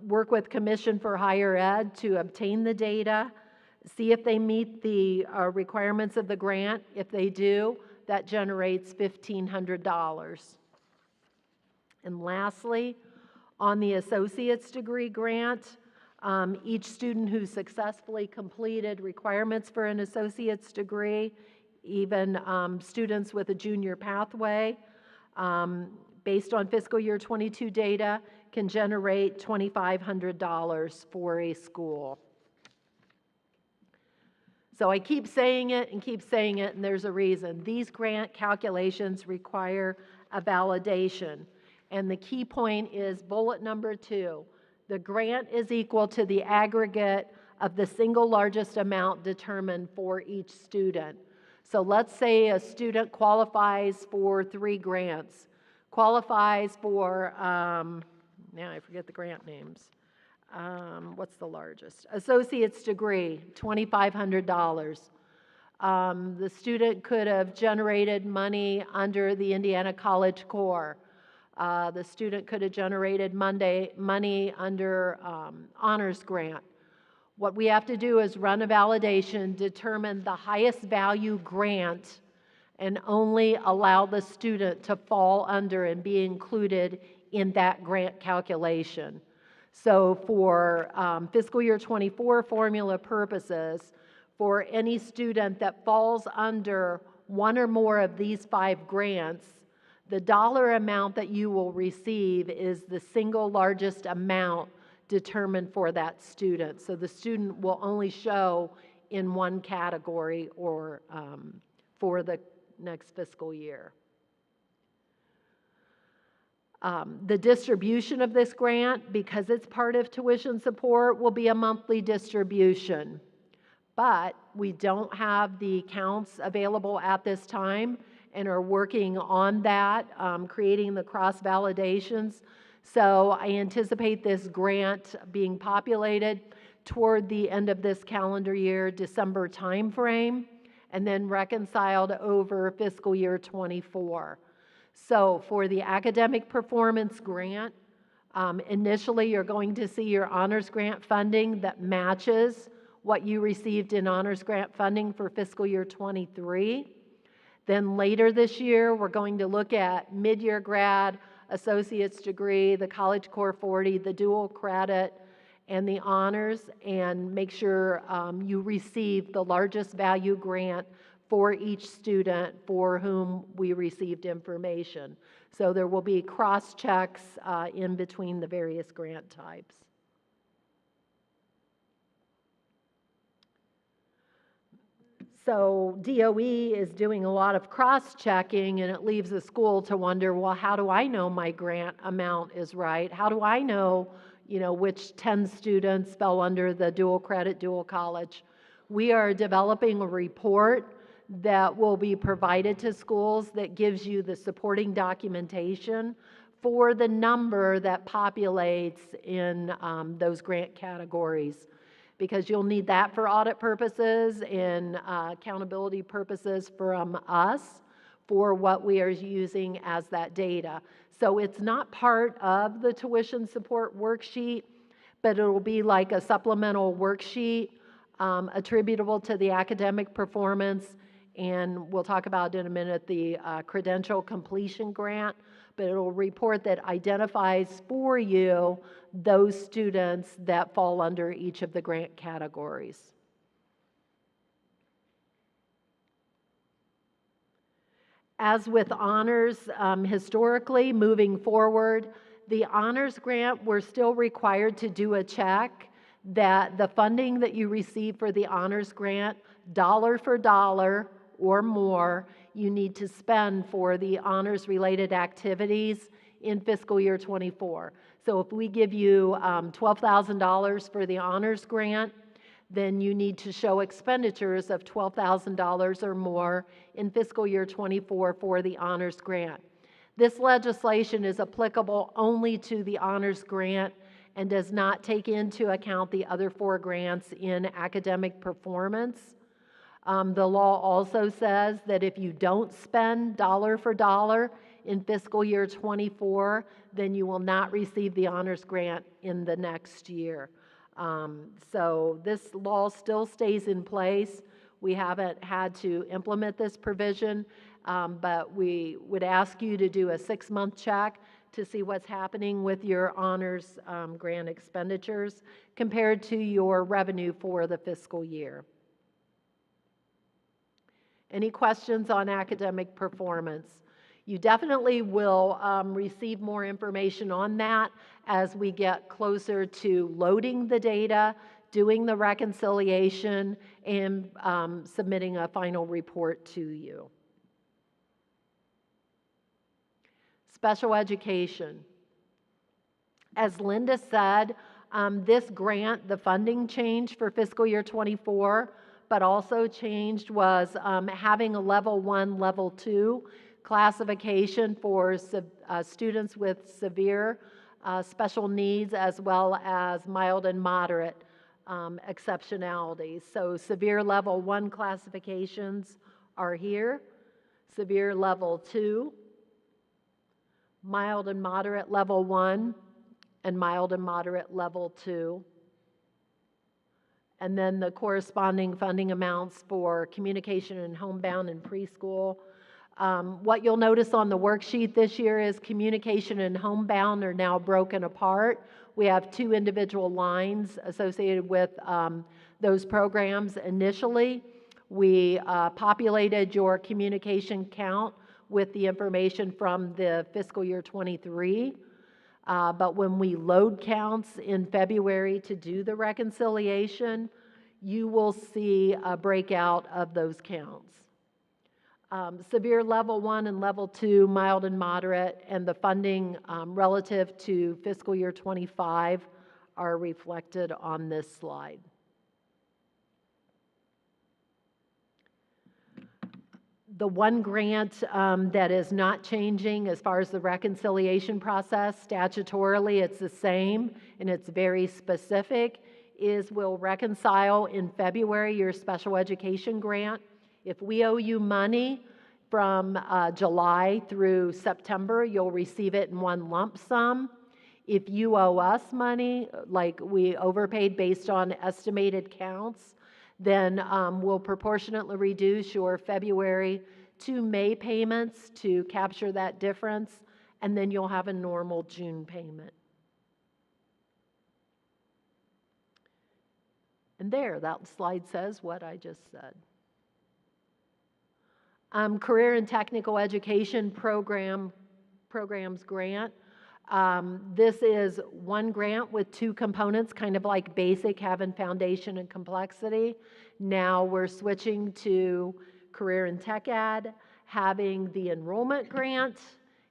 work with Commission for Higher Ed to obtain the data, see if they meet the requirements of the grant. If they do, that generates $1,500. And lastly, on the associate's degree grant, each student who successfully completed requirements for an associate's degree, even students with a junior pathway, based on fiscal year 22 data, can generate $2,500 for a school. So I keep saying it and keep saying it, and there's a reason. These grant calculations require a validation. And the key point is bullet number 2. The grant is equal to the aggregate of the single largest amount determined for each student. So let's say a student qualifies for 3 grants. Qualifies for, now I forget the grant names. What's the largest? Associate's degree, $2,500. The student could have generated money under the Indiana College Core. The student could have generated money under honors grant. What we have to do is run a validation, determine the highest value grant, and only allow the student to fall under and be included in that grant calculation. So for fiscal year 24 formula purposes, for any student that falls under one or more of these 5 grants, the dollar amount that you will receive is the single largest amount determined for that student. So the student will only show in one category or for the next fiscal year. The distribution of this grant, because it's part of tuition support, will be a monthly distribution. But we don't have the counts available at this time and are working on that, creating the cross validations. So I anticipate this grant being populated toward the end of this calendar year, December timeframe. and then reconciled over fiscal year '24. So for the academic performance grant, initially you're going to see your honors grant funding that matches what you received in honors grant funding for fiscal year '23. Then later this year, we're going to look at mid-year grad, associate's degree, the College Core 40, the dual credit, and the honors, and make sure you receive the largest value grant for each student for whom we received information. So there will be cross-checks in between the various grant types. So DOE is doing a lot of cross-checking, and it leaves the school to wonder, well, how do I know my grant amount is right? How do I know, which 10 students fell under the dual credit, dual college? We are developing a report that will be provided to schools that gives you the supporting documentation for the number that populates in those grant categories, because you'll need that for audit purposes and accountability purposes from us for what we are using as that data. So it's not part of the tuition support worksheet, but it will be like a supplemental worksheet attributable to the academic performance, and we'll talk about in a minute the credential completion grant, but it'll report that identifies for you those students that fall under each of the grant categories. As with honors, historically, moving forward, the honors grant, we're still required to do a check that the funding that you receive for the honors grant, dollar for dollar or more, you need to spend for the honors-related activities in fiscal year '24. So if we give you $12,000 for the honors grant, then you need to show expenditures of $12,000 or more in fiscal year '24 for the honors grant. This legislation is applicable only to the honors grant and does not take into account the other 4 grants in academic performance. The law also says that if you don't spend dollar for dollar in fiscal year '24, then you will not receive the honors grant in the next year. So this law still stays in place. We haven't had to implement this provision, but we would ask you to do a 6-month check to see what's happening with your honors grant expenditures compared to your revenue for the fiscal year. Any questions on academic performance? You definitely will receive more information on that as we get closer to loading the data, doing the reconciliation, and submitting a final report to you. Special education. As Linda said, this grant, the funding change for fiscal year '24, but also changed was having a level 1, level 2 classification for students with severe special needs as well as mild and moderate exceptionalities. So severe level 1 classifications are here, severe level 2, mild and moderate level 1, and mild and moderate level 2. And then the corresponding funding amounts for communication and homebound and preschool. What you'll notice on the worksheet this year is communication and homebound are now broken apart. We have 2 individual lines associated with those programs. Initially, we populated your communication count with the information from the fiscal year '23. But when we load counts in February to do the reconciliation, you will see a breakout of those counts. Severe level 1 and level 2, mild and moderate, and the funding relative to fiscal year '25 are reflected on this slide. The one grant that is not changing as far as the reconciliation process, statutorily it's the same and it's very specific, is we'll reconcile in February your special education grant If we owe you money from July through September, you'll receive it in one lump sum. If you owe us money, like we overpaid based on estimated counts, then we'll proportionately reduce your February to May payments to capture that difference, and then you'll have a normal June payment. And there, that slide says what I just said. Career and Technical Education Programs grant. This is one grant with two components, kind of like basic, having foundation and complexity. Now we're switching to Career and Tech Ed, having the enrollment grant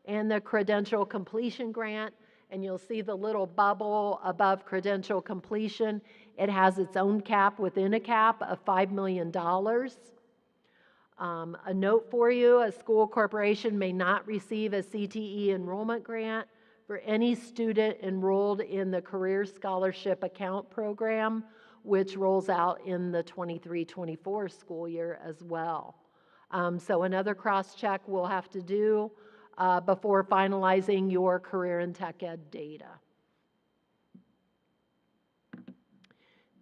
and the credential completion grant. And you'll see the little bubble above credential completion. It has its own cap within a cap of $5 million. A note for you, a school corporation may not receive a CTE enrollment grant for any student enrolled in the Career Scholarship Account Program, which rolls out in the 23-24 school year as well. So another cross-check we'll have to do before finalizing your Career and Tech Ed data.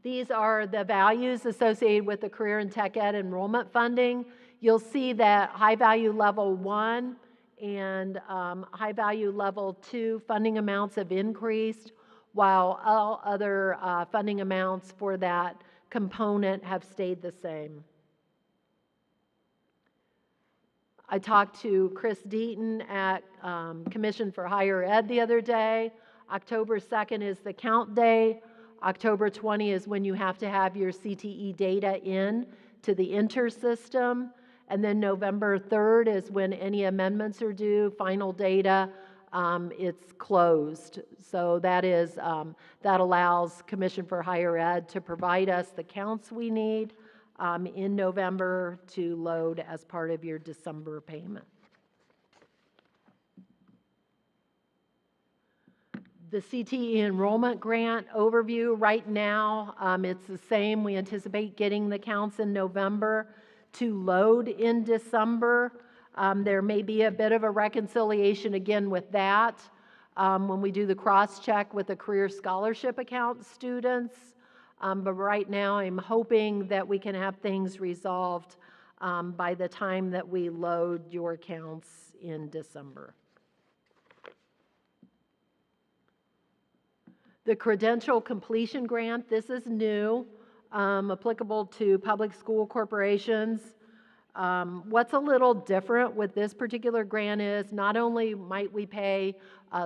These are the values associated with the Career and Tech Ed enrollment funding. You'll see that high value level 1 and high value level 2 funding amounts have increased, while all other funding amounts for that component have stayed the same. I talked to Chris Deaton at Commission for Higher Ed the other day. October 2nd is the count day. October 20 is when you have to have your CTE data in to the InterSystem. And then November 3rd is when any amendments are due, final data, it's closed. So that is, that allows Commission for Higher Ed to provide us the counts we need in November to load as part of your December payment. The CTE enrollment grant overview right now, it's the same. We anticipate getting the counts in November to load in December. There may be a bit of a reconciliation again with that when we do the cross-check with the Career Scholarship Account students. But right now, I'm hoping that we can have things resolved by the time that we load your counts in December. The Credential Completion Grant, this is new, applicable to public school corporations. What's a little different with this particular grant is not only might we pay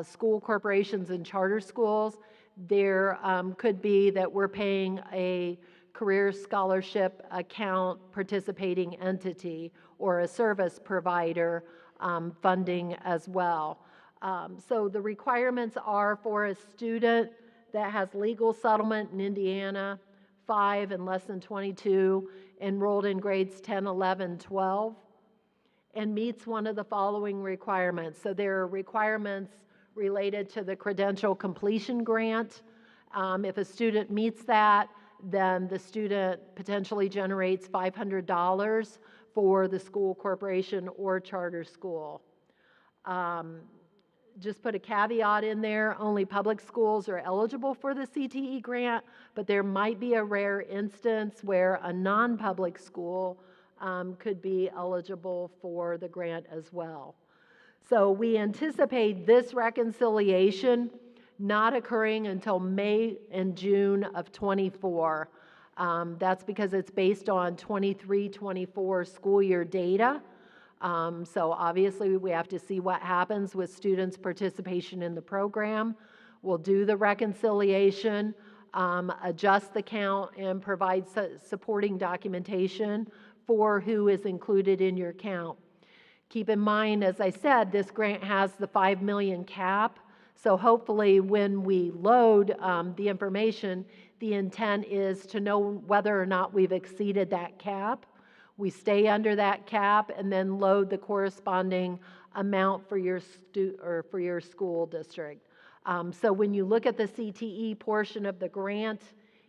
school corporations and charter schools, there could be that we're paying a career scholarship account participating entity or a service provider funding as well. So the requirements are for a student that has legal settlement in Indiana, 5 and less than 22, enrolled in grades 10, 11, 12, and meets one of the following requirements. So there are requirements related to the credential completion grant. If a student meets that, then the student potentially generates $500 for the school, corporation, or charter school. Just put a caveat in there, only public schools are eligible for the CTE grant, but there might be a rare instance where a non-public school could be eligible for the grant as well. So we anticipate this reconciliation not occurring until May and June of '24. That's because it's based on 23-24 school year data. So obviously we have to see what happens with students' participation in the program. We'll do the reconciliation, adjust the count, and provide supporting documentation for who is included in your count. Keep in mind, as I said, this grant has the $5 million cap. So hopefully when we load the information, the intent is to know whether or not we've exceeded that cap. We stay under that cap and then load the corresponding amount for your school district. So when you look at the CTE portion of the grant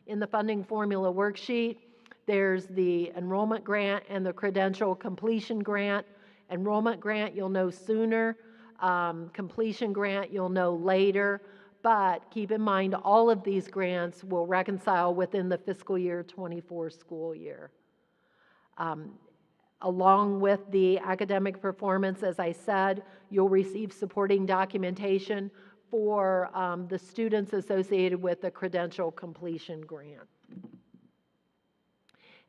in the funding formula worksheet, There's the enrollment grant and the credential completion grant. Enrollment grant, you'll know sooner. Completion grant, you'll know later. But keep in mind, all of these grants will reconcile within the fiscal year 24 school year. Along with the academic performance, as I said, you'll receive supporting documentation for the students associated with the credential completion grant.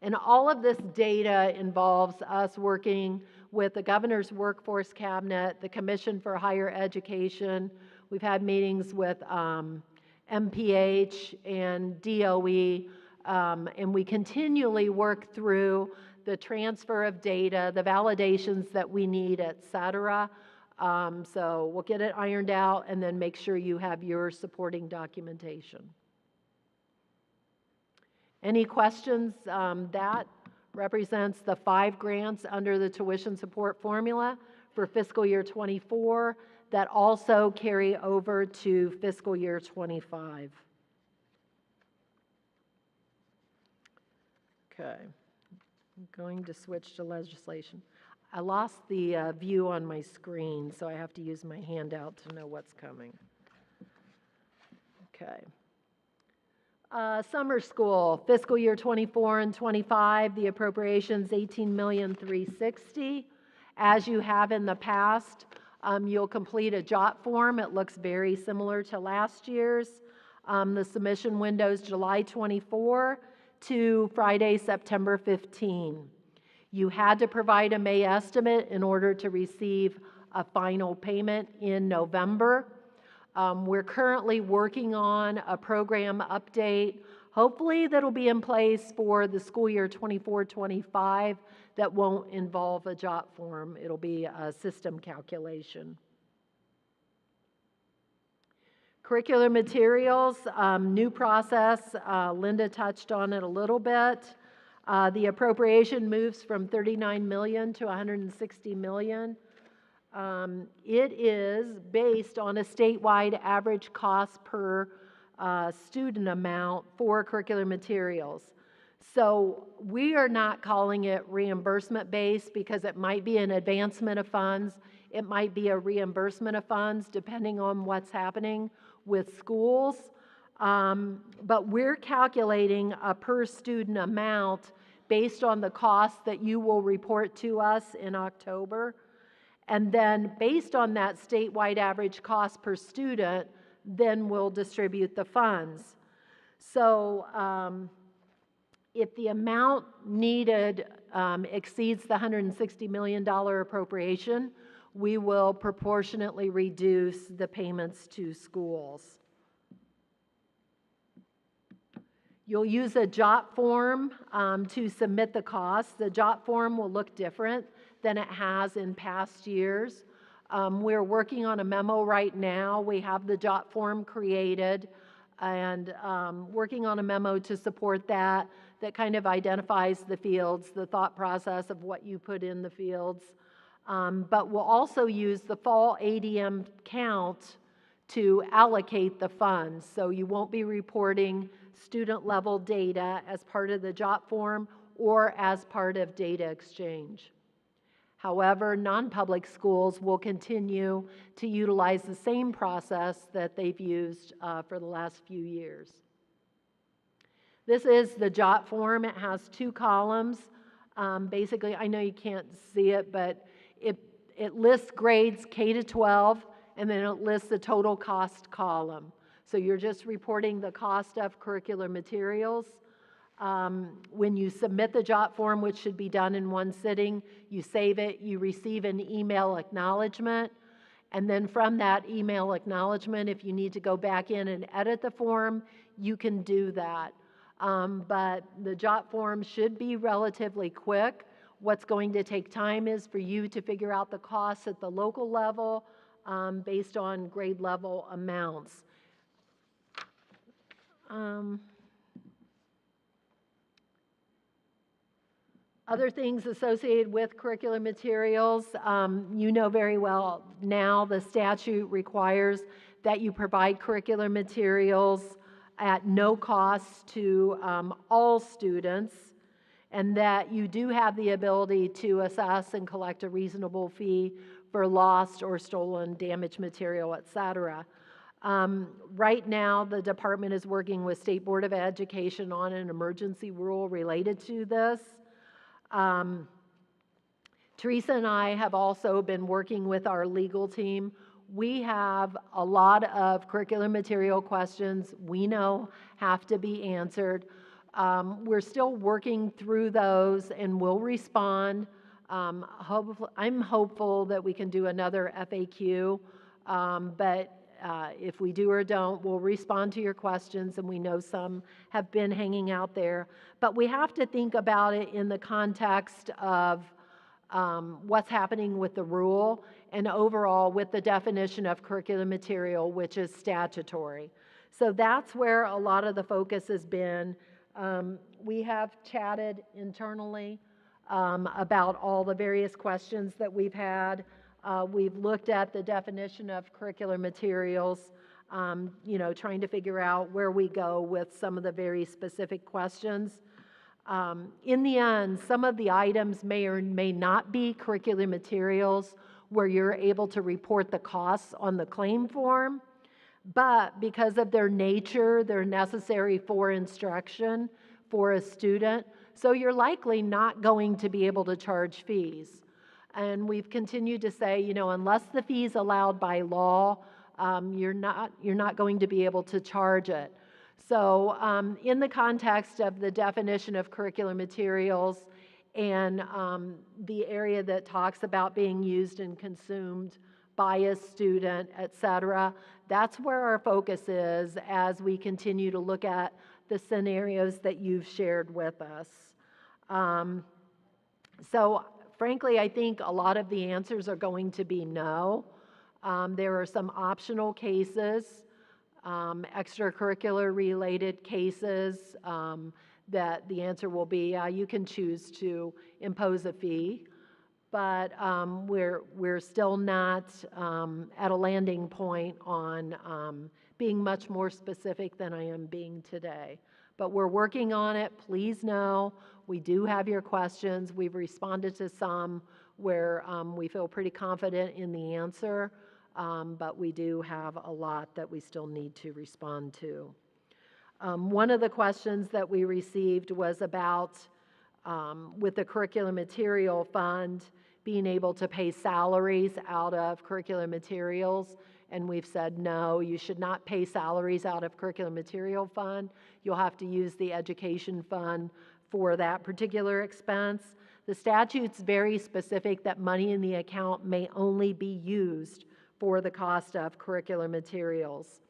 And all of this data involves us working with the Governor's Workforce Cabinet, the Commission for Higher Education. We've had meetings with MPH and DOE, and we continually work through the transfer of data, the validations that we need, et cetera. So we'll get it ironed out and then make sure you have your supporting documentation. Any questions? That represents the 5 grants under the tuition support formula for fiscal year 24 that also carry over to fiscal year 25. Okay, I'm going to switch to legislation. I lost the view on my screen, so I have to use my handout to know what's coming. Okay. Summer school, fiscal year 24 and 25, the appropriations $18,360,000. As you have in the past, you'll complete a JOT form. It looks very similar to last year's. The submission window's July 24 to Friday, September 15. You had to provide a May estimate in order to receive a final payment in November. We're currently working on a program update, hopefully that'll be in place for the school year 24-25 that won't involve a JOT form. It'll be a system calculation. Curricular materials, new process. Linda touched on it a little bit. The appropriation moves from $39 million to $160 million. It is based on a statewide average cost per student amount for curricular materials. So we are not calling it reimbursement based because it might be an advancement of funds, it might be a reimbursement of funds depending on what's happening with schools. But we're calculating a per student amount based on the cost that you will report to us in October. And then based on that statewide average cost per student, then we'll distribute the funds. So if the amount needed exceeds the $160 million appropriation, we will proportionately reduce the payments to schools. You'll use a JOT form to submit the costs. The JOT form will look different than it has in past years. We're working on a memo right now. We have the JOT form created and working on a memo to support that kind of identifies the fields, the thought process of what you put in the fields. But we'll also use the fall ADM count to allocate the funds. So you won't be reporting student level data as part of the JOT form or as part of data exchange. However, non-public schools will continue to utilize the same process that they've used for the last few years. This is the JOT form. It has 2 columns. Basically, I know you can't see it, but it lists grades K to 12, and then it lists the total cost column. So you're just reporting the cost of curricular materials. When you submit the JOT form, which should be done in one sitting, you save it, you receive an email acknowledgement, and then from that email acknowledgement, if you need to go back in and edit the form, you can do that. But the JOT form should be relatively quick. What's going to take time is for you to figure out the costs at the local level based on grade level amounts. Other things associated with curricular materials, you know very well now the statute requires that you provide curricular materials at no cost to all students. and that you do have the ability to assess and collect a reasonable fee for lost or stolen damaged material, et cetera. Right now, the department is working with State Board of Education on an emergency rule related to this. Teresa and I have also been working with our legal team. We have a lot of curriculum material questions we know have to be answered. We're still working through those and we'll respond. I'm hopeful that we can do another FAQ, but if we do or don't, we'll respond to your questions, and we know some have been hanging out there. But we have to think about it in the context of what's happening with the rule and overall with the definition of curriculum material, which is statutory. So that's where a lot of the focus has been. We have chatted internally about all the various questions that we've had. We've looked at the definition of curricular materials, trying to figure out where we go with some of the very specific questions. In the end, some of the items may or may not be curricular materials where you're able to report the costs on the claim form, but because of their nature, they're necessary for instruction for a student, so you're likely not going to be able to charge fees. And we've continued to say, unless the fee is allowed by law, you're not going to be able to charge it. So in the context of the definition of curricular materials and the area that talks about being used and consumed by a student, et cetera, that's where our focus is as we continue to look at the scenarios that you've shared with us. So frankly, I think a lot of the answers are going to be no. There are some optional cases, extracurricular related cases, that the answer will be, you can choose to impose a fee, but we're still not at a landing point on being much more specific than I am being today. But we're working on it. Please know we do have your questions. We've responded to some where we feel pretty confident in the answer, but we do have a lot that we still need to respond to. One of the questions that we received was about, with the curriculum material fund, being able to pay salaries out of curriculum materials. And we've said, no, you should not pay salaries out of curriculum material fund. You'll have to use the education fund for that particular expense. The statute's very specific that money in the account may only be used for the cost of curricular materials.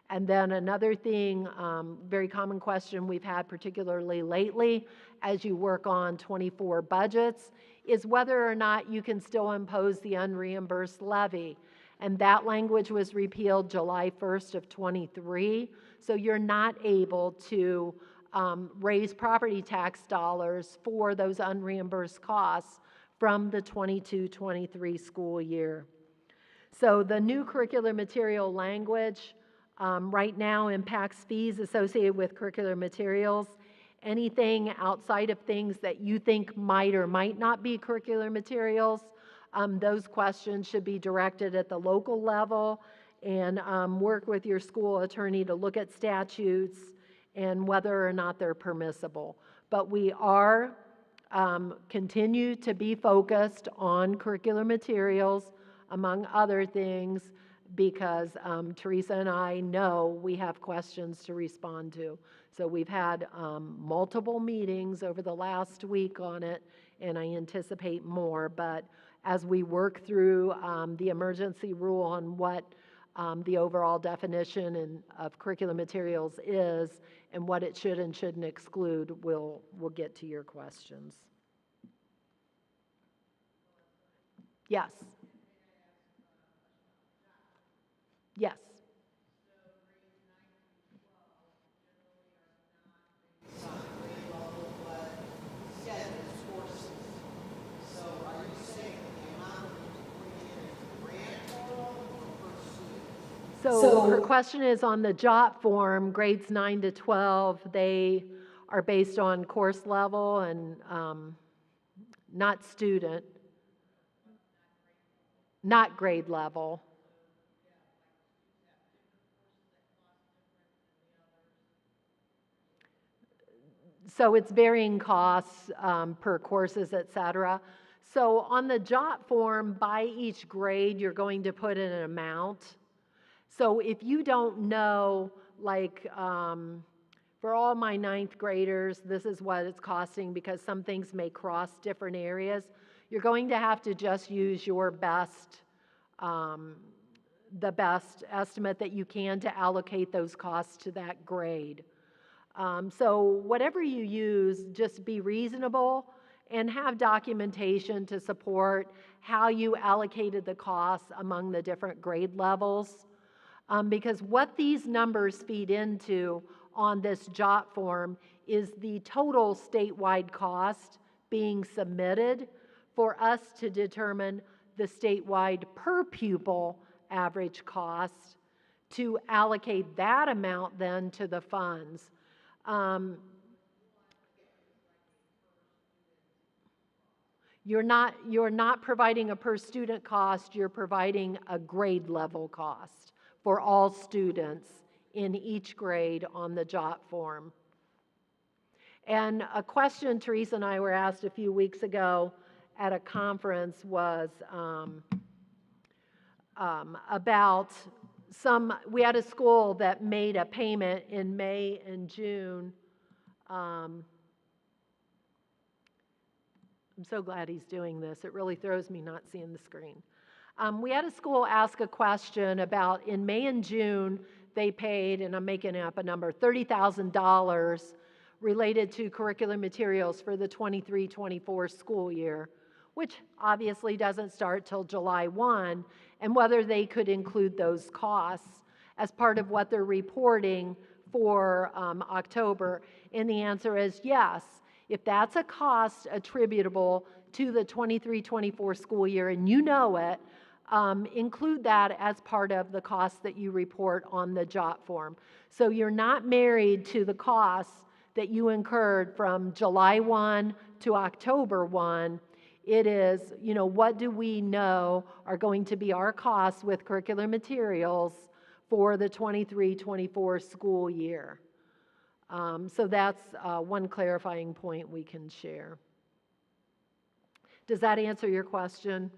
And then another thing, very common question we've had particularly lately as you work on 24 budgets is whether or not you can still impose the unreimbursed levy. And that language was repealed July 1st of 23. So you're not able to raise property tax dollars for those unreimbursed costs from the 22-23 school year. So the new curricular material language right now impacts fees associated with curricular materials. Anything outside of things that you think might or might not be curricular materials, those questions should be directed at the local level and work with your school attorney to look at statutes and whether or not they're permissible. But we are continue to be focused on curricular materials, among other things, because Teresa and I know we have questions to respond to. So we've had multiple meetings over the last week on it, and I anticipate more. But as we work through the emergency rule on what the overall definition of curriculum materials is and what it should and shouldn't exclude, we'll get to your questions. Yes. Yes. So her question is on the JOT form, grades 9 to 12, they are based on course level and not student, not grade level. So it's varying costs per courses, et cetera. So on the JOT form, by each grade, you're going to put in an amount. So if you don't know, like for all my ninth graders, this is what it's costing because some things may cross different areas, you're going to have to just use your best, the best estimate that you can to allocate those costs to that grade. So whatever you use, just be reasonable and have documentation to support how you allocated the costs among the different grade levels. Because what these numbers feed into on this JOT form is the total statewide cost being submitted for us to determine the statewide per pupil average cost to allocate that amount then to the funds. You're not providing a per student cost, you're providing a grade level cost for all students in each grade on the JOT form. And a question Teresa and I were asked a few weeks ago at a conference was about we had a school that made a payment in May and June. I'm so glad he's doing this. It really throws me not seeing the screen. We had a school ask a question about in May and June, they paid, and I'm making up a number, $30,000 related to curriculum materials for the 23-24 school year, which obviously doesn't start till July 1, and whether they could include those costs as part of what they're reporting for October. And the answer is yes. If that's a cost attributable to the 23-24 school year and you know it, include that as part of the costs that you report on the JOT form. So you're not married to the costs that you incurred from July 1 to October 1. It is, what do we know are going to be our costs with curricular materials for the 23-24 school year. So that's one clarifying point we can share. Does that answer your question?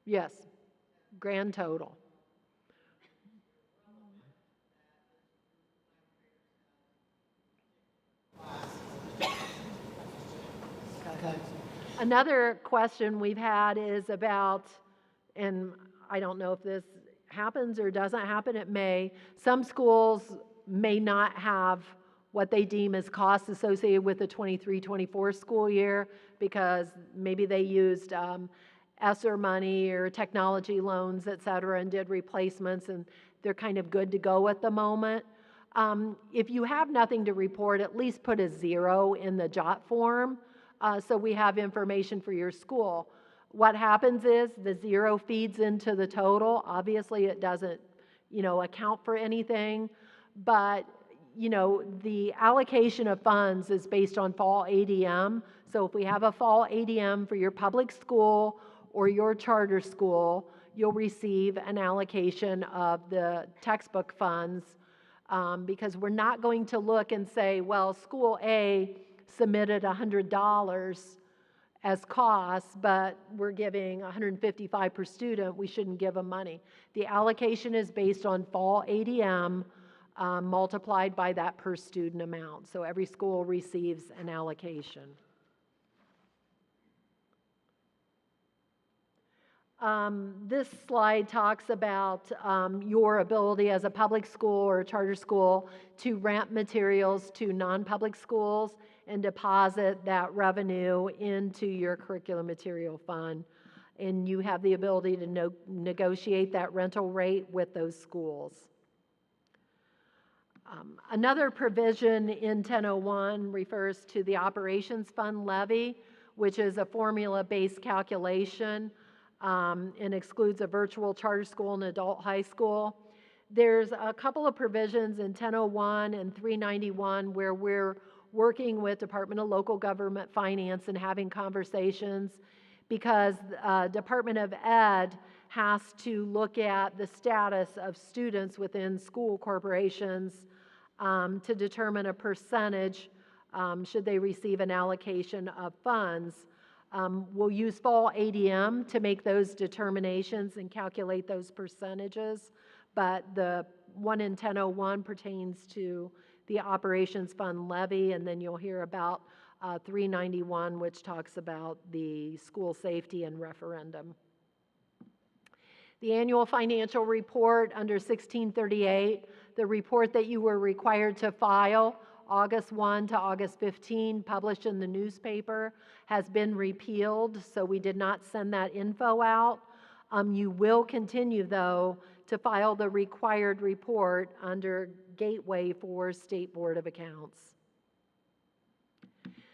Yes, grand total. Okay. Another question we've had is about, and I don't know if this happens or doesn't happen, it may. Some schools may not have what they deem as costs associated with the 23-24 school year because maybe they used ESSER money or technology loans, et cetera, and did replacements, and they're kind of good to go at the moment. If you have nothing to report, at least put a 0 in the JOT form so we have information for your school. What happens is the 0 feeds into the total. Obviously, it doesn't, account for anything, but, the allocation of funds is based on fall ADM. So if we have a fall ADM for your public school or your charter school, you'll receive an allocation of the textbook funds because we're not going to look and say, well, school A submitted $100 as costs, but we're giving $155 per student, we shouldn't give them money. The allocation is based on fall ADM multiplied by that per student amount. So every school receives an allocation. This slide talks about your ability as a public school or a charter school to rent materials to non-public schools and deposit that revenue into your curriculum material fund. And you have the ability to negotiate that rental rate with those schools. Another provision in 1001 refers to the operations fund levy, which is a formula-based calculation and excludes a virtual charter school and adult high school. There's a couple of provisions in 1001 and 391 where we're working with Department of Local Government Finance and having conversations because Department of Ed has to look at the status of students within school corporations to determine a percentage should they receive an allocation of funds. We'll use fall ADM to make those determinations and calculate those percentages, but the one in 1001 pertains to the operations fund levy, and then you'll hear about 391, which talks about the school safety and referendum. The annual financial report under 1638, the report that you were required to file August 1 to August 15, published in the newspaper, has been repealed, so we did not send that info out. You will continue, though, to file the required report under Gateway for State Board of Accounts.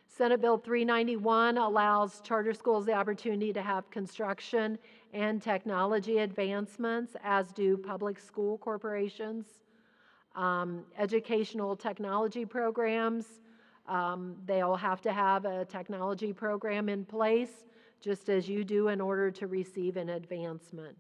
Senate Bill 391 allows charter schools the opportunity to have construction and technology advancements, as do public school corporations. Educational technology programs, they'll have to have a technology program in place, just as you do in order to receive an advancement.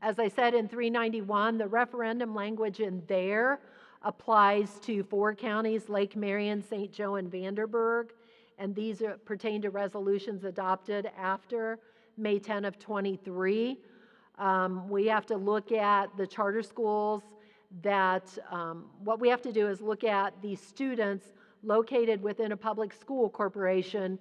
As I said in 391, the referendum language in there applies to 4 counties, Lake Marion, St. Joe, and Vanderburgh, and these pertain to resolutions adopted after May 10 of 23. We have to look at the charter schools that, what we have to do is look at the students located within a public school corporation.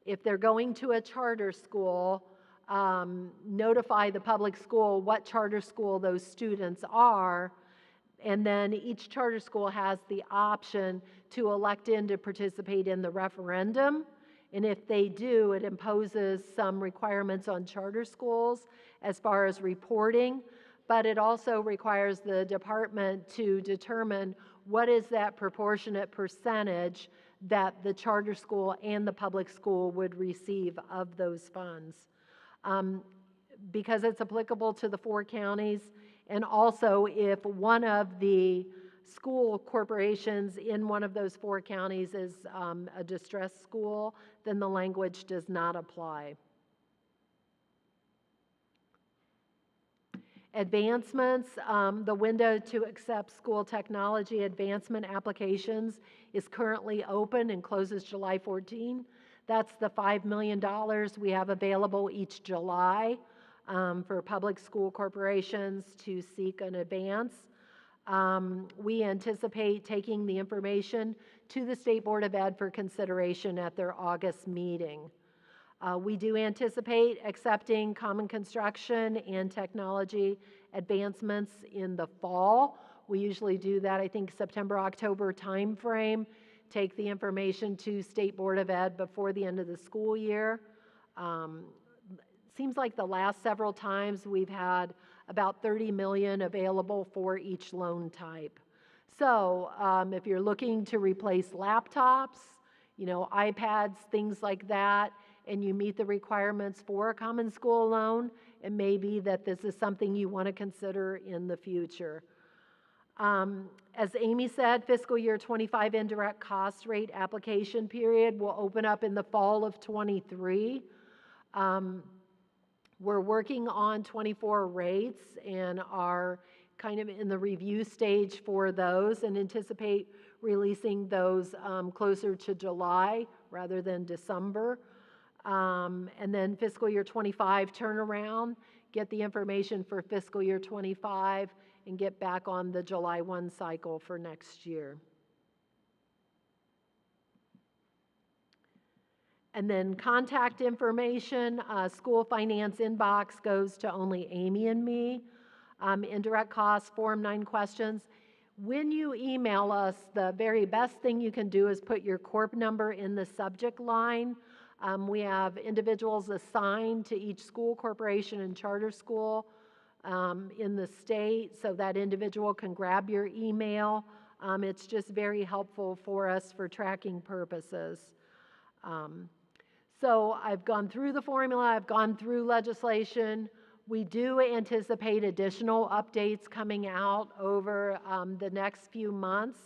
If they're going to a charter school, notify the public school what charter school those students are, and then each charter school has the option to elect in to participate in the referendum. And if they do, it imposes some requirements on charter schools as far as reporting, but it also requires the department to determine what is that proportionate percentage that the charter school and the public school would receive of those funds. Because it's applicable to the 4 counties, and also if one of the school corporations in one of those 4 counties is a distressed school, then the language does not apply. Advancements, the window to accept school technology advancement applications is currently open and closes July 14. That's the $5 million we have available each July for public school corporations to seek an advance. We anticipate taking the information to the State Board of Ed for consideration at their August meeting. We do anticipate accepting common construction and technology advancements in the fall. We usually do that, I think, September, October timeframe. Take the information to State Board of Ed before the end of the school year. Seems like the last several times we've had about $30 million available for each loan type. So if you're looking to replace laptops, iPads, things like that, and you meet the requirements for a common school loan, it may be that this is something you want to consider in the future. As Amy said, fiscal year 25 indirect cost rate application period will open up in the fall of 23. We're working on 24 rates and are kind of in the review stage for those, and anticipate releasing those closer to July rather than December. And then fiscal year 25 turnaround, get the information for fiscal year 25 and get back on the July 1 cycle for next year. And then contact information, school finance inbox goes to only Amy and me. Indirect costs, Form 9 questions. When you email us, the very best thing you can do is put your corp number in the subject line. We have individuals assigned to each school corporation and charter school in the state, so that individual can grab your email. It's just very helpful for us for tracking purposes. So I've gone through the formula, I've gone through legislation. We do anticipate additional updates coming out over the next few months.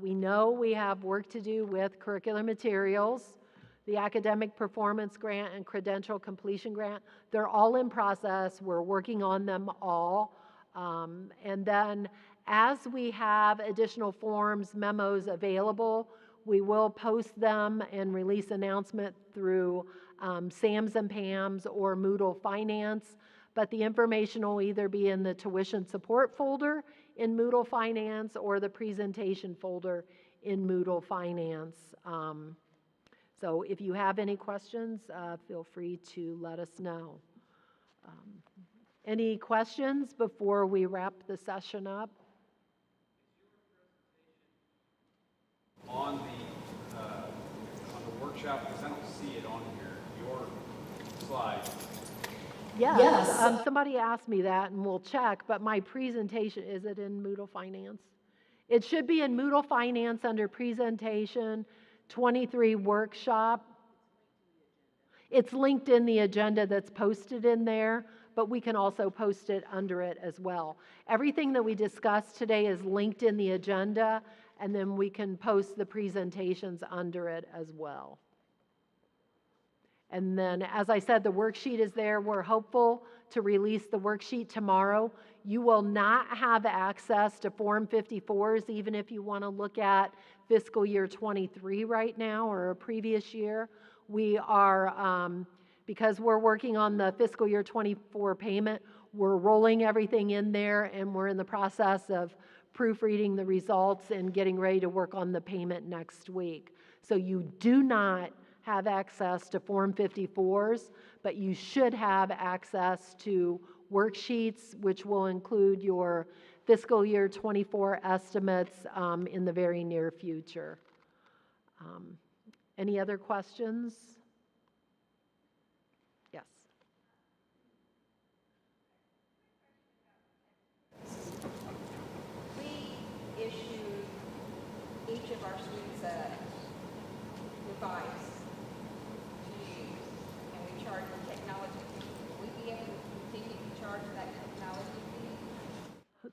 We know we have work to do with curriculum materials, the academic performance grant and credential completion grant. They're all in process. We're working on them all. And then as we have additional forms, memos available, we will post them and release announcement through SAMS and PAMS or Moodle Finance. But the information will either be in the tuition support folder in Moodle Finance or the presentation folder in Moodle Finance. So if you have any questions, feel free to let us know. Any questions before we wrap the session up? On the workshop, because I don't see it on here, your slide. Yes. Somebody asked me that, and we'll check, but my presentation, is it in Moodle Finance? It should be in Moodle Finance under Presentation 23 Workshop. It's linked in the agenda that's posted in there, but we can also post it under it as well. Everything that we discussed today is linked in the agenda, and then we can post the presentations under it as well. And then, as I said, the worksheet is there. We're hopeful to release the worksheet tomorrow. You will not have access to Form 54s, even if you want to look at fiscal year 23 right now or a previous year. We are, because we're working on the fiscal year 24 payment, we're rolling everything in there, and we're in the process of proofreading the results and getting ready to work on the payment next week. So you do not have access to Form 54s, but you should have access to worksheets, which will include your fiscal year 24 estimates in the very near future. Any other questions? Yes. We issued each of our students a device to use, and we charge them technology fee. Will we be able to continue to charge that technology fee?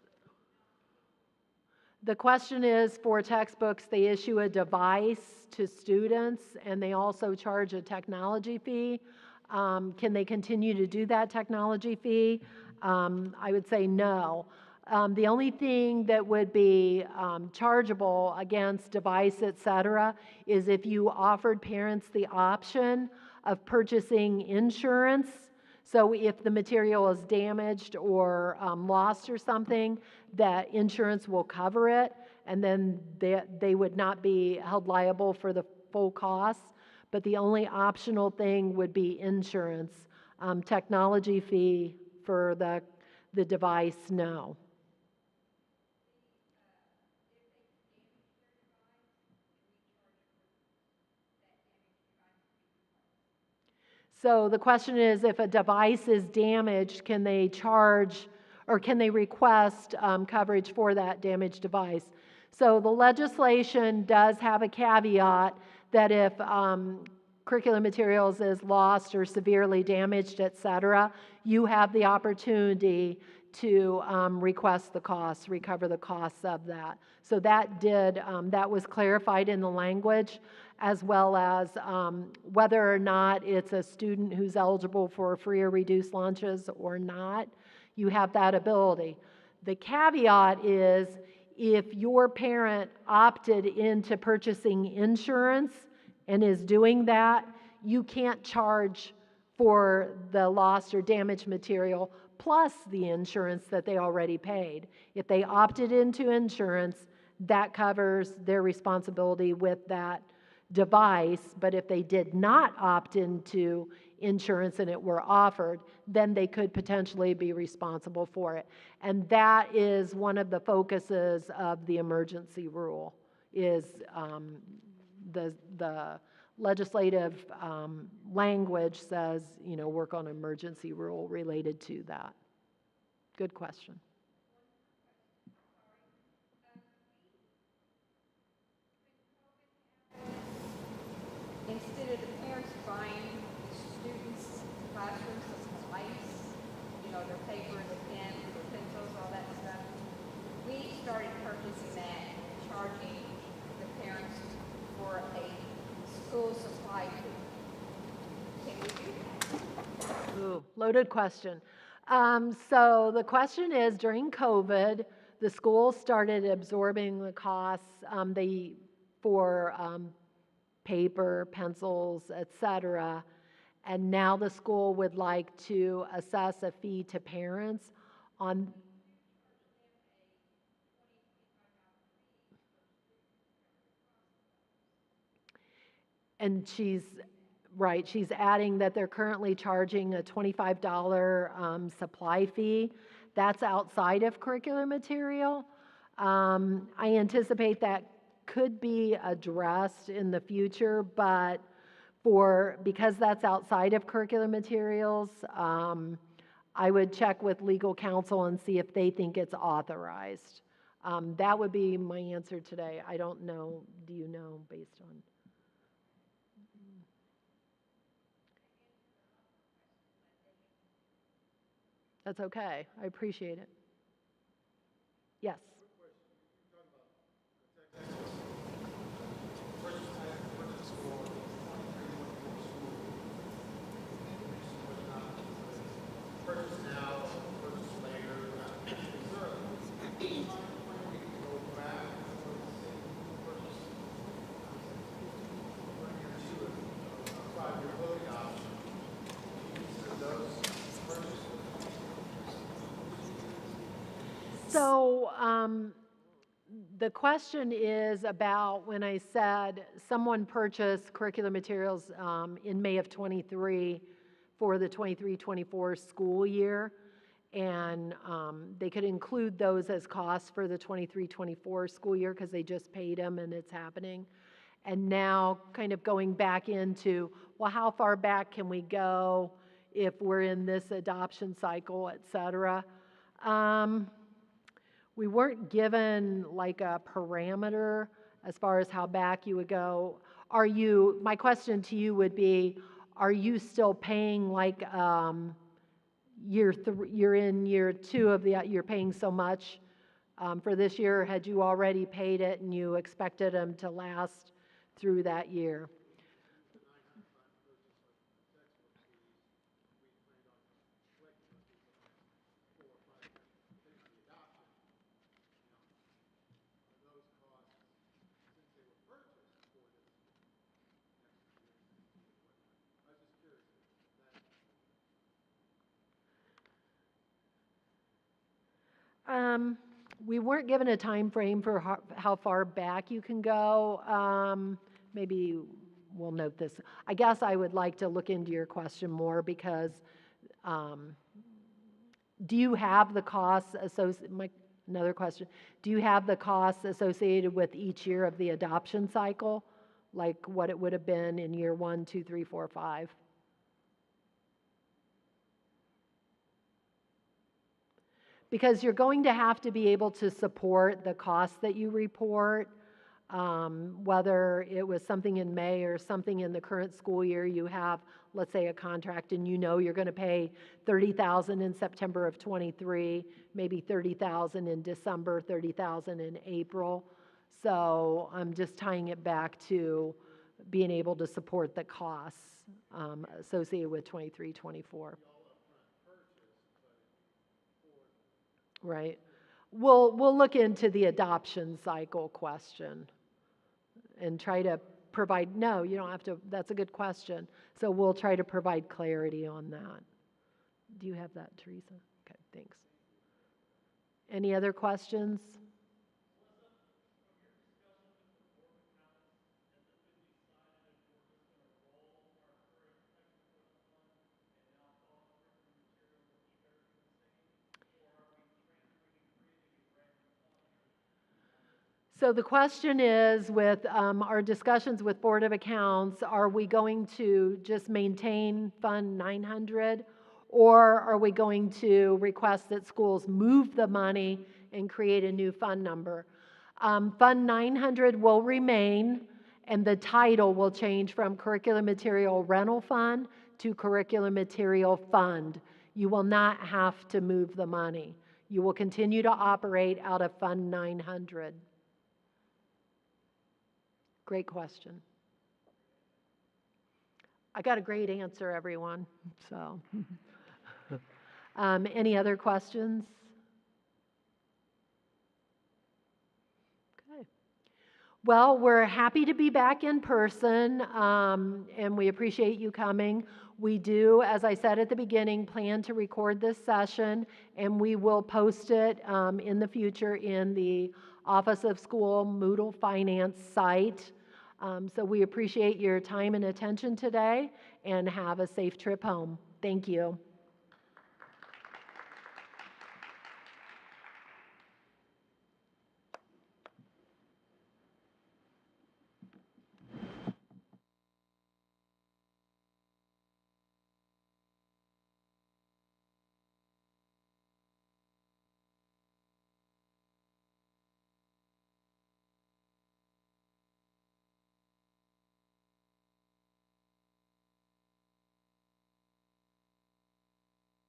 The question is, for textbooks, they issue a device to students, and they also charge a technology fee. Can they continue to do that technology fee? I would say no. The only thing that would be chargeable against device, et cetera, is if you offered parents the option of purchasing insurance. So if the material is damaged or lost or something, that insurance will cover it, and then they would not be held liable for the full cost. But the only optional thing would be insurance. Technology fee for the device, no. So the question is, if a device is damaged, can they charge or can they request coverage for that damaged device? So the legislation does have a caveat that if curriculum materials is lost or severely damaged, et cetera, you have the opportunity to request the costs, recover the costs of that. So that was clarified in the language, as well as whether or not it's a student who's eligible for free or reduced lunches or not, you have that ability. The caveat is if your parent opted into purchasing insurance and is doing that, you can't charge for the lost or damaged material plus the insurance that they already paid. If they opted into insurance, that covers their responsibility with that device, but if they did not opt into insurance and it were offered, then they could potentially be responsible for it. And that is one of the focuses of the emergency rule, is the legislative language says, work on emergency rule related to that. Good question. Instead of the parents buying the students' classroom supplies, Loaded question. So the question is, during COVID, the schools started absorbing the costs for paper, pencils, et cetera, and now the school would like to assess a fee to parents on. And right, she's adding that they're currently charging a $25 supply fee. That's outside of curricular material. I anticipate that could be addressed in the future, but because that's outside of curricular materials, I would check with legal counsel and see if they think it's authorized. That would be my answer today. I don't know. Do you know based on? That's okay. I appreciate it. Yes. So the question is about when I said someone purchased curricular materials in May of '23 for the '23-24 school year, and they could include those as costs for the '23-24 school year because they just paid them and it's happening. And now kind of going back into, well, how far back can we go if we're in this adoption cycle, et cetera? We weren't given like a parameter as far as how back you would go. My question to you would be, are you still paying like you're in year 2 of you're paying so much for this year? Had you already paid it and you expected them to last through that year? We weren't given a time frame for how far back you can go. Maybe we'll note this. I guess I would like to look into your question more because do you have the costs associated? Another question. Do you have the costs associated with each year of the adoption cycle, like what it would have been in year 1, 2, 3, 4, 5? Because you're going to have to be able to support the costs that you report, whether it was something in May or something in the current school year. You have, let's say, a contract and you know you're going to pay $30,000 in September of '23, maybe $30,000 in December, $30,000 in April. So I'm just tying it back to being able to support the costs associated with '23, '24. Right. We'll look into the adoption cycle question and try to provide, no, you don't have to, that's a good question. So we'll try to provide clarity on that. Do you have that, Teresa? Okay, thanks. Any other questions? So the question is, with our discussions with Board of Accounts, are we going to just maintain Fund 900, or are we going to request that schools move the money and create a new fund number? Fund 900 will remain, and the title will change from Curriculum Material Rental Fund to Curriculum Material Fund. You will not have to move the money. You will continue to operate out of Fund 900. Great question. I got a great answer, everyone. So Any other questions? Okay. Well, we're happy to be back in person, and we appreciate you coming. We do, as I said at the beginning, plan to record this session, and we will post it in the future in the Office of School Moodle Finance site. So we appreciate your time and attention today, and have a safe trip home. Thank you.